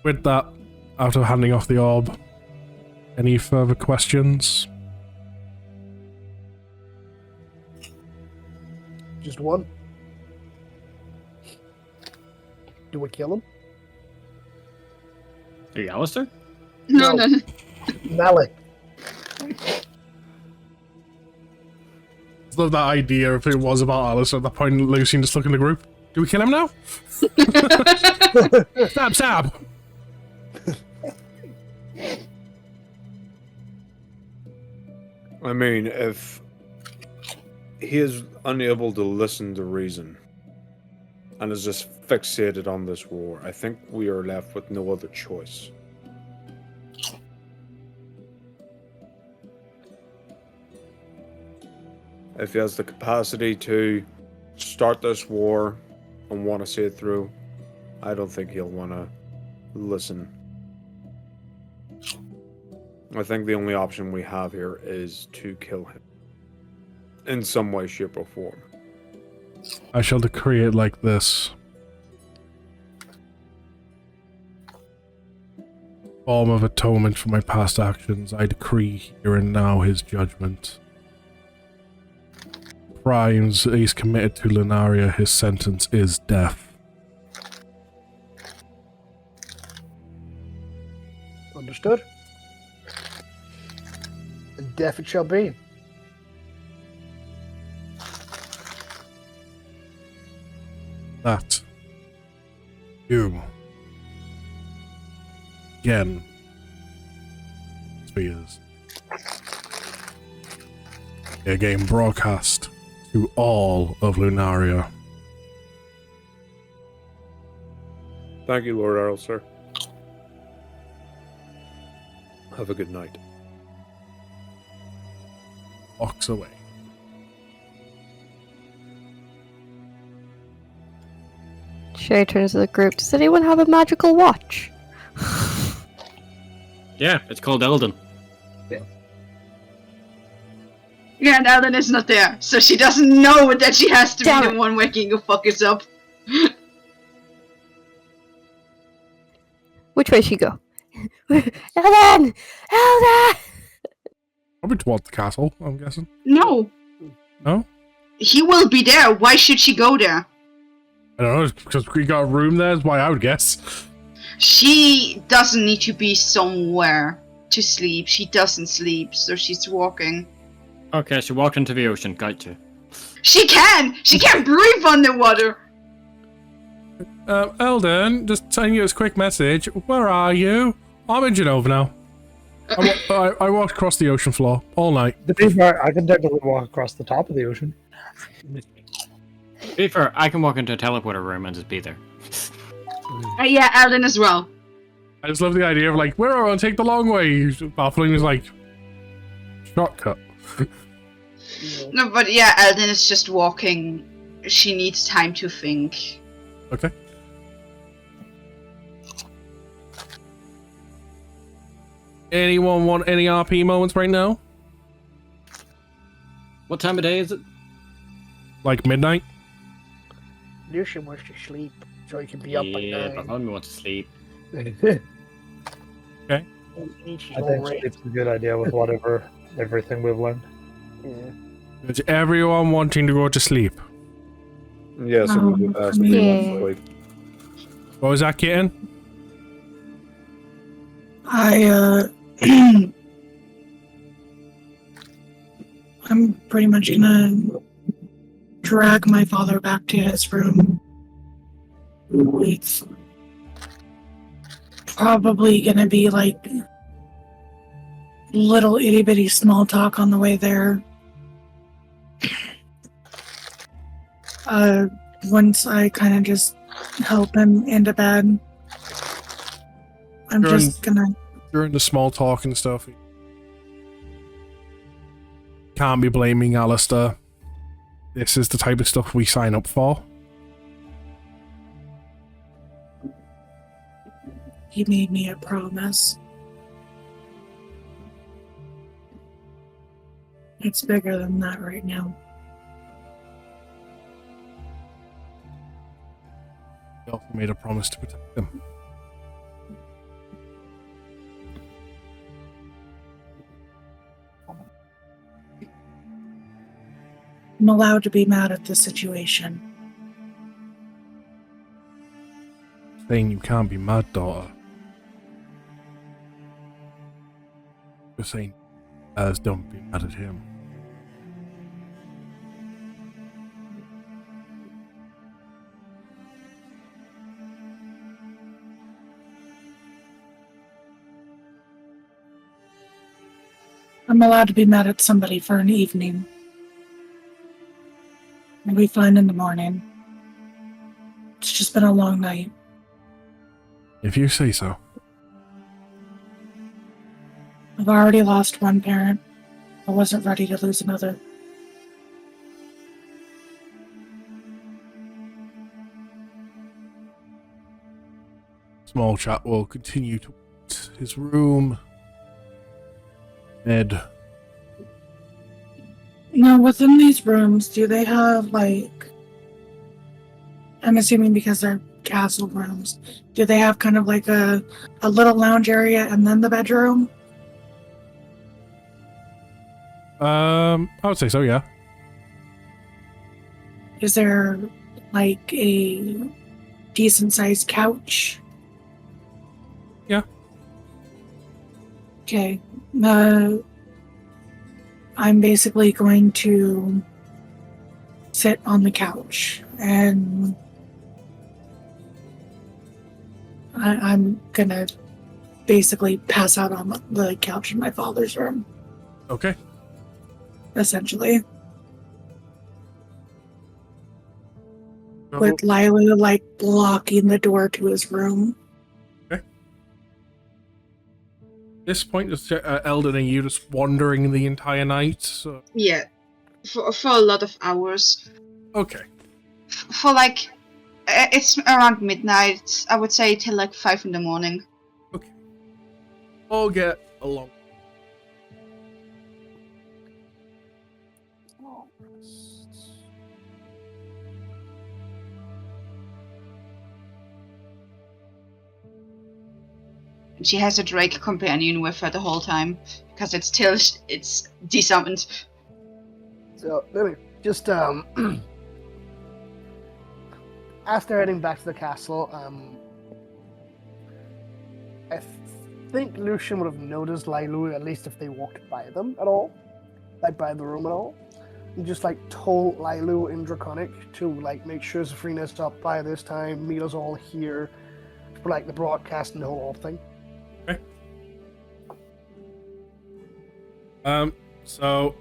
With that, after handing off the orb, any further questions? Just one. Do we kill him? Are you Alistair? No. Nally. Love that idea if it was about Alice at that point. Lucy just look in the group. Do we kill him now? Stab! I mean, if he is unable to listen to reason and is just fixated on this war, I think we are left with no other choice. If he has the capacity to start this war and want to see it through, I don't think he'll want to listen. I think the only option we have here is to kill him. In some way, shape, or form. I shall decree it like this. Form of atonement for my past actions, I decree here and now his judgment. Crimes he's committed to Lunaria, his sentence is death. Understood? And death it shall be. That you again spears a game broadcast to all of Lunaria. Thank you, Lord Earl, sir. Have a good night. Walks away. Shay turns to the group. Does anyone have a magical watch? Yeah, it's called Eldon. Yeah, and Ellen is not there, so she doesn't know that she has to Damn be it. the one waking you fuckers up. Which way she go? Ellen! Ellen! Probably towards the castle, I'm guessing. No. No? He will be there. Why should she go there? I don't know, it's because we got a room there, is why I would guess. She doesn't need to be somewhere to sleep. She doesn't sleep, so she's walking. Okay, she walked into the ocean. Gotcha. She can! She can't breathe underwater! Eldon, just sending you this quick message. Where are you? I'm in Genova now. I walked across the ocean floor all night. To be fair, I can technically walk across the top of the ocean. To be fair, I can walk into a teleporter room and just be there. Yeah, Ellen as well. I just love the idea of like, where are I going to take the long way? Baffling is like, shortcut. No, but yeah, Eldon is just walking. She needs time to think. Okay. Anyone want any RP moments right now? What time of day is it? Like midnight? Lucian wants to sleep, so he can be up by Yeah, but 9. I want to sleep. Okay. I think sleep's a good idea with everything we've learned. Yeah. Is everyone wanting to go to sleep? Yes, it would be best. Yeah. What was that, kitten? I'm pretty much gonna drag my father back to his room. It's probably gonna be like little itty bitty small talk on the way there. Once I kind of just help him into bed, I'm just gonna. During the small talk and stuff, can't be blaming Alistair. This is the type of stuff we sign up for. He made me a promise. It's bigger than that right now. He also made a promise to protect them. I'm allowed to be mad at the situation. Saying you can't be mad, daughter. You're saying, don't be mad at him. I'm allowed to be mad at somebody for an evening. I'll be fine in the morning. It's just been a long night. If you say so. I've already lost one parent. I wasn't ready to lose another. Small chat will continue to his room. Bed. Now, within these rooms, do they have, like... I'm assuming because they're castle rooms. Do they have kind of like a little lounge area and then the bedroom? I would say so, yeah. Is there, like, a decent-sized couch? Yeah. Okay. I'm basically going to sit on the couch, and I'm gonna basically pass out on the couch in my father's room, Okay. essentially. With Lila, like, blocking the door to his room. At this point, just Eldon and you just wandering the entire night. So. Yeah, for a lot of hours. Okay. For like, it's around midnight. I would say till like 5 in the morning. Okay. All get along. She has a Drake companion with her the whole time because it's desummoned. So let me just after heading back to the castle, I think Lucian would have noticed Lailu, at least if they walked by them at all, like by the room at all, and just like told Lailu in Draconic to like make sure Zafrina's up by this time, meet us all here for like the broadcast and the whole thing. Okay. So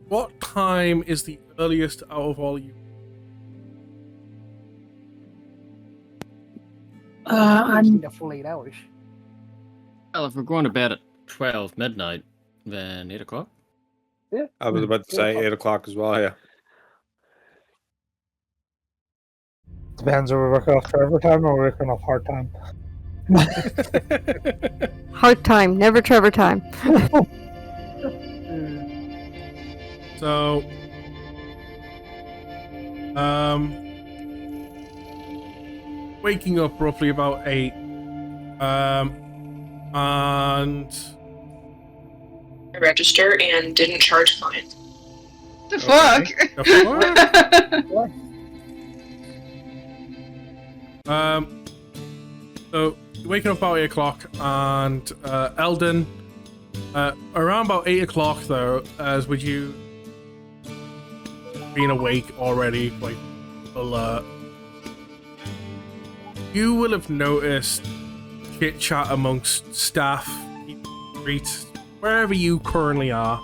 what time is the earliest out of all you? I'm the full 8 hours. Well, if we're going to bed at 12 midnight, then 8 o'clock. Yeah. I was about to say 8 o'clock as well, yeah. Depends, are we working off Trevor time or are we working off hard time? Hard time, never Trevor time. So, waking up roughly about 8, and I register and didn't charge fine. The fuck? The fuck? So you're waking up about 8 o'clock, and Eldon, around about 8 o'clock though, as with you being awake already, like alert, you will have noticed chit chat amongst staff, streets, wherever you currently are,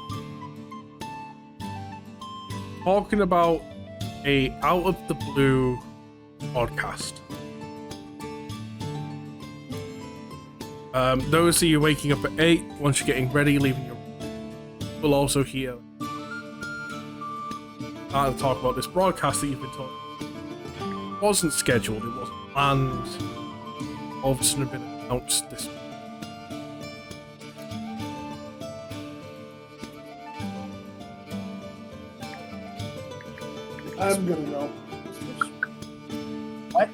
talking about a out of the blue podcast. Those of you waking up at 8, once you're getting ready, leaving your room, will also hear to talk about this broadcast that you've been told. It wasn't scheduled, it wasn't planned. All of a sudden it had been announced this week. I'm gonna go. What?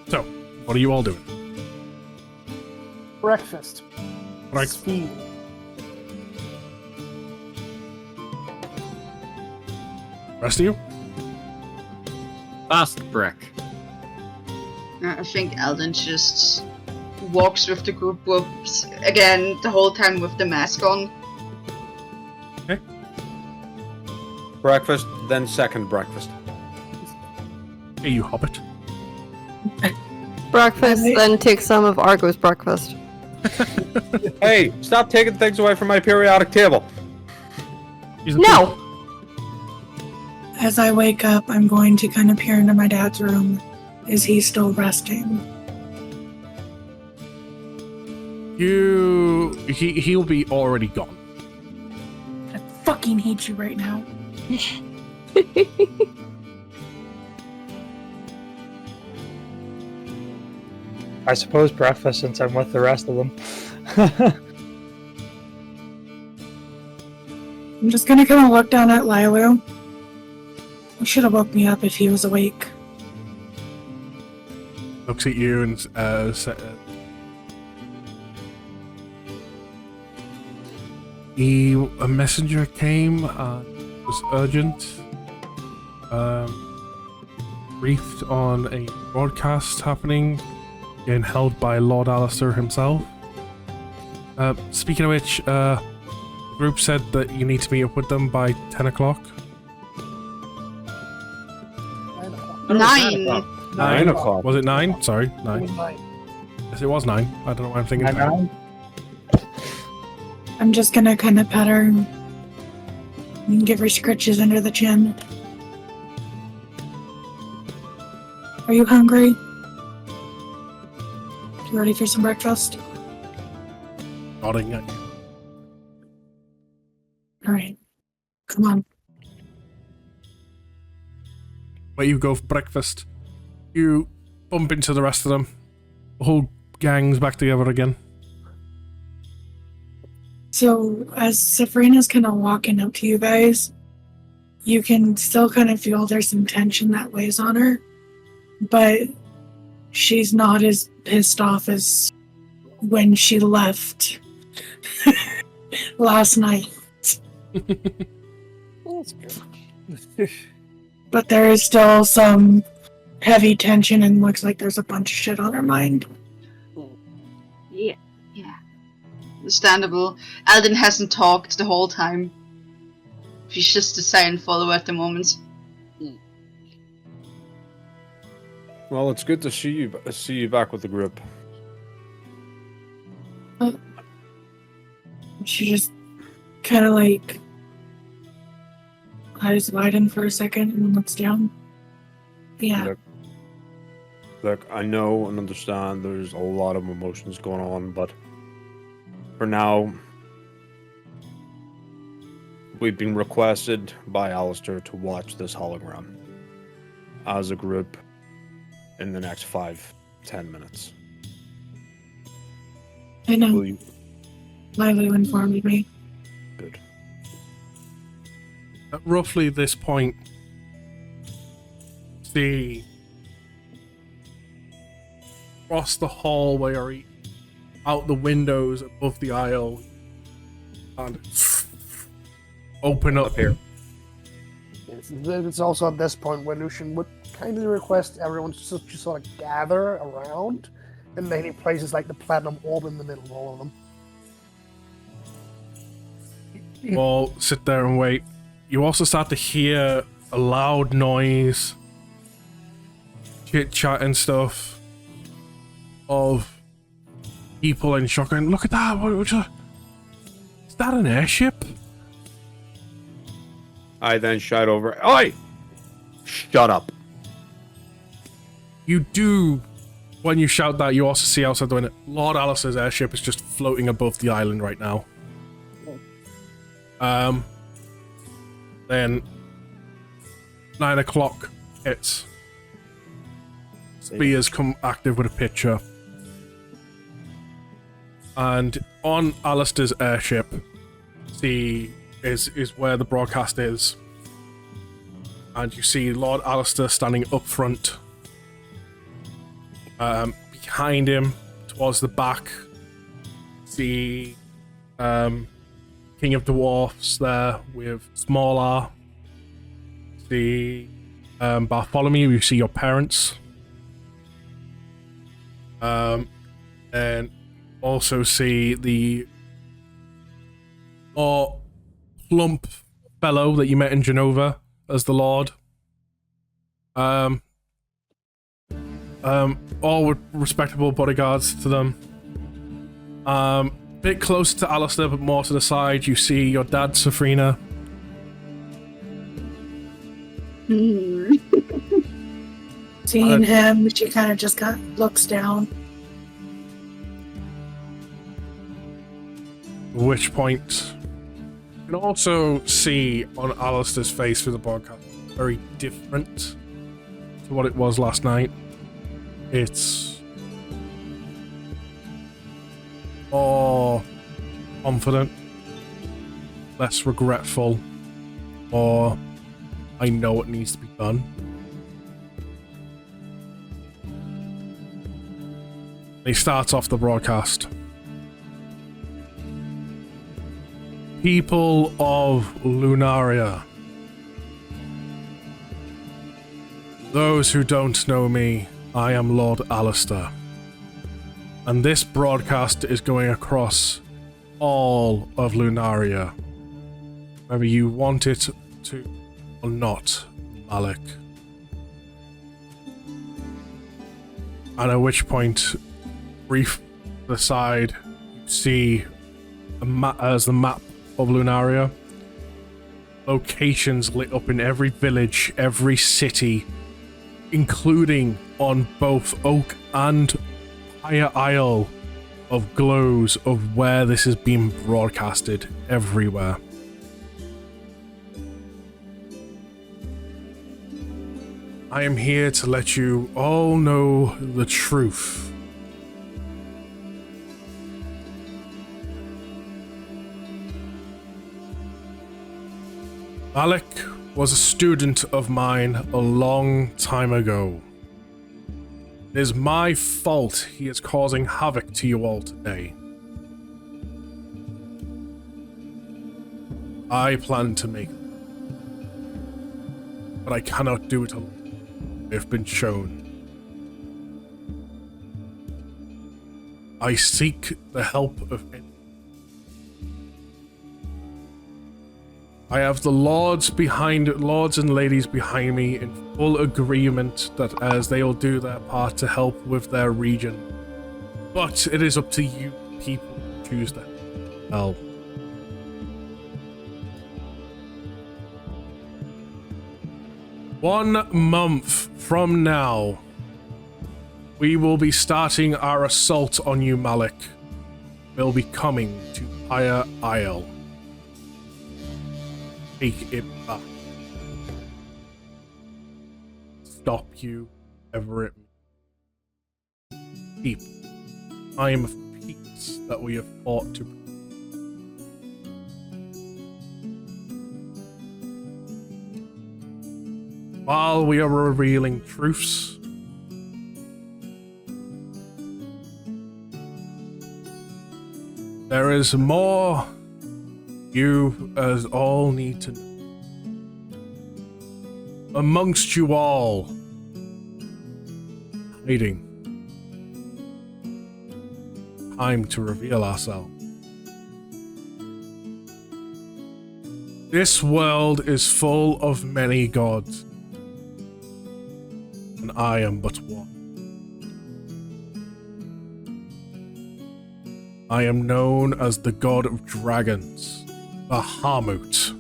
So, what are you all doing? Breakfast. Right. Speed. Rest of you? Fast brick. I think Eldon just walks with the group whoops again the whole time with the mask on. Okay. Breakfast, then second breakfast. Hey, you hobbit. Breakfast, then take some of Argo's breakfast. Hey, stop taking things away from my periodic table. No! As I wake up, I'm going to kind of peer into my dad's room. Is he still resting? He'll be already gone. I fucking hate you right now. I suppose breakfast since I'm with the rest of them. I'm just gonna kind of look down at Lilu. He should have woke me up if he was awake. Looks at you and a messenger came. It was urgent. Briefed on a broadcast happening, being held by Lord Alistair himself. Speaking of which, the group said that you need to meet up with them by 10 o'clock. 9. 9 o'clock. Was it 9? Sorry, 9. Yes, it was 9. I don't know why I'm thinking 9. I'm just gonna kind of pet her and give her scritches under the chin. Are you hungry? You ready for some breakfast? Nodding at you. Alright. Come on. Where you go for breakfast, you bump into the rest of them. The whole gang's back together again. So, as Sabrina's kind of walking up to you guys, you can still kind of feel there's some tension that weighs on her, but she's not as pissed off as when she left last night. That's good. But there is still some heavy tension and looks like there's a bunch of shit on her mind. Yeah. Understandable. Alden hasn't talked the whole time. She's just a silent follower at the moment. Well, it's good to see you back with the group. She just kind of like eyes widen for a second and looks down. Yeah. Look, I know and understand there's a lot of emotions going on, but for now, we've been requested by Alistair to watch this hologram as a group in the next 5-10 minutes. I know. Will you? Lilu informed me. Good. At roughly this point, see across the hallway or out the windows above the aisle and open up here. It's also at this point where Lucian would kindly request everyone to just sort of gather around, and then he places like the platinum orb in the middle of all of them. You all sit there and wait. You also start to hear a loud noise, chit chat and stuff of people in shock. And look at that! Is that an airship? I then shout over, "Oi! Shut up!" You do, when you shout that, you also see outside the window, Lord Alistair's airship is just floating above the island right now. Then 9 o'clock hits. Spears come active with a picture. And on Alistair's airship, is where the broadcast is. And you see Lord Alistair standing up front. Behind him, towards the back, see King of Dwarfs there with small R. See Bartholomew, you see your parents. And also see the more plump fellow that you met in Genova as the Lord. All with respectable bodyguards to them. Bit closer to Alistair, but more to the side, you see your dad, Safrina. Seeing him, she kind of just looks down. At which point, you can also see on Alistair's face through the broadcast, very different to what it was last night. It's more confident, less regretful, or I know what needs to be done. He starts off the broadcast. People of Lunaria. Those who don't know me, I am Lord Alistair. And this broadcast is going across all of Lunaria. Whether you want it to or not, Malik. And at which point, brief to the side, you see as the map of Lunaria. Locations lit up in every village, every city, including on both Oak and Higher Isle, of glows of where this is being broadcasted everywhere. I am here to let you all know the truth. Malik was a student of mine a long time ago. It is my fault he is causing havoc to you all today. I plan to make it, but I cannot do it alone. I have been shown. I seek the help of anyone. I have the lords and ladies behind me in full agreement that as they will do their part to help with their region. But it is up to you people to choose that. Hell. One month from now, we will be starting our assault on you, Malik. We'll be coming to Higher Isle. Take it back. Stop you ever it keep time of peace that we have fought to. While we are revealing truths, there is more you as all need to know. amongst you all, hiding. Time to reveal ourselves. This world is full of many gods, and I am but one. I am known as the god of dragons, Bahamut.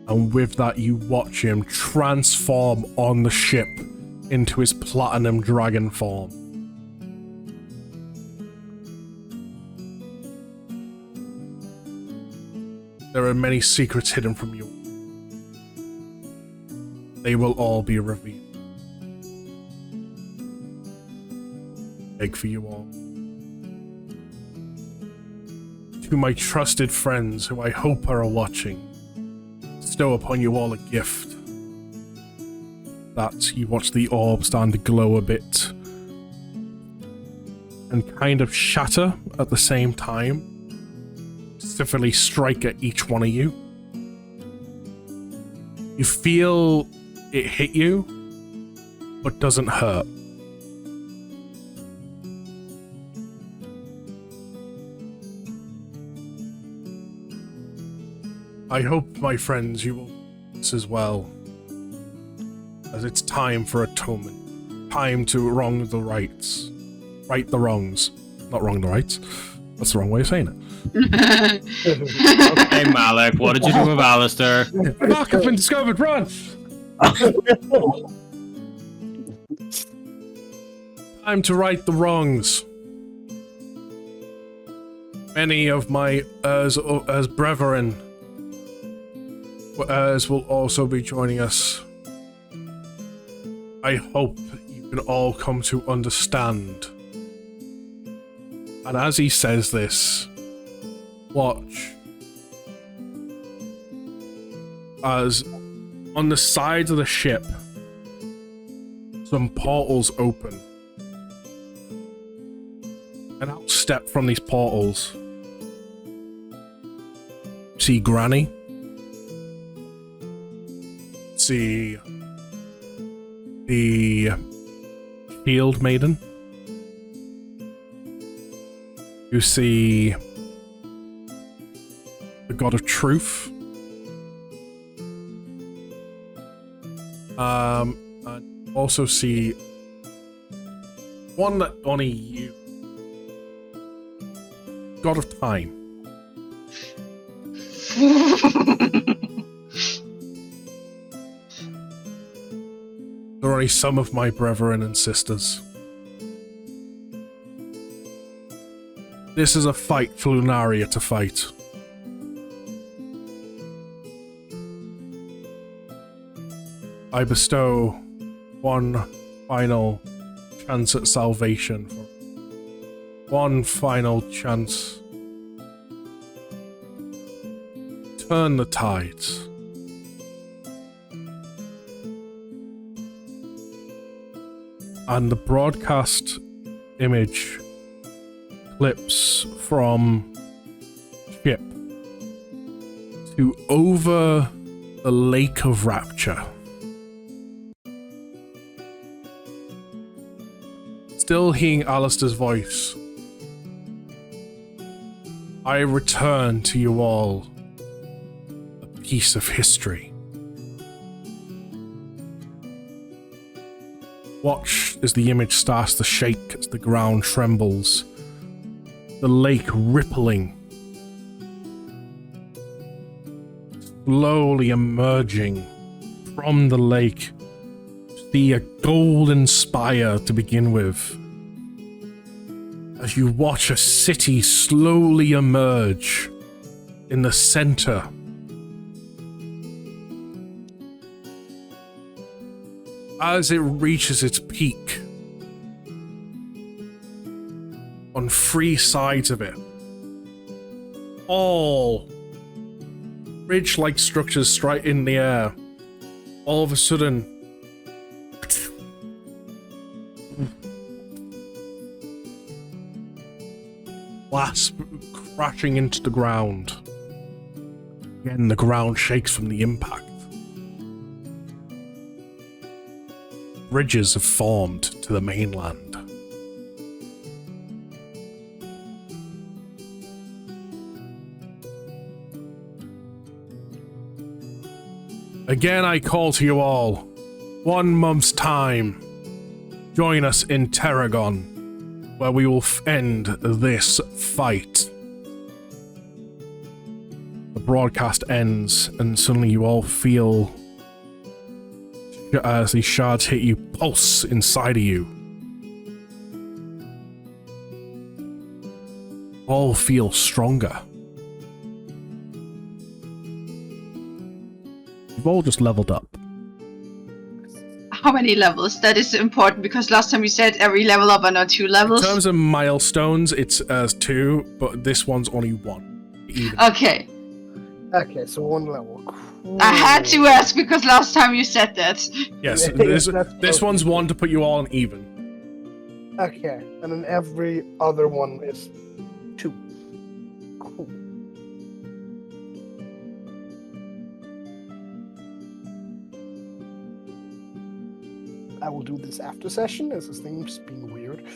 And with that, you watch him transform on the ship into his platinum dragon form. There are many secrets hidden from you. They will all be revealed. Beg for you all. To my trusted friends, who I hope are watching, bestow upon you all a gift. That you watch the orb stand to glow a bit and kind of shatter at the same time. Specifically strike at each one of you. You feel it hit you, but doesn't hurt. I hope, my friends, you will this as well, as it's time for atonement. Time to wrong the rights. Right the wrongs. Not wrong the rights. That's the wrong way of saying it. Okay, Malik, what did you do with Alistair? Fuck, I've been discovered, run! Time to right the wrongs. Many of my as brethren will also be joining us. I hope you can all come to understand. And as he says this, watch as on the sides of the ship some portals open, and out step from these portals. See Granny, see the Shield Maiden, you see the God of Truth, and also see one that only you, God of Time. There are only some of my brethren and sisters. This is a fight for Lunaria to fight. I bestow one final chance at salvation, for one final chance. Turn the tides. And the broadcast image clips from ship to over the Lake of Rapture. Still hearing Alistair's voice, I return to you all a piece of history. Watch as the image starts to shake, as the ground trembles, the lake rippling, slowly emerging from the lake. See a golden spire to begin with, as you watch a city slowly emerge in the center. As it reaches its peak, on three sides of it, all ridge-like structures straight in the air, all of a sudden glass crashing into the ground. Again, the ground shakes from the impact. bridges have formed to the mainland. Again, I call to you all. 1 month's time. Join us in Tarragon, where we will end this fight. The broadcast ends, and suddenly you all feel, as these shards hit you, pulse inside of you. All feel stronger. You've all just leveled up. How many levels? That is important because last time you said every level up are not 2 levels. In terms of milestones, it's 2, but this one's only 1. Even. Okay. Okay, so 1 level. Cool. I had to ask because last time you said that. Yes, this one's 1 to put you all on even. Okay, and then every other one is 2. Cool. I will do this after session, as this thing's being weird.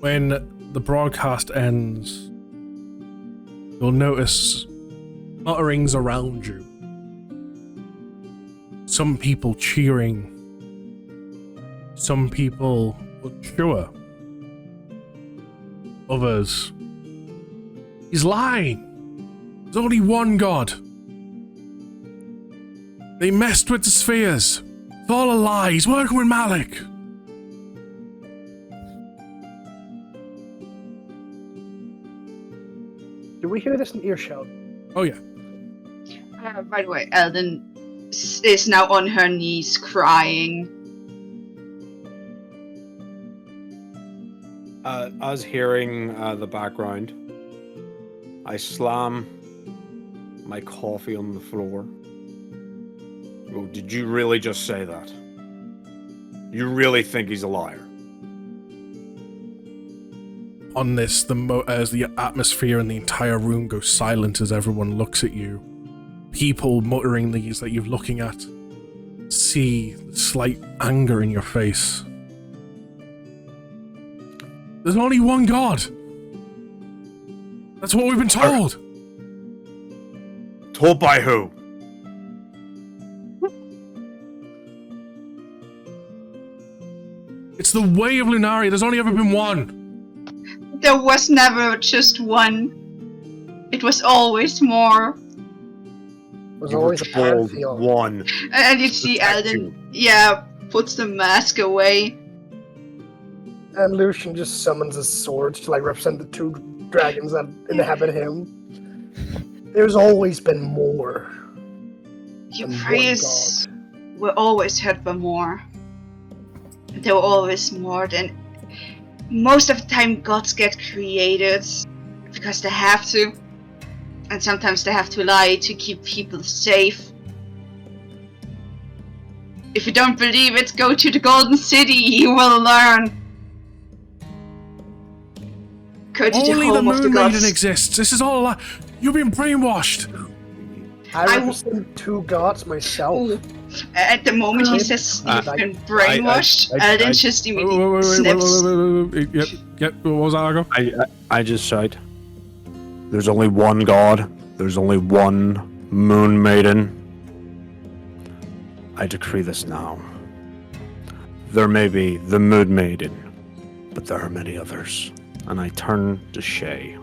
When the broadcast ends, you'll notice mutterings around you. Some people cheering. Some people unsure. Others. He's lying. There's only one God. They messed with the spheres. It's all a lie. He's working with Malik. Do we hear this in earshot? Oh yeah. By the way, Elden is now on her knees crying. Us hearing the background, I slam my coffee on the floor. Oh, did you really just say that? You really think he's a liar? On this, as the atmosphere in the entire room goes silent as everyone looks at you, people muttering these that you're looking at see slight anger in your face. There's only one God. That's what we've been told. Told by who? It's the way of Lunaria. There's only ever been one. There was never just one. It was always more. There's always a told pantheon. one. And you see Elden, puts the mask away. And Lucian just summons his swords to represent the 2 dragons that inhabit him. There's always been more. Your than one prayers God. were always heard for more. There were always more than. Most of the time, gods get created because they have to, and sometimes they have to lie to keep people safe. If you don't believe it, go to the Golden City. You will learn. Go to Only the the home of the Moon Maiden gods. exists. This is all a lie. You've been brainwashed. I represent 2 gods myself. At the moment he says you've been brainwashed, Elden just immediately snips. Yep. What was that, Argo? I just said, there's only one God. There's only one Moon Maiden. I decree this now. There may be the Moon Maiden, but there are many others. And I turn to Shay.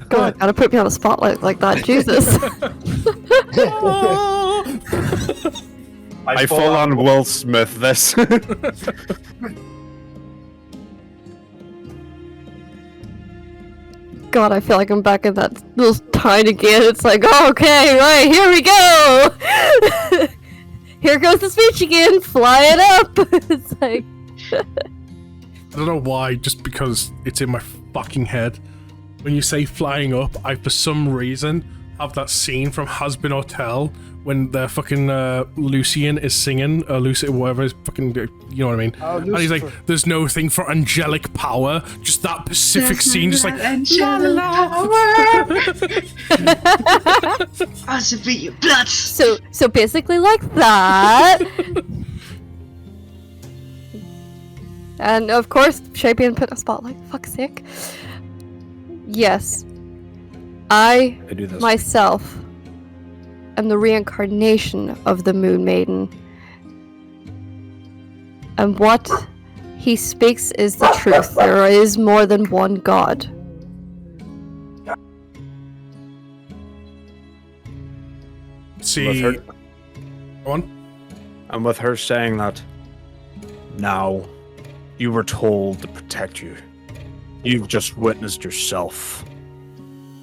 God, gotta put me on the spotlight like that, Jesus. I fall on Will Smith this. God, I feel like I'm back in that little time again. It's like, oh, okay, right, here we go! Here goes the speech again, fly it up! It's like... don't know why, just because it's in my fucking head. When you say flying up, I for some reason have that scene from Has-Been Hotel when the fucking Lucian is singing, Lucian, whatever is fucking, you know what I mean? Oh, And he's like, Lucifer. there's no thing for angelic power. Just that specific scene, just like, angelic power. Also be your blood. So basically like that. And of course, Shay being put in a spotlight. Fuck's sake. Yes. I I do this. myself am the reincarnation of the Moon Maiden. And what he speaks is the truth. There is more than one god. see, With her, go on. and with her saying that, now you were told to protect you. You've just witnessed yourself.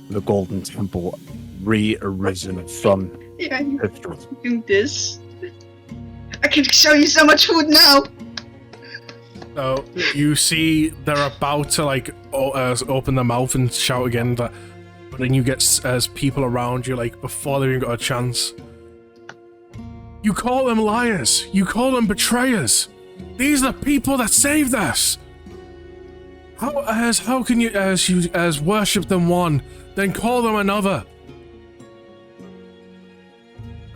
The Golden Temple re-arisen from Yeah, you history. do this. I can show you so much food now. So you see they're about to like open their mouth and shout again, but then you get as people around you, like before they even got a chance. You call them liars. You call them betrayers. These are the people that saved us. How can you worship them one, then call them another?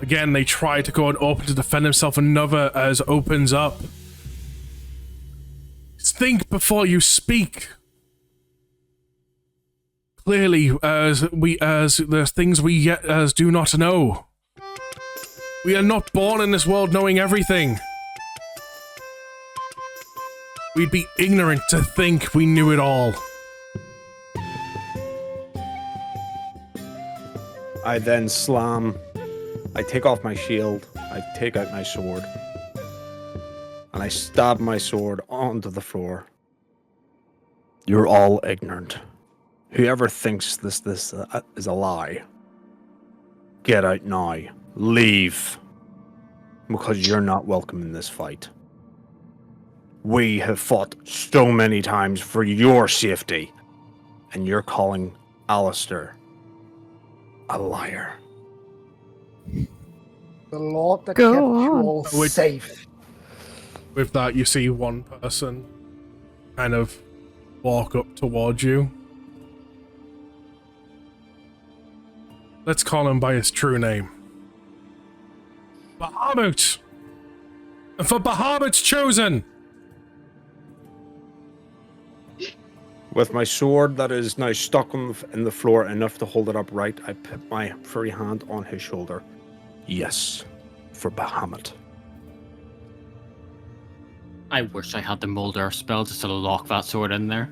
Again, they try to go and open to defend himself. Another as opens up. Think before you speak. Clearly, as there's things we yet as do not know. We are not born in this world knowing everything. We'd be ignorant to think we knew it all. I then slam. I take off my shield. I take out my sword. And I stab my sword onto the floor. You're all ignorant. Whoever thinks this is a lie, get out now. Leave. Because you're not welcome in this fight. We have fought so many times for your safety. And you're calling Alistair a liar. The Lord that Go kept you on. all Wait. safe. With that, you see one person kind of walk up towards you. Let's call him by his true name. Bahamut! And for Bahamut's chosen! With my sword that is now stuck in the floor enough to hold it upright, I put my free hand on his shoulder. Yes, for Bahamut. I wish I had the Molder spell just to lock that sword in there.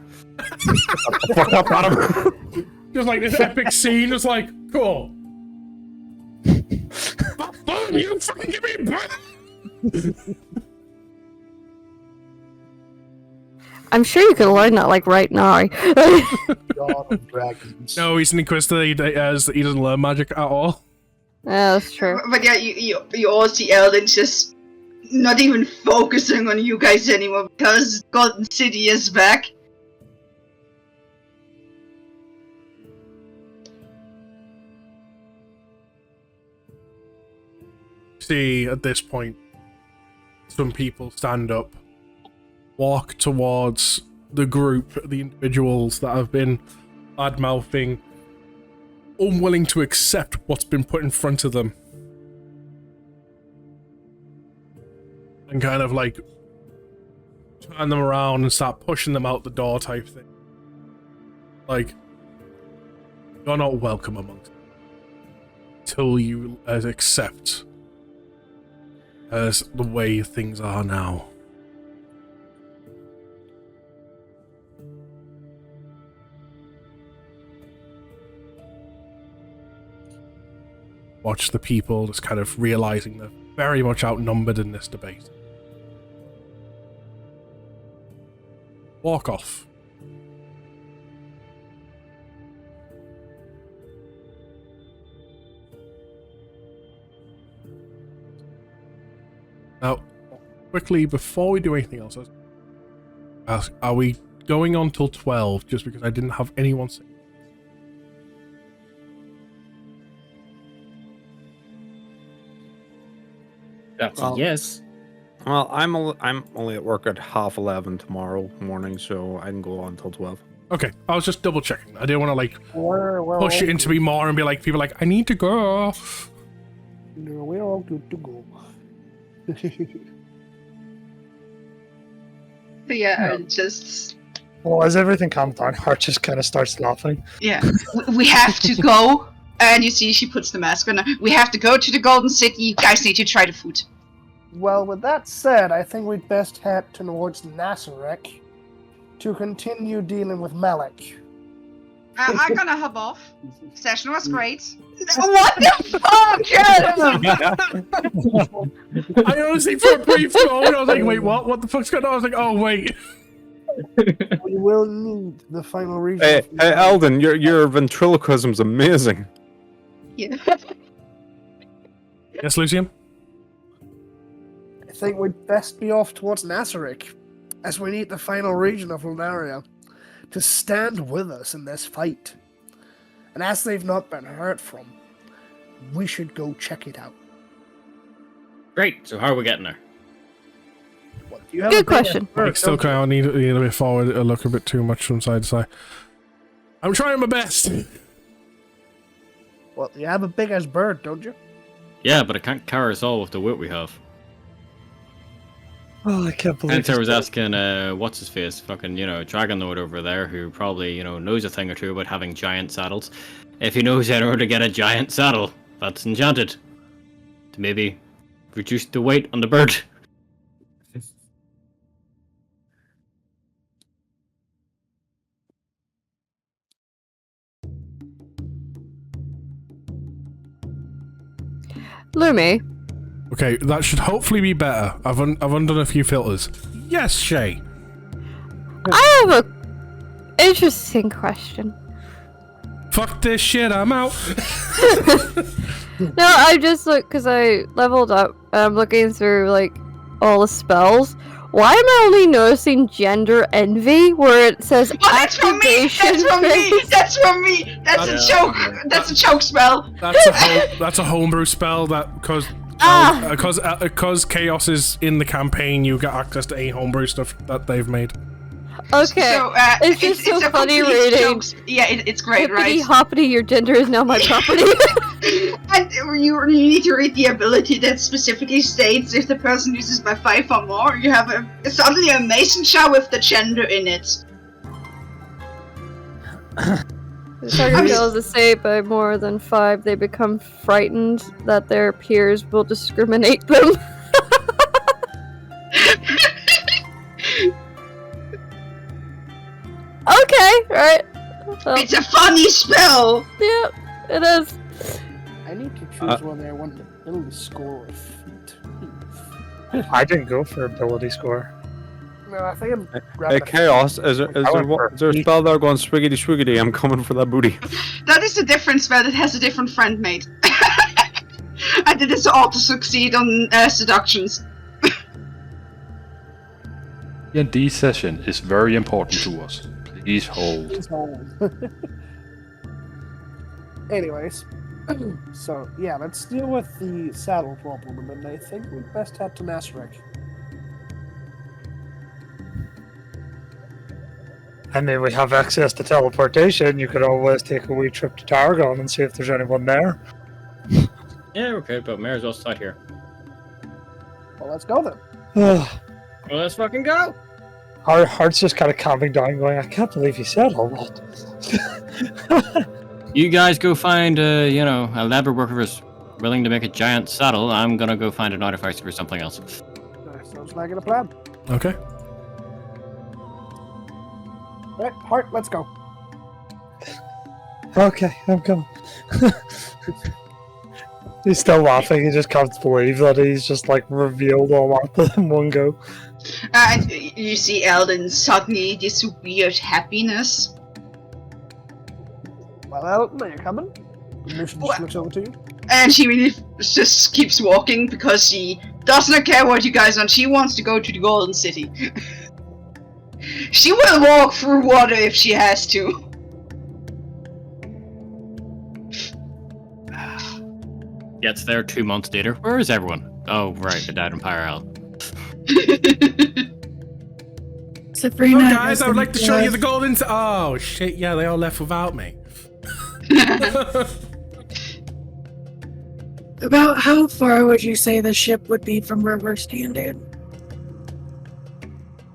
Fuck up, Adam! Just like this epic scene, just like, cool. You fucking give me breath! I'm sure you could learn that like right now. God of dragons. No, he's an Inquisitor, he doesn't learn magic at all. Yeah, that's true. But yeah, you all see Eldon just not even focusing on you guys anymore because Golden City is back. See, at this point, some people stand up, walk towards the group, the individuals that have been bad-mouthing, unwilling to accept what's been put in front of them. And kind of like turn them around and start pushing them out the door type thing. Like, you're not welcome amongst them till you accept as the way things are now. Watch the people just kind of realizing they're very much outnumbered in this debate. Walk off. Now, quickly, before we do anything else, Are we going on till 12? Just because I didn't have anyone say. That's Well, a yes. Well, I'm only at work at 11:30 tomorrow morning, so I can go on till 12. Okay, I was just double checking. I didn't want to like We're push it all into me more and be like, people like, I need to go. No, we're all good to go. But yeah, just Well, as everything calms down, Hart just kind of starts laughing. yeah. We have to go. And you see, she puts the mask on. We have to go to the Golden City. You guys need to try the food. Well, with that said, I think we'd best head towards Nazareth to continue dealing with Malik. I'm gonna hop off. Session was great. What the fuck? I honestly, for a brief moment, I was like, wait, what? What the fuck's going on? I was like, oh, wait. We will need the final region. Hey, Eldon, your ventriloquism's amazing. Yeah. Yes, Lucian? I think we'd best be off towards Nazareth, as we need the final region of Lunaria to stand with us in this fight. And as they've not been heard from, we should go check it out. Great. So how are we getting there? What, do you have Good a big question. bird, Like, still don't you? kind of need a bit forward. I look a bit too much from side to side. I'm trying my best. Well, you have a big ass bird, don't you? Yeah, but it can't carry us all with the weight we have. Oh, I can't believe Hence I was asking, what's his face, fucking, Dragon Lord over there, who probably, knows a thing or two about having giant saddles. If he knows how to get a giant saddle, that's enchanted. To maybe reduce the weight on the bird. Lumi, Okay, that should hopefully be better. I've undone a few filters. Yes, Shay. I have a interesting question. Fuck this shit, I'm out. No, I just look because I leveled up. And I'm looking through like all the spells. Why am I only noticing gender envy where it says Oh, that's from me! activation? That's from me! phase? That's from me! That's a joke! That's a joke spell! That's a homebrew spell that because chaos is in the campaign, you get access to any homebrew stuff that they've made. Okay, So, it's just so a funny complete reading. joke. Yeah, it's great, Hippity right? hoppity, your gender is now my property. And you need to read the ability that specifically states if the person uses by 5 or more, you have suddenly a mason jar with the gender in it. The target fails to say by more than 5, they become frightened that their peers will discriminate them. Okay, right. Well, It's a funny spell! yeah, it is. I need to choose whether I want the ability score or feat. I didn't go for ability score. No, I think I'm Hey, grabbing Chaos, is there a spell there going swiggity swiggity? I'm coming for that booty. That is a different spell that has a different friend mate. I did this auto succeed on seductions. D&D session is very important to us. Please hold. Please hold. Anyways, so yeah, let's deal with the saddle problem, and then I think we'd best head to Nazareth. I mean, we have access to teleportation. You could always take a wee trip to Targon and see if there's anyone there. Yeah, okay, but may as well start here. Well, let's go then. Well, let's fucking go! Our heart's just kind of calming down, going, I can't believe you said all that. You guys go find, a leather worker who's willing to make a giant saddle. I'm gonna go find an artifact for something else. Sounds like a plan. Okay. Right, Hart, let's go. Okay, I'm coming. He's still laughing. He just can't believe that he's just like revealed all that in one go. You see Eldon suddenly this weird happiness. Well, Elton, are you coming? The mission just looks over to you. And she really just keeps walking because she does not care what you guys want. She wants to go to the Golden City. She will walk through water if she has to. Gets there 2 months later. Where is everyone? Oh, right, they died in Pyre Hell. Sabrina, Oh, guys, has I would like to show you the been golden. Oh shit! Yeah, they all left without me. About how far would you say the ship would be from where we're standing?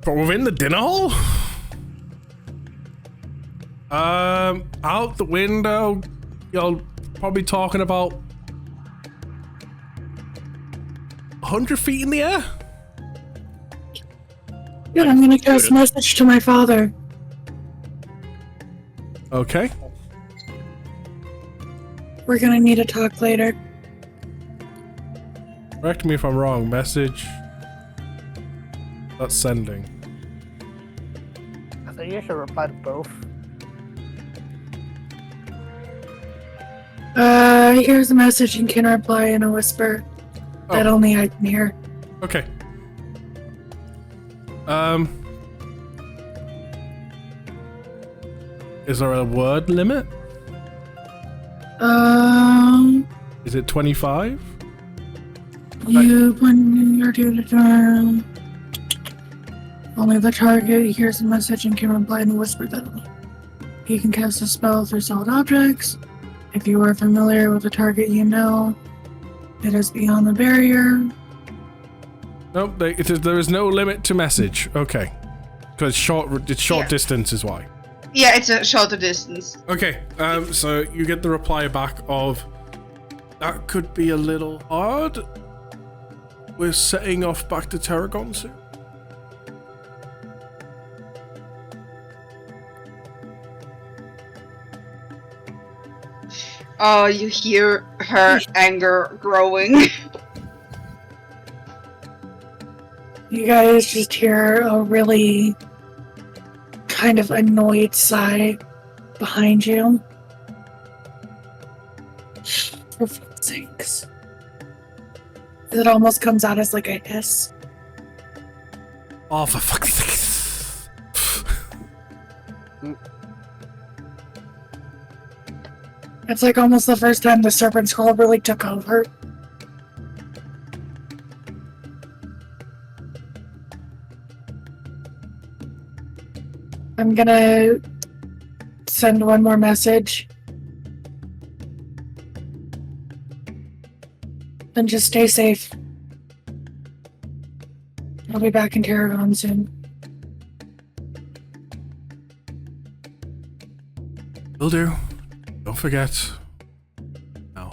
From within the dinner hall? Out the window, you're probably talking about 100 feet in the air. Good, I'm gonna cast a message to my father. Okay. We're gonna need to talk later. Correct me if I'm wrong. Message. That's sending. I think you should reply to both. Here's a message and can reply in a whisper that only I can hear. Okay. Is there a word limit? Is it 25? When you're due to turn, only the target hears a message and can reply in a whisper that only. You can cast a spell through solid objects. If you are familiar with the target you know, it is beyond the barrier. Nope, there is no limit to message. Okay. Because it's short distance is why. Yeah, it's a shorter distance. Okay, so you get the reply back of, that could be a little hard. We're setting off back to Tarragon soon. Oh, you hear her anger growing. You guys just hear a really kind of annoyed sigh behind you. For fuck's sakes. It almost comes out as like a hiss. Oh, for fuck's sake. It's like almost the first time the serpent scroll really took over. I'm gonna send one more message. Then just stay safe. I'll be back in Tarragon soon. Will do. Don't forget. No.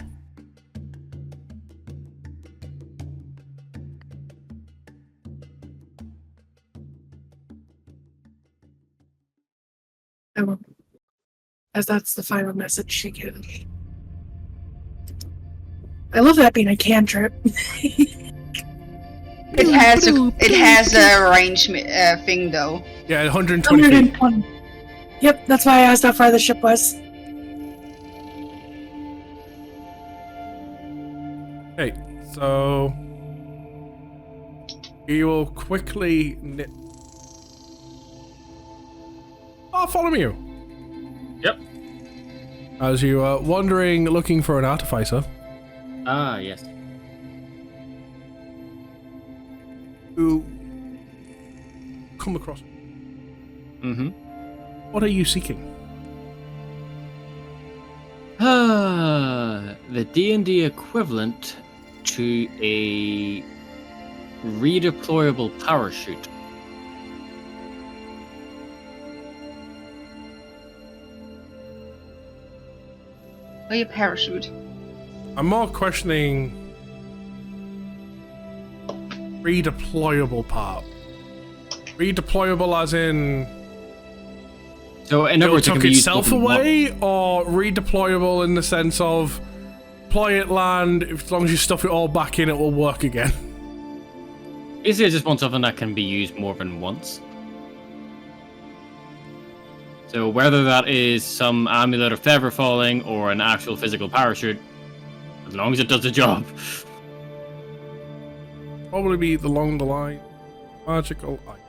I won't. As that's the final message she gives. I love that being a cantrip. It has a range thing though. Yeah, 120 feet. 120. Yep, that's why I asked how far the ship was. Okay, so you will quickly follow you. Yep. As you are wandering, looking for an artificer. Ah, yes. Who come across. Mm-hmm. What are you seeking? The D&D equivalent to a redeployable parachute. Or your parachute. I'm more questioning redeployable part. Redeployable as in So in other words, it took can be used itself more than away, or redeployable in the sense of deploy it, land, as long as you stuff it all back in, it will work again. Basically, I just want something that can be used more than once. So whether that is some amulet of feather falling or an actual physical parachute, as long as it does the job. Probably be along the line magical item.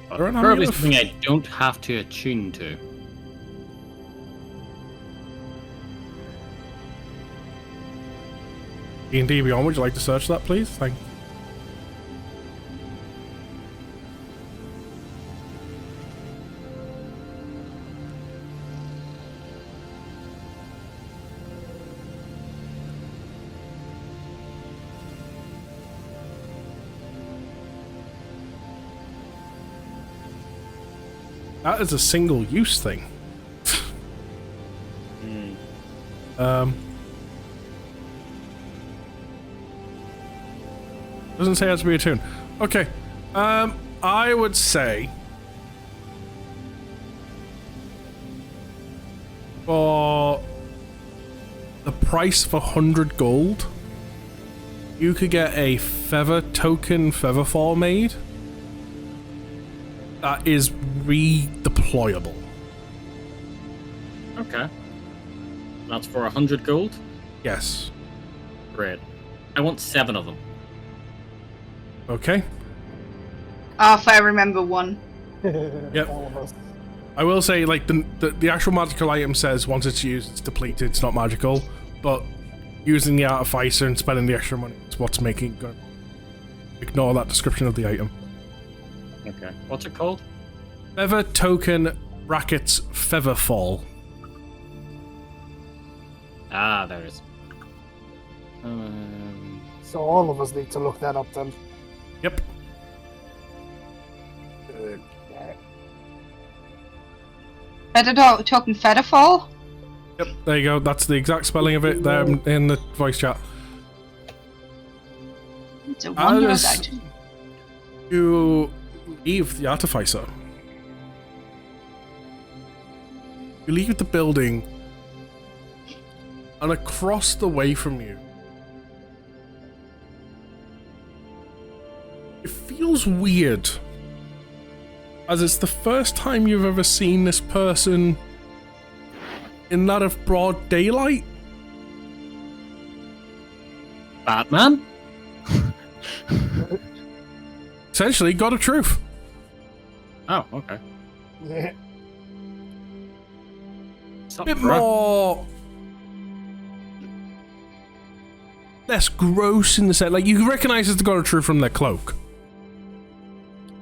But Fair enough. preferably something I don't have to attune to. D&D Beyond, would you like to search that, please? Thank you. That is a single-use thing. Doesn't say it has to be attuned. Okay. I would say for the price of 100 gold, you could get a feather token feather fall made that is redeployable. Okay. That's for 100 gold? Yes. Great. I want 7 of them. Okay. If I remember one. Yep. All of us. I will say, like, the actual magical item says once it's used, it's depleted, it's not magical, but using the artificer and spending the extra money is what's making it good. Ignore that description of the item. Okay. What's it called? Feather token brackets feather fall. Ah, there it is. So all of us need to look that up then. Yep. Feather token Featherfall? Yep, there you go. That's the exact spelling of it there in the voice chat. It's a wondrous As item. you leave the artificer, you leave the building, and across the way from you, it feels weird, as it's the first time you've ever seen this person in that of broad daylight. Batman? Essentially, God of Truth. Oh, okay. Yeah. A bit more... less gross in the set. Like, you can recognize it's the God of Truth from their cloak.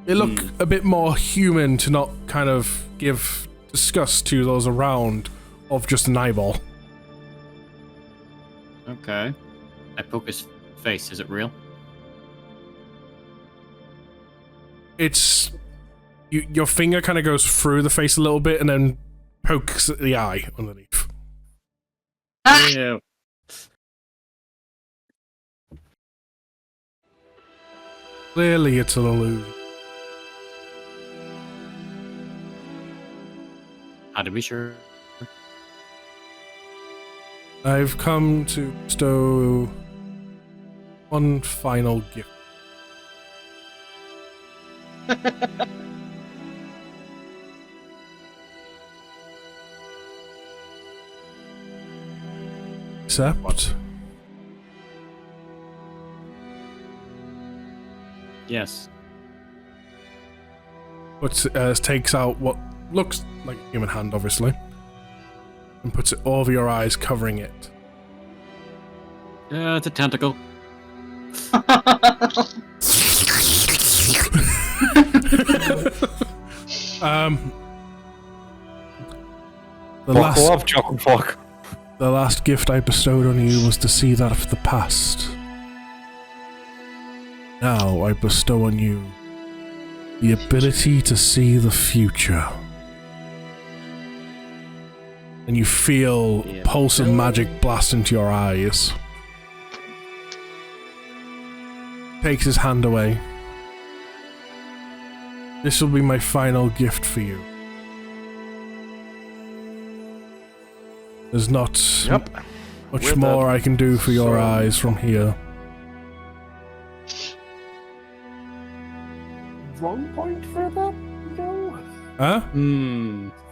They look a bit more human to not kind of give disgust to those around of just an eyeball. Okay. I poke his face. Is it real? It's... your finger kind of goes through the face a little bit and then pokes at the eye underneath. Yeah. Clearly it's an illusion. How to be sure? I've come to bestow one final gift. Except... Yes. But takes out what looks like a human hand, obviously, and puts it over your eyes, covering it. It's a tentacle. The Fuck off, chocolate fuck. The last gift I bestowed on you was to see that of the past. Now I bestow on you the ability to see the future. And you feel a pulse of magic blast into your eyes. Takes his hand away. This will be my final gift for you. There's not much more I can do for your eyes from here. Wrong point for that, no? Huh?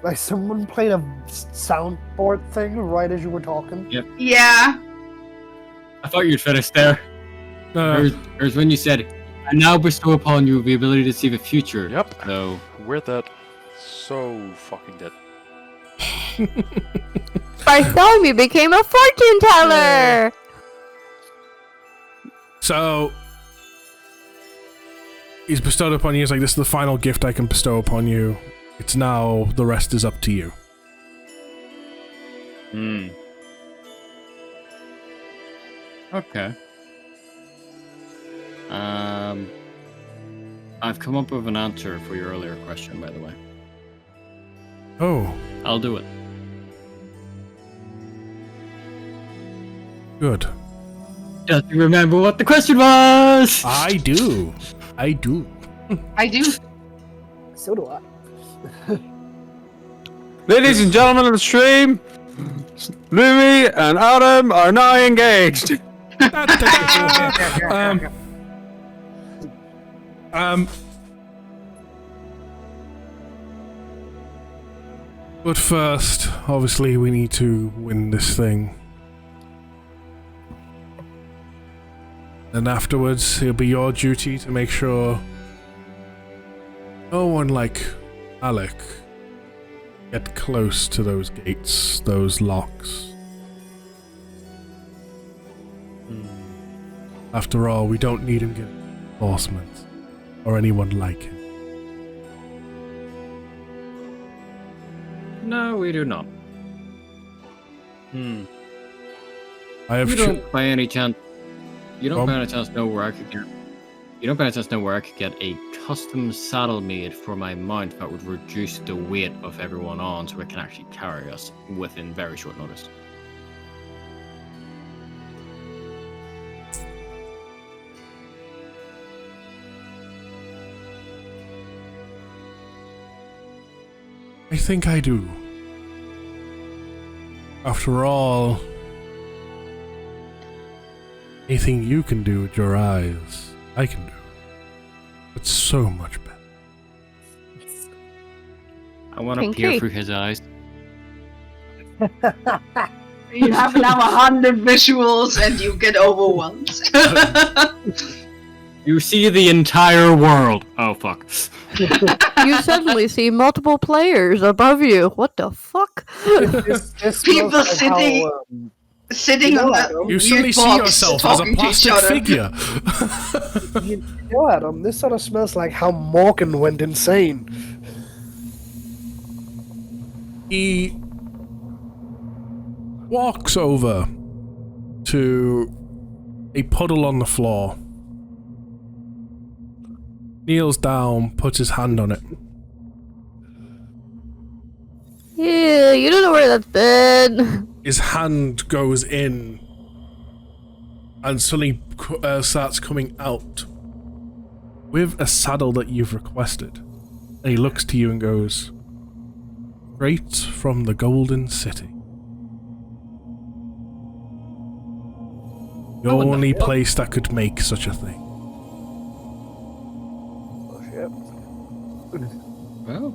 Like someone played a soundboard thing right as you were talking. Yep. Yeah. I thought you'd finish there. There's when you said, I now bestow upon you the ability to see the future. Yep. So, We're dead. So fucking dead. Bartholomew became a fortune teller! So he's bestowed upon you. He's like, this is the final gift I can bestow upon you. It's now, the rest is up to you. Okay. I've come up with an answer for your earlier question, by the way. Oh, I'll do it. good. Just remember what the question was! I do. I do. So do I. Ladies and gentlemen of the stream, Lumi and Adam are now engaged. But first, obviously, we need to win this thing. And afterwards, it'll be your duty to make sure no one like Alec get close to those gates, those locks. After all, we don't need him getting reinforcements or anyone like him. No, we do not. I have You don't by any chance. You don't by any chance know where I could get. You don't by any chance know where I could get a custom saddle made for my mount that would reduce the weight of everyone on, so it can actually carry us within very short notice. I think I do. After all, anything you can do with your eyes, I can do. But so much better. I want to Pinky. peer through his eyes. You have now 100 visuals and you get overwhelmed. You see the entire world. Oh fuck. You suddenly see multiple players above you. What the fuck? This People feels like sitting- how, Sitting on that You weird suddenly see box, yourself as a talking to each plastic other. figure. you know, Adam, this sort of smells like how Morgan went insane. He walks over to a puddle on the floor, kneels down, puts his hand on it. Yeah, you don't know where that's been. His hand goes in and suddenly starts coming out with a saddle that you've requested. And he looks to you and goes, "Straight from the Golden City. The only place that could make such a thing." Oh shit. Well,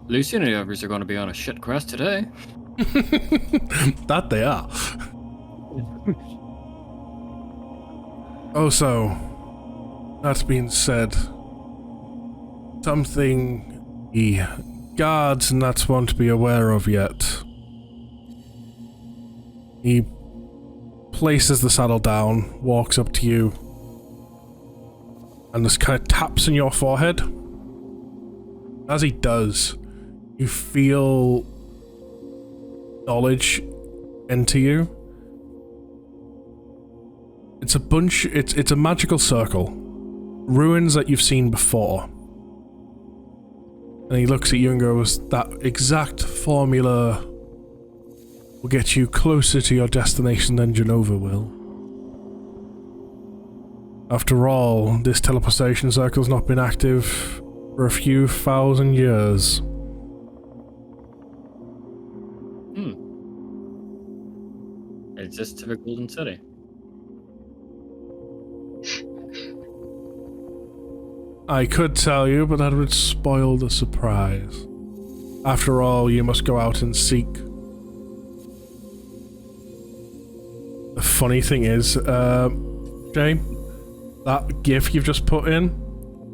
Lucy and the others are going to be on a shit quest today. That they are. Oh, so that being said, something the guards and that won't be aware of yet. He places the saddle down, walks up to you, and just kind of taps on your forehead. As he does, you feel knowledge enter you. It's a bunch, it's a magical circle. Ruins that you've seen before. And he looks at you and goes, "That exact formula will get you closer to your destination than Genova will. After all, this teleportation circle's not been active for a few thousand years." It's just to the Golden City. I could tell you, but that would spoil the surprise. After all, you must go out and seek. The funny thing is, Jane, that GIF you've just put in,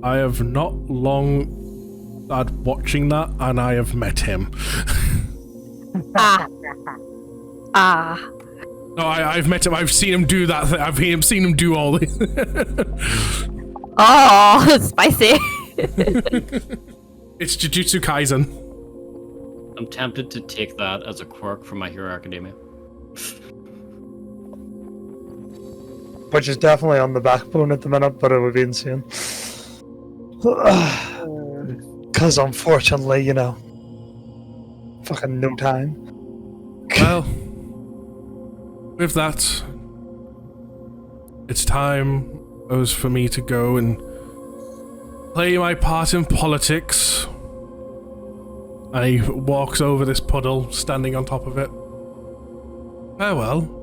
I have not long started watching that, and I have met him. Ah. No, I've met him. I've seen him do that thing. I've seen him do all these. Oh, spicy. It's Jujutsu Kaisen. I'm tempted to take that as a quirk from My Hero Academia. Which is definitely on the backbone at the minute, but it would be insane. Because unfortunately, you know, fucking no time. Well, with that, it's time for me to go and play my part in politics. And he walks over this puddle, standing on top of it. Farewell.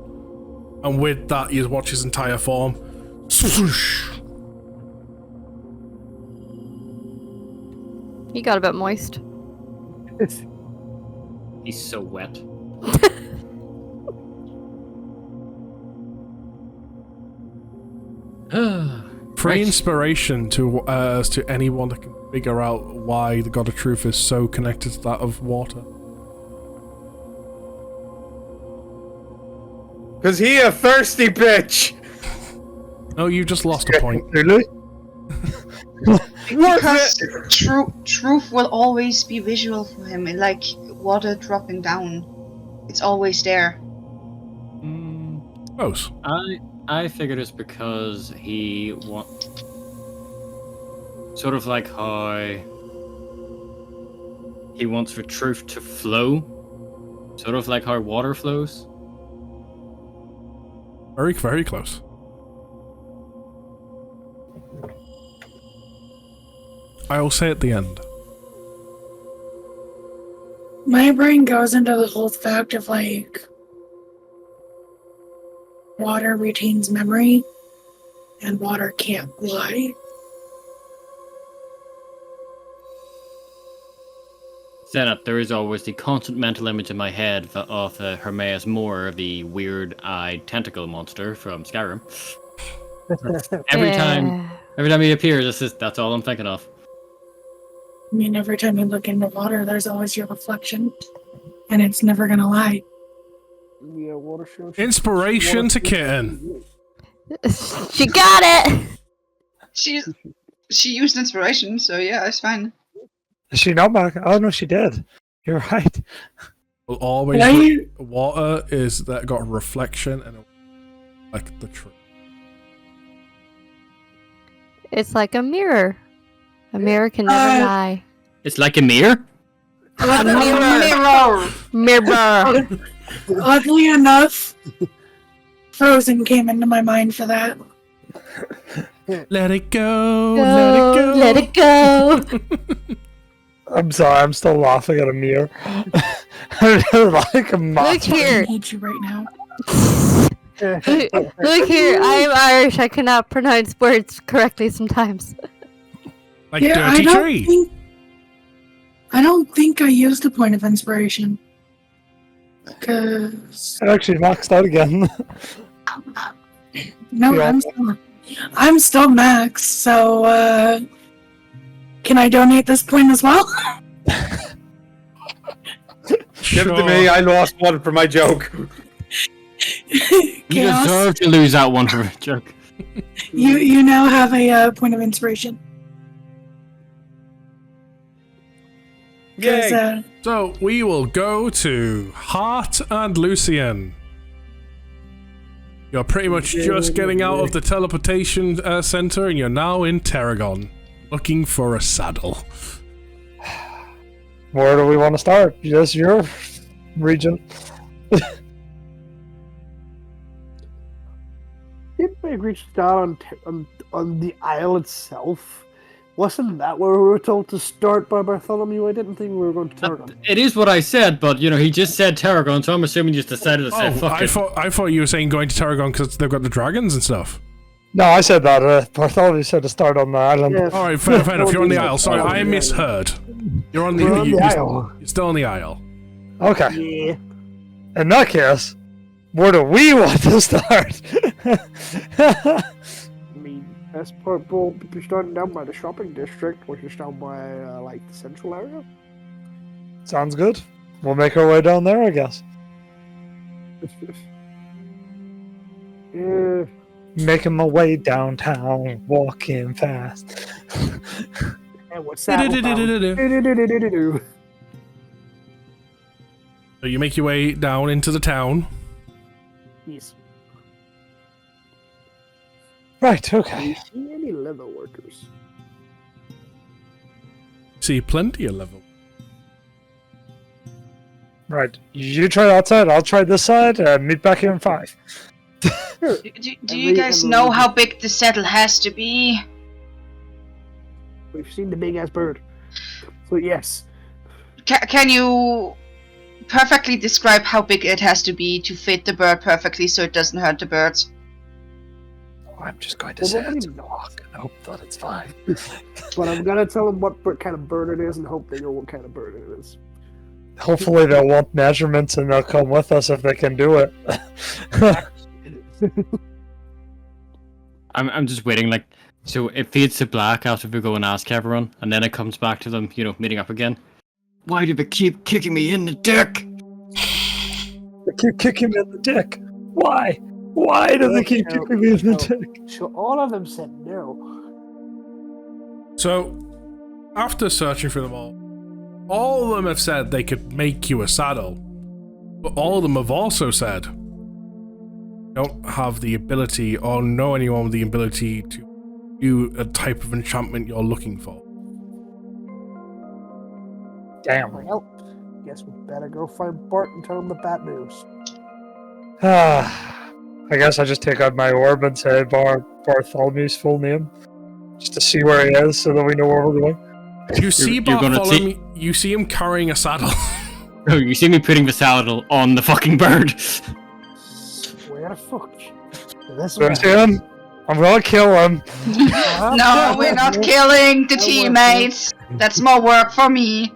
And with that, you watch his entire form. Swoosh. He got a bit moist. He's so wet. Free inspiration to anyone that can figure out why the God of Truth is so connected to that of water. Cause he a thirsty bitch. No, you just lost a point. Really? Because truth will always be visual for him, like water dropping down. It's always there. Close. I figured it's because he sort of like how he wants for truth to flow, sort of like how water flows. Very, very close. I will say at the end. My brain goes into the whole fact of like water retains memory and water can't lie. Then there is always the constant mental image in my head of Hermaeus Moore, the weird-eyed tentacle monster from Skyrim. Every time he appears, that's all I'm thinking of. I mean, every time you look into water, there's always your reflection, and it's never gonna lie. Yeah, water shows. Inspiration to Kitten. She got it! She used inspiration, so yeah, it's fine. Is she not back? Oh no, she did. You're right. Will always water is that got reflection and like the truth. It's like a mirror. A mirror can never lie. It's like a mirror? A mirror! Mirror! Oddly enough, Frozen came into my mind for that. Let it go, Let it go! I'm sorry, I'm still laughing at a mirror. I really like a monster. Look here! I hate you right now. Look here, I am Irish. I cannot pronounce words correctly sometimes. Like dirty tree. I don't think I used a point of inspiration. Because It actually maxed out again. no, Yeah. I'm still max. So can I donate this point as well? Give it to me. I lost one for my joke. You Chaos, deserve to lose that one for a joke. you now have a point of inspiration. 'Cause, Yay. So we will go to Hart and Lucian. You're pretty much just getting out of the teleportation center, and you're now in Tarragon, looking for a saddle. Where do we want to start? Just your region. Didn't we reach down on the isle itself? Wasn't that where we were told to start by Bartholomew? I didn't think we were going to Tarragon. It is what I said, but you know he just said Tarragon, so I'm assuming you just decided to say fuck it. I thought you were saying going to Tarragon because they've got the dragons and stuff. No, I said that. Bartholomew said to start on the island. Yes. All right, fair enough. You're on the isle. Sorry, I misheard. You're on the, We're on the isle. You're still on the isle. Okay. Yeah. In that case, where do we want to start? I mean, Best part will be starting down by the shopping district, which is down by like the central area. Sounds good. We'll make our way down there, I guess. Yeah. Making my way downtown, walking fast. And what's that? So you make your way down into the town. Yes. Right, Do you okay. see any leather workers? See plenty of level. Right. You try that side, I'll try this side, meet back here in 5. Do you guys know how big the saddle has to be? We've seen the big ass bird. So yes. Can you perfectly describe how big it has to be to fit the bird perfectly so it doesn't hurt the birds? I'm just going to say it's a walk and hope that it's fine. But I'm gonna tell them what kind of bird it is and hope they know what kind of bird it is. Hopefully they'll want measurements and they'll come with us if they can do it. I'm just waiting, like, so it fades to black after we go and ask everyone, and then it comes back to them, meeting up again. Why do they keep kicking me in the dick? They keep kicking me in the dick. Why? Why do they keep kicking me in the dick? So all of them said no. So, after searching for them all of them have said they could make you a saddle. But all of them have also said don't have the ability or know anyone with the ability to do a type of enchantment you're looking for. Damn. Well, guess we better go find Bart and tell him the bad news. I guess I just take out my orb and say Bartholomew's full name, just to see where he is, so that we know where we're going. You see Bartholomew, you see him carrying a saddle. Oh, you see me putting the saddle on the fucking bird. Where the fuck? This Where's him? I'm gonna kill him. No, we're not killing the teammates. That's more work for me.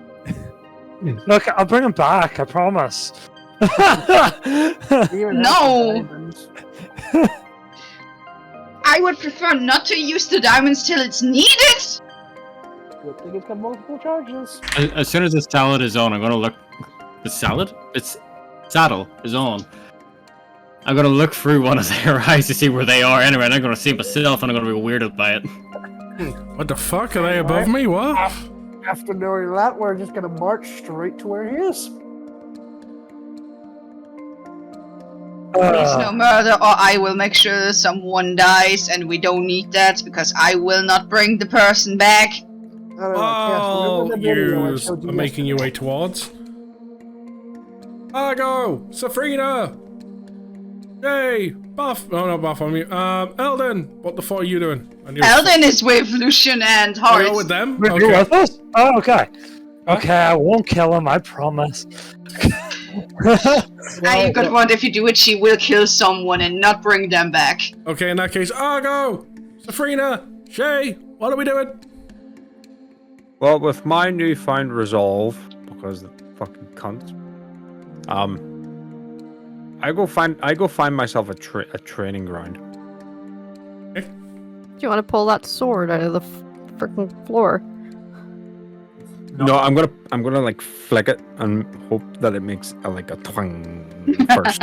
Look, I'll bring him back, I promise. No! I would prefer not to use the diamonds till it's needed! Good thing it's got multiple charges. As soon as the salad is on, I'm gonna look. The salad? It's saddle is on. I'm gonna look through one of their eyes to see where they are anyway, and I'm gonna see myself and I'm gonna be weirded by it. What the fuck? Are they above me? What? After knowing that, we're just gonna march straight to where he is. Please no murder, or I will make sure someone dies, and we don't need that, because I will not bring the person back. Oh, you are making your way towards. Argo! Safrina! Hey! Buff! Oh, not Buff on me. Eldon! What the fuck are you doing? Eldon is with Lucian and Horace. You're with them? You're with us? Oh, okay. Okay, I won't kill him, I promise. I got one. If you do it, she will kill someone and not bring them back. Okay, in that case, Argo! Safrina! Shay! What are we doing? Well, with my newfound resolve, because the fucking cunt, I go find myself a training ground. Do you want to pull that sword out of the freaking floor? No, I'm gonna like flick it and hope that it makes like a twang first.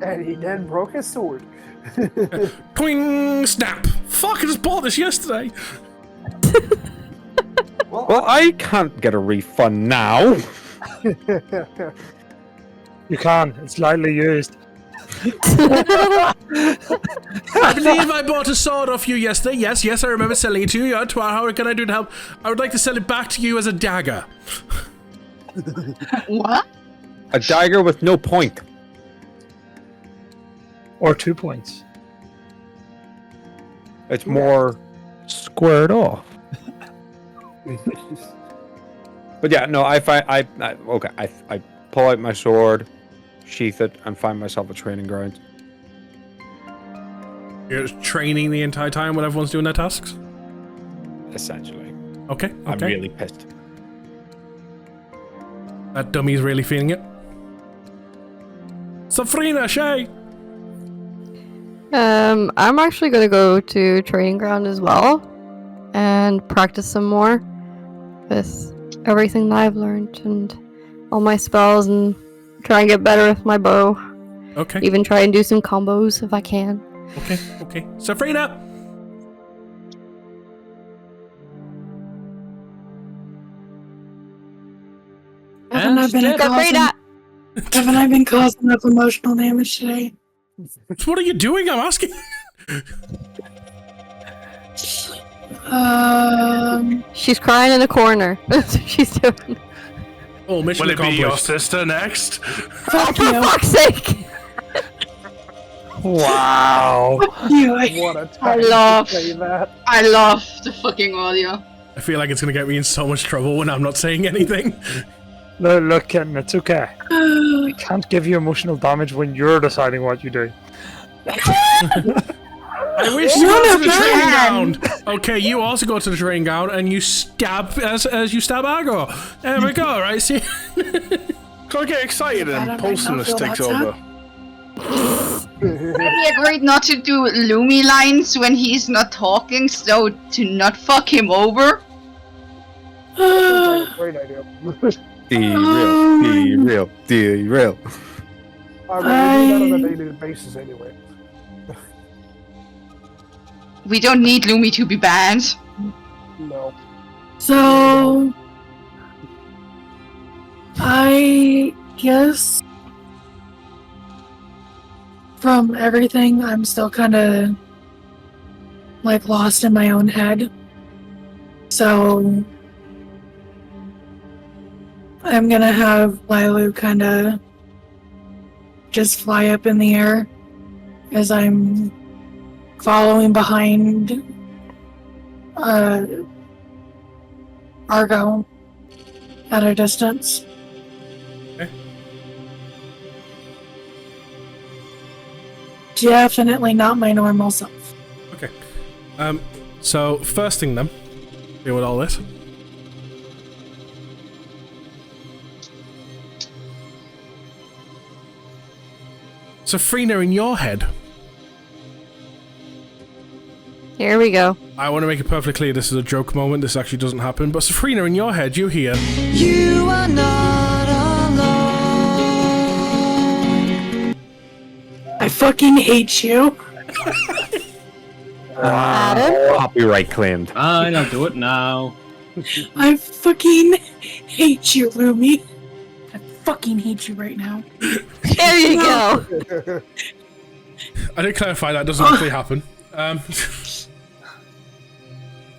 And he then broke his sword. Twing! Snap! Fuck, I just bought this yesterday! Well, I can't get a refund now. You can, it's lightly used. I believe I bought a sword off you yesterday. Yes, I remember selling it to you. How can I do to help? I would like to sell it back to you as a dagger. What? A dagger with no point. Or 2 points. It's more squared off. But yeah, no, I pull out my sword, sheath it, and find myself a training ground. You're just training the entire time while everyone's doing their tasks? Essentially. Okay. I'm really pissed. That dummy's really feeling it. Safrina, Shay! I'm actually gonna go to training ground as well and practice some more with everything that I've learned and all my spells and try and get better with my bow. Okay. Even try and do some combos if I can. Okay. Safrina! Haven't I been Safrina! Haven't I been causing enough emotional damage today? What are you doing? I'm asking. She's crying in a corner. That's what she's doing. Oh, mission Will it be your accomplished. sister next? Oh, for fuck's sake! Wow. You, What a time love- to say that. I love the fucking audio. I feel like it's gonna get me in so much trouble when I'm not saying anything. No, look, Ken, it's okay. I can't give you emotional damage when you're deciding what you do. I wish you go to the training ground. Okay, you also go to the training ground and you stab as you stab Argo. There we go, right? See? Can't get excited I and don't posthumous know, takes that's over. We agreed not to do Lumi lines when he's not talking, so to not fuck him over. Great idea. Derail. I mean, we do that on a daily basis anyway. We don't need Lumi to be banned. No. So, I guess from everything, I'm still kind of like lost in my own head. So, I'm gonna have Lilu kind of just fly up in the air as I'm following behind Argo at a distance. Okay. Definitely not my normal self. Okay. So first thing then, deal with all this. Safrina, in your head, Here we go. I want to make it perfectly clear this is a joke moment, this actually doesn't happen, but Safrina, in your head, you hear, You are not alone. I fucking hate you. Adam? Copyright claimed. Fine, I'll do it now. I fucking hate you, Lumi. I fucking hate you right now. There you go. I did clarify that doesn't actually happen.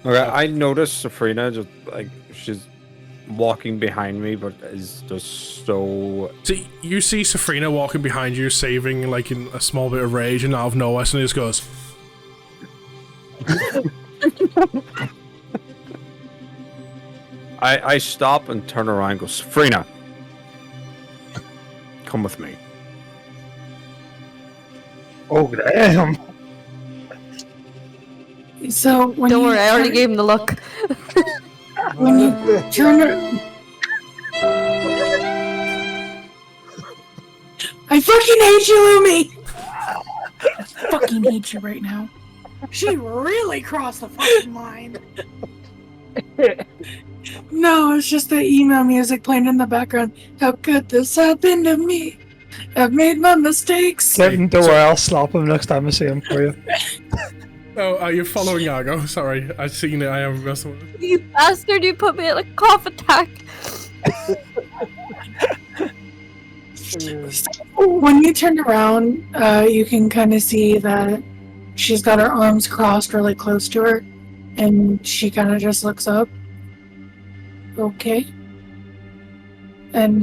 Okay, I noticed Safrina just like she's walking behind me, but is just so. So you see Safrina walking behind you, saving like in a small bit of rage, and out of nowhere, and he just goes. I stop and turn around and go, Safrina, come with me. Oh, damn. So when Don't you worry, I already turn- gave him the look. when you turn. I fucking hate you, Lumi. I fucking hate you right now. She really crossed the fucking line. No, it's just the email music playing in the background. How could this happen to me? I've made my mistakes. Don't worry, I'll slap him next time I see him for you. Oh, you're following Argo. Sorry, I've seen it. I am messing with it. You bastard, you put me at a cough attack. When you turn around, you can kind of see that she's got her arms crossed really close to her, and she kind of just looks up. Okay. And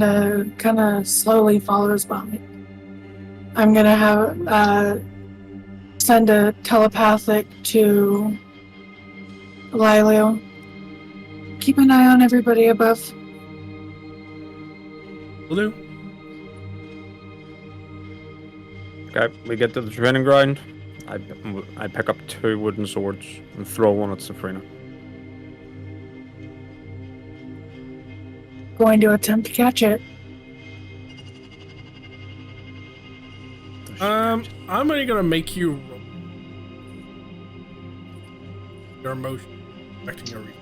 kind of slowly follows behind. I'm gonna have send a telepathic to Lilu. Keep an eye on everybody above. Will do. Okay, we get to the training ground. I pick up 2 wooden swords and throw one at Safrina. Going to attempt to catch it. I'm only gonna make you roll your emotion affecting your reflex.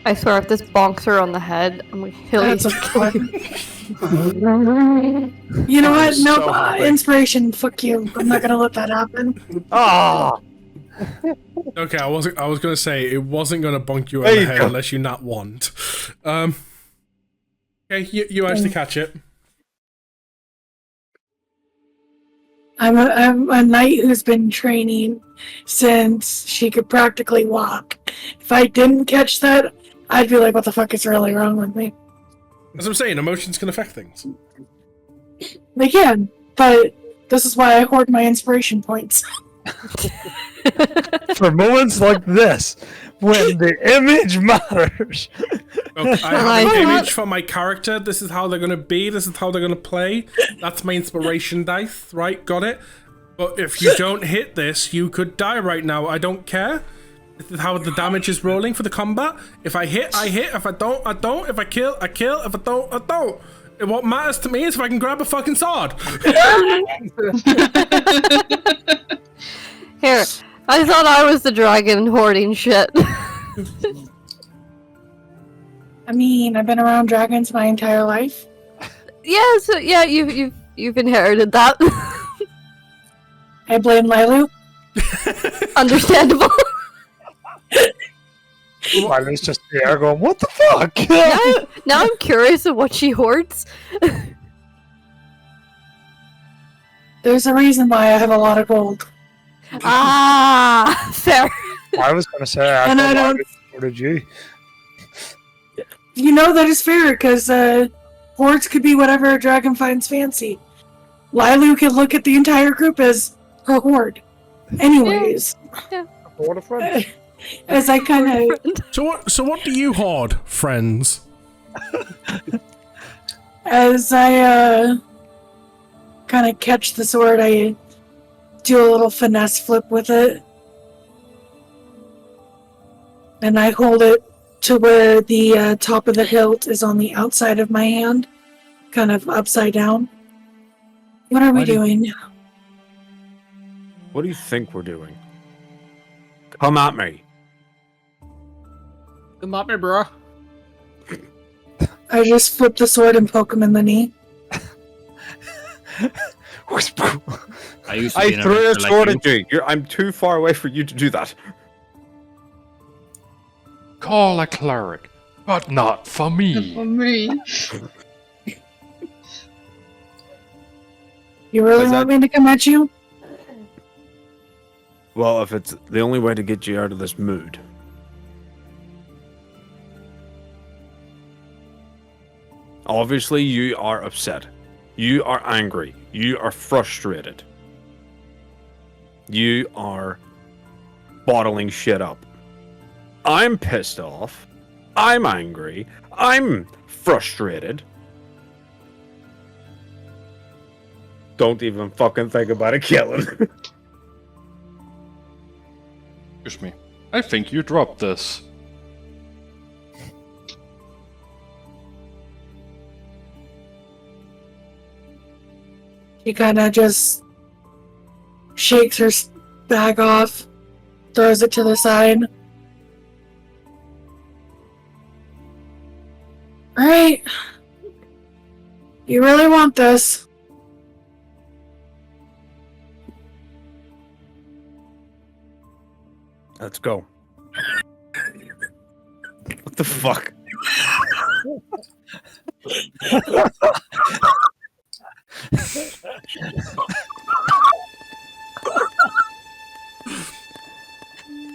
I swear, if this bonks her on the head, I'm gonna kill you. That's okay. You know what? I'm Nope. so happy. Inspiration. Fuck you. I'm not gonna let that happen. Ah! Okay, I was gonna say it wasn't gonna bonk you on There the you head go. unless you not want. Okay, you actually catch it. I'm a knight who's been training since she could practically walk. If I didn't catch that, I'd be like, what the fuck is really wrong with me? As I'm saying, emotions can affect things. They can, but this is why I hoard my inspiration points. For moments like this, when the image matters. Look, I have an image for my character. This is how they're gonna be. This is how they're gonna play. That's my inspiration dice, right? Got it? But if you don't hit this, you could die right now. I don't care. This is how the damage is rolling for the combat. If I hit, I hit. If I don't, I don't. If I kill, I kill. If I don't, I don't. And what matters to me is if I can grab a fucking sword. Here, I thought I was the dragon hoarding shit. I mean, I've been around dragons my entire life. Yeah, so yeah, you've inherited that. I blame Lilu. Understandable. Lilu's just there going, what the fuck? now I'm curious of what she hoards. There's a reason why I have a lot of gold. Ah, fair. I was going to say, I And I thought don't- so did you. You know that is fair, because hoards could be whatever a dragon finds fancy. Lilu could look at the entire group as her hoard. Anyways, What a friend. as I kind of, So what do you hoard, friends? as I kind of catch the sword, I do a little finesse flip with it, and I hold it to where the top of the hilt is on the outside of my hand, kind of upside down. What are we doing? What do you think we're doing? Come at me. Come at me, bro. I just flip the sword and poke him in the knee. I used to be I an threw a adventurer sword like at you. I'm too far away for you to do that. Call a cleric, but not for me. For me. You really Is want that- me to come at you? Well, if it's the only way to get you out of this mood. Obviously, you are upset. You are angry. You are frustrated. You are bottling shit up. I'm pissed off. I'm angry. I'm frustrated. Don't even fucking think about it killing. Excuse me. I think you dropped this. She kind of just shakes her bag off, throws it to the side. Alright. You really want this? Let's go. What the fuck?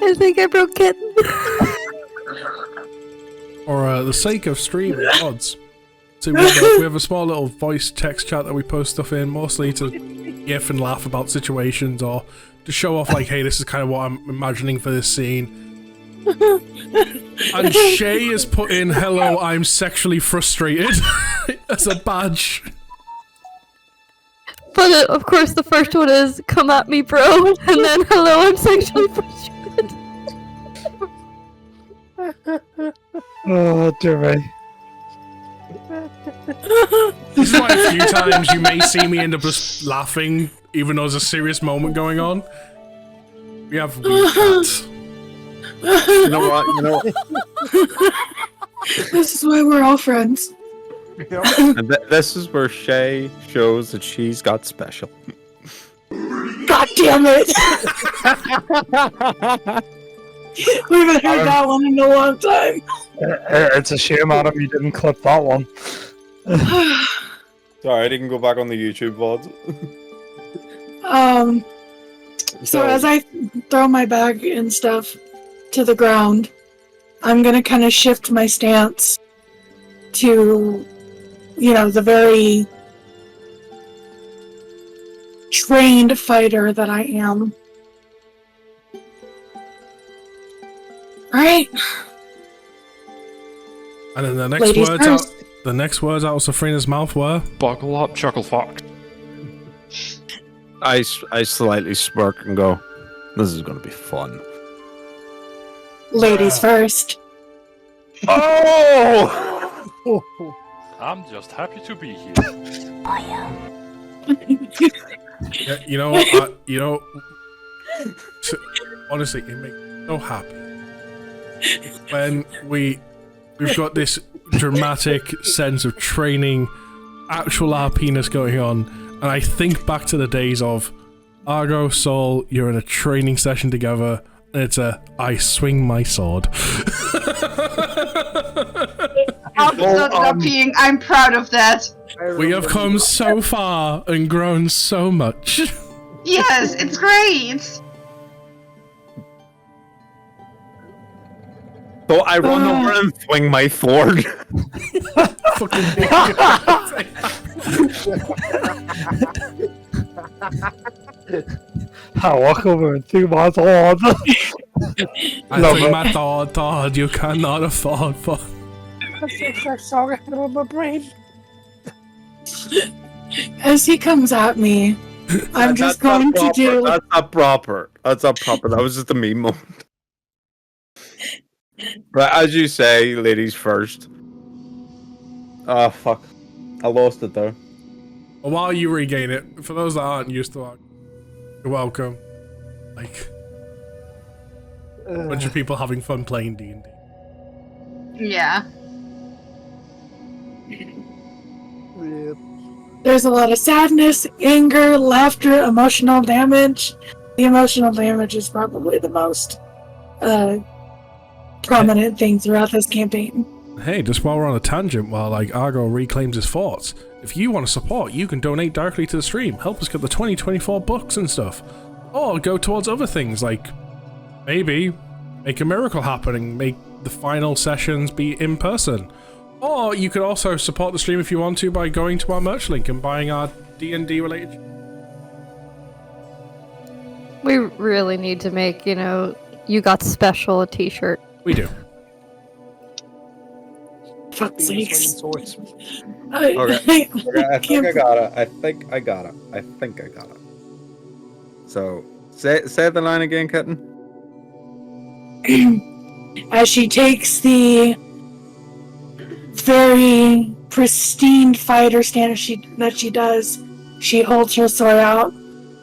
I think I broke kitten. For the sake of stream odds. So we have a small little voice text chat that we post stuff in, mostly to gif and laugh about situations or to show off like, hey, this is kind of what I'm imagining for this scene. And Shay has put in, hello, I'm sexually frustrated as a badge. But of course, the first one is "Come at me, bro," and then "Hello, I'm sexually frustrated." Oh, dear me. This is why a few times you may see me end up just laughing even though there's a serious moment going on. We have weird cats. You know what? This is why we're all friends. And this is where Shay shows that she's got special. God damn it! We haven't heard that one in a long time. It's a shame, Adam, you didn't clip that one. Sorry, I didn't go back on the YouTube VOD. So as I throw my bag and stuff to the ground, I'm gonna kind of shift my stance to, the very trained fighter that I am. Right? And then the next Ladies words out. first. The next words out of Safrina's mouth were, Buckle up, chuckle fuck. I slightly smirk and go, this is going to be fun. Ladies first. Oh! I'm just happy to be here. yeah, you know what? Honestly, it makes me so happy when we've got this dramatic sense of training, actual RPness going on, and I think back to the days of Argo, Sol, you're in a training session together, and it's I swing my sword. I'm proud of that. We have come so far and grown so much. Yes, it's great. So I run over and swing my sword. I walk over and take my sword. I think my thought, you cannot afford for. Sorry, I on my brain. As he comes at me, I'm just going to do. That's not proper. That was just a meme moment. But as you say, ladies first. Oh, fuck. I lost it though. Well, while you regain it, for those that aren't used to it, you're welcome. Like, a bunch of people having fun playing D&D. Yeah. There's a lot of sadness, anger, laughter, emotional damage. The emotional damage is probably the most prominent thing throughout this campaign. Hey, just while we're on a tangent, while Argo reclaims his thoughts, if you want to support, you can donate directly to the stream, help us get the 2024 books and stuff, or go towards other things like maybe make a miracle happen and make the final sessions be in person. Or you could also support the stream if you want to by going to our merch link and buying our D&D related. We really need to make, you got special a t-shirt. We do. Fuck's sakes. Okay. I think I got it. So, say the line again, Kitten. As she takes the very pristine fighter stance that she does, she holds her sword out,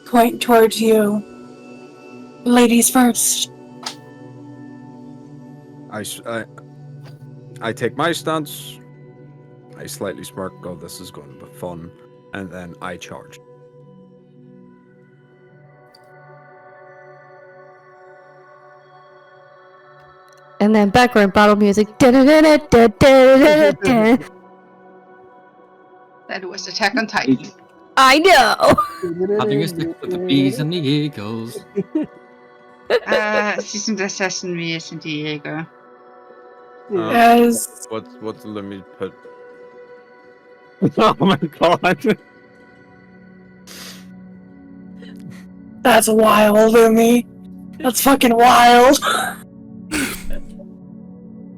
pointing towards you. Ladies first. I take my stance. I slightly smirk, go, this is going to be fun, and then I charge. And then background battle music. That was Attack on Titan. I know. Having a stick with the bees and the eagles. Sie sind Assassin wie es sind die Jäger. As What's let me put? Oh my god! that's wild to me. That's fucking wild.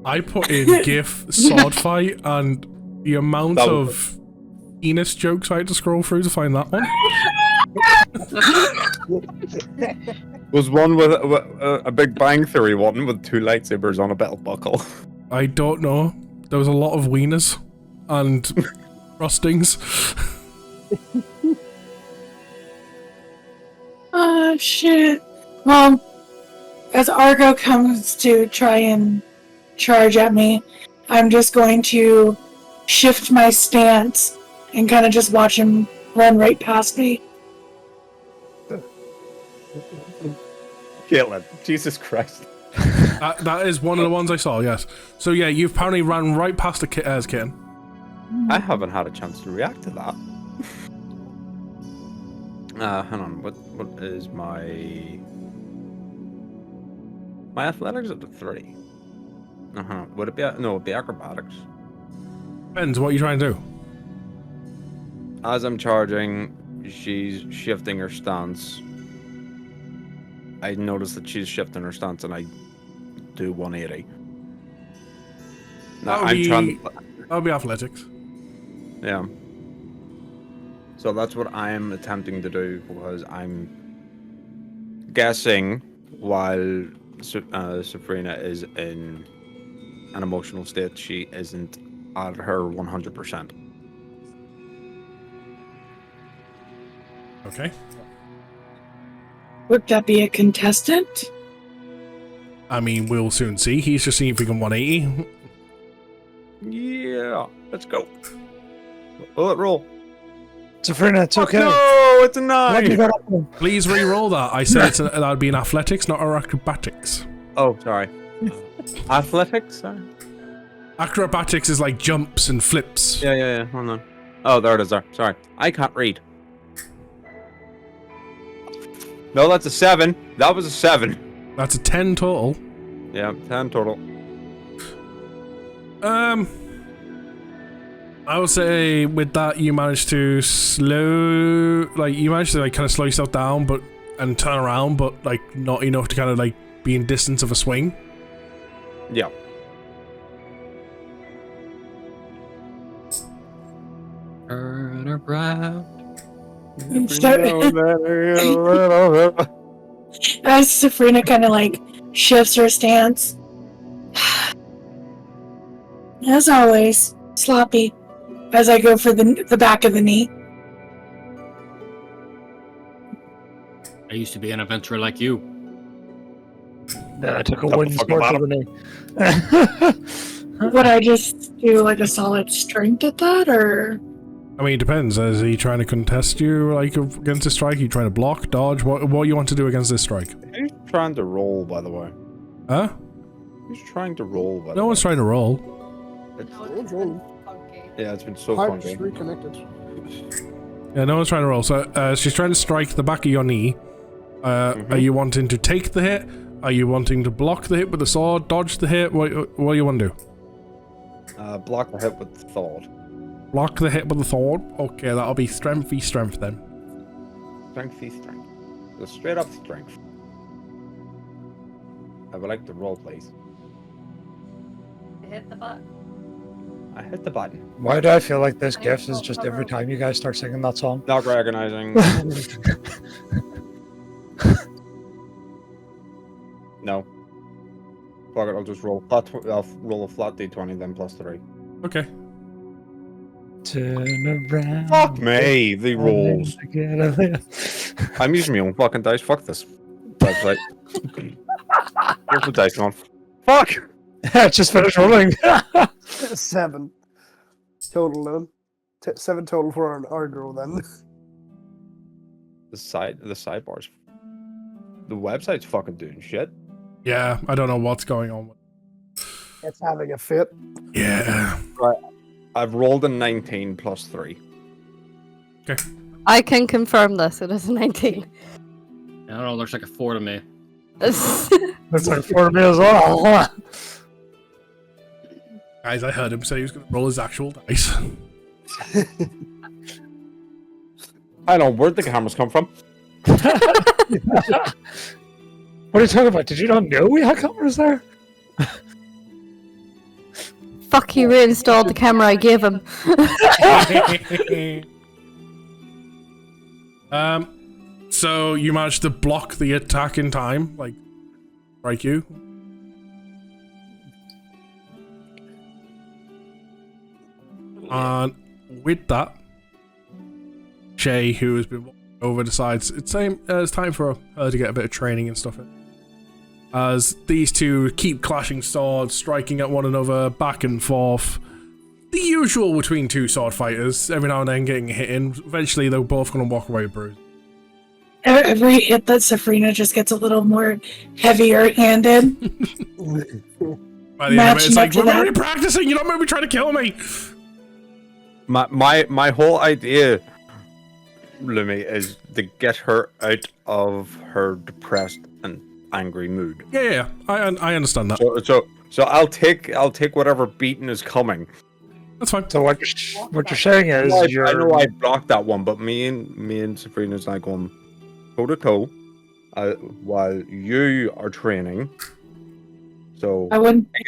I put in GIF sword fight, and the amount of penis jokes I had to scroll through to find that one. Was one with a Big Bang Theory one with two lightsabers on a belt buckle? I don't know. There was a lot of wieners and frostings. Oh shit. Well, as Argo comes to try and charge at me, I'm just going to shift my stance and kind of just watch him run right past me. Caitlin, Jesus Christ. That is one of the ones I saw, yes. So yeah, you've apparently ran right past the kitten. I haven't had a chance to react to that. Hang on, what is my athletics at the 3? Would it be no? It'd be acrobatics. Depends what you're trying to do. As I'm charging, she's shifting her stance. I notice that she's shifting her stance, and I do 180. Now, That'll be athletics. Yeah. So that's what I'm attempting to do, because I'm guessing while Sabrina is in an emotional state, she isn't at her 100%. Okay. Would that be a contestant? I mean, we'll soon see. He's just seeing if we can 180. Yeah, let's go. Bullet roll. Sabrina, it's okay. No, it's a 9. What you got up to? Please re-roll that. I said that'd be in athletics, not acrobatics. Oh, sorry. Athletics? Sorry. Acrobatics is like jumps and flips. Yeah. Hold on. Oh, there it is. There. Sorry, I can't read. No, that's a 7. That was a 7. That's a 10 total. Yeah, 10 total. I would say with that you managed to kind of slow yourself down, and turn around, but like not enough to kind of like be in distance of a swing. Yeah. Turn around. As Sabrina kind of like shifts her stance. As always, sloppy. As I go for the back of the knee. I used to be an adventurer like you. Then I took a wooden sword to the knee. Would I just do like a solid strength at that, or? I mean, it depends. Is he trying to contest you like against this strike? Are you trying to block, dodge? What you want to do against this strike? He's trying to roll, by the way. Huh? He's trying to roll, by the way. No one's trying to roll. Yeah, it's been so Hearts funky. reconnected. Yeah, no one's trying to roll. So she's trying to strike the back of your knee. Are you wanting to take the hit? Are you wanting to block the hit with the sword? Dodge the hit? What do you want to do? Block the hit with thought. Block the hit with the sword? Okay, that'll be strength v strength then. Strength v strength. So straight up strength. I would like to roll, please. Hit the button. I hit the button. Why do I feel like this gift is just every time you guys start singing that song? Not recognizing. No. Fuck it, I'll just roll. I'll roll a flat d20 then plus 3. Okay. Turn around. Fuck me, the rolls. I'm using my own fucking dice. Fuck this website. Where's the dice gone? Fuck! Just finished rolling. 7 total then. 7 total for our girl then. The sidebars. The website's fucking doing shit. Yeah, I don't know what's going on. It's having a fit. Yeah. Right. I've rolled a 19 plus 3. Okay. I can confirm this. It is a 19. I don't know, looks like a 4 to me. That's like 4 to me as well. Guys, I heard him say he was going to roll his actual dice. I know, where'd the cameras come from? What are you talking about? Did you not know we had cameras there? Fuck, he reinstalled the camera I gave him. So you managed to block the attack in time, like, strike you. And with that, Shay, who has been walking over decides it's time for her to get a bit of training and stuff in. As these two keep clashing swords, striking at one another, back and forth. The usual between two sword fighters, every now and then getting hit in. Eventually, they're both going to walk away bruised. Every hit that Sabrina just gets a little more heavier handed. By the end of it, it's like, we're already practicing, you don't maybe try to kill me! My whole idea, Lumi, is to get her out of her depressed and angry mood. Yeah, I understand that. So I'll take whatever beating is coming. That's fine. So what you're saying is I know I blocked that one, but me and Sabrina's like going toe to toe while you are training. So I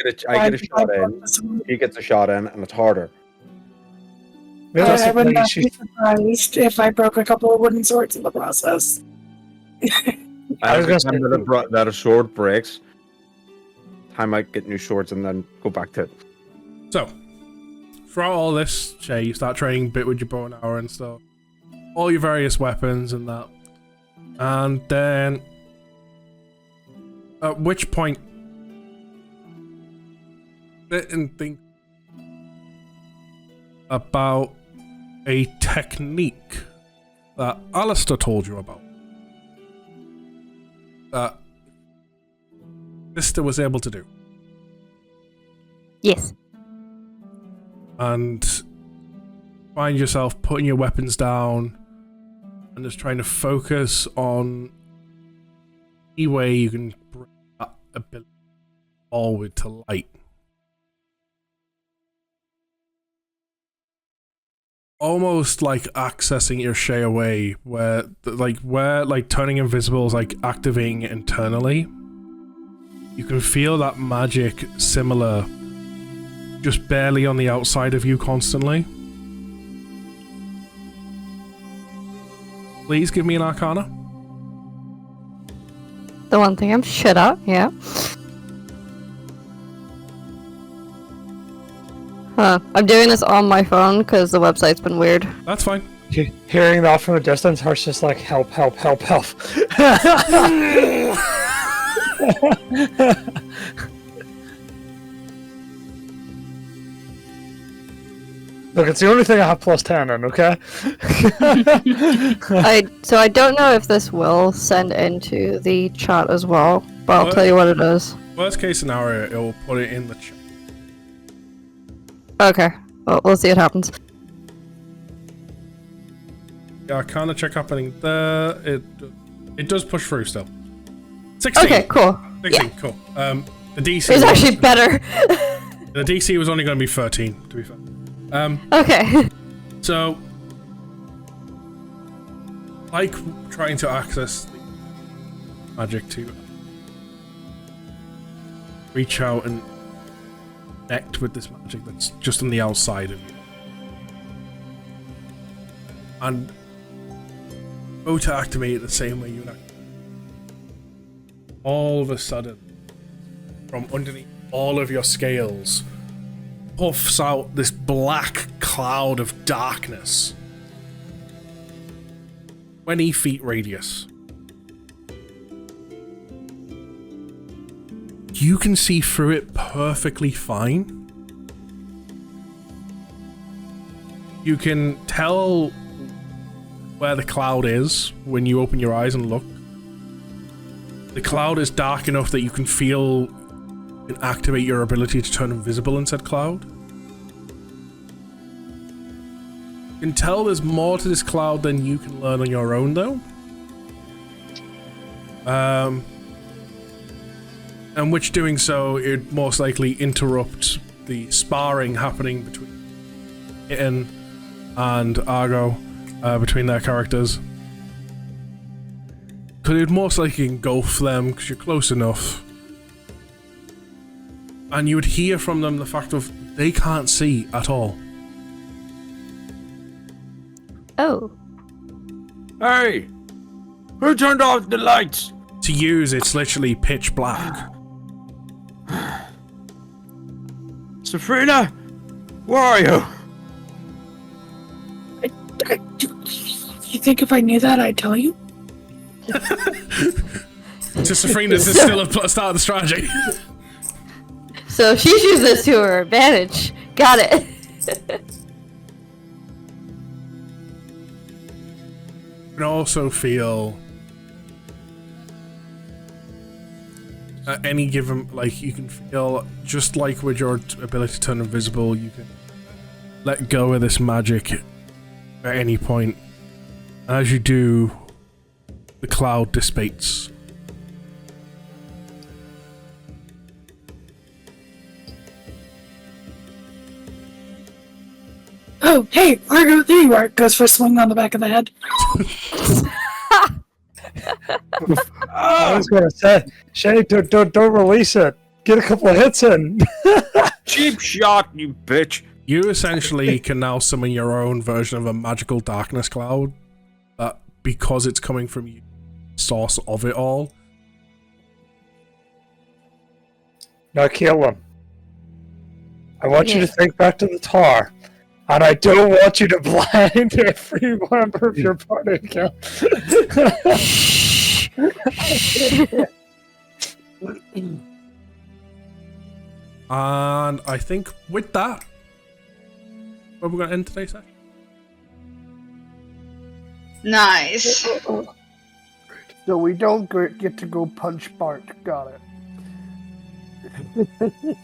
get a shot in, he gets a shot in, and it's harder. I would not be surprised if I broke a couple of wooden swords in the process. I was going to say that a sword breaks. I might get new swords and then go back to it. So, throughout all this, Shay, you start training a bit with your bow and arrow and stuff. All your various weapons and that. And then, at which point, sit and think about a technique that Alistair told you about. That Sister was able to do. Yes. And find yourself putting your weapons down and just trying to focus on any way you can bring that ability forward to light. Almost like accessing your Shay away, where turning invisible is like activating it internally. You can feel that magic similar, just barely on the outside of you constantly. Please give me an Arcana. The one thing I'm shit at, yeah. Huh. I'm doing this on my phone because the website's been weird. That's fine. Hearing that from a distance, Heart's just like, help, help, help, help. Look, it's the only thing I have plus 10 in, okay? So I don't know if this will send into the chat as well, but I'll tell you what it is. Worst case scenario, it will put it in the chat. Okay, well, we'll see what happens. Yeah, Arcana check happening there. It does push through still. 16. Okay, cool. 16, yeah. Cool. The DC is actually better. The DC was only going to be 13, to be fair. Okay. So, like trying to access the magic to reach out and connect with this magic that's just on the outside of you. And go to activate it the same way you would activate. All of a sudden, from underneath all of your scales, puffs out this black cloud of darkness. 20 feet radius. You can see through it perfectly fine. You can tell where the cloud is when you open your eyes and look. The cloud is dark enough that you can feel and activate your ability to turn invisible in said cloud. You can tell there's more to this cloud than you can learn on your own, though. And which doing so, it most likely interrupt the sparring happening between Itten and Argo, between their characters. Because it would most likely engulf them, because you're close enough. And you would hear from them the fact of they can't see at all. Oh. Hey! Who turned off the lights? To use, it's literally pitch black. Sabrina, where are you? You think if I knew that, I'd tell you? To Safrina, this is still a start of the strategy. So she's using this to her advantage. Got it. You can also feel at any given, like, you can feel, just like with your ability to turn invisible, you can let go of this magic at any point. As you do, the cloud dissipates. Oh, hey, Argo, there you are. Goes for a swing on the back of the head. I was gonna say, Shay, don't release it. Get a couple of hits in. Cheap shot, you bitch. You essentially can now summon your own version of a magical darkness cloud, because it's coming from you, source of it all. Now kill him. I want you to think back to the tar. And I don't want you to blind every member of your party account. And I think with that, we're going to end today's session. Nice. So we don't get to go punch Bart. Got it.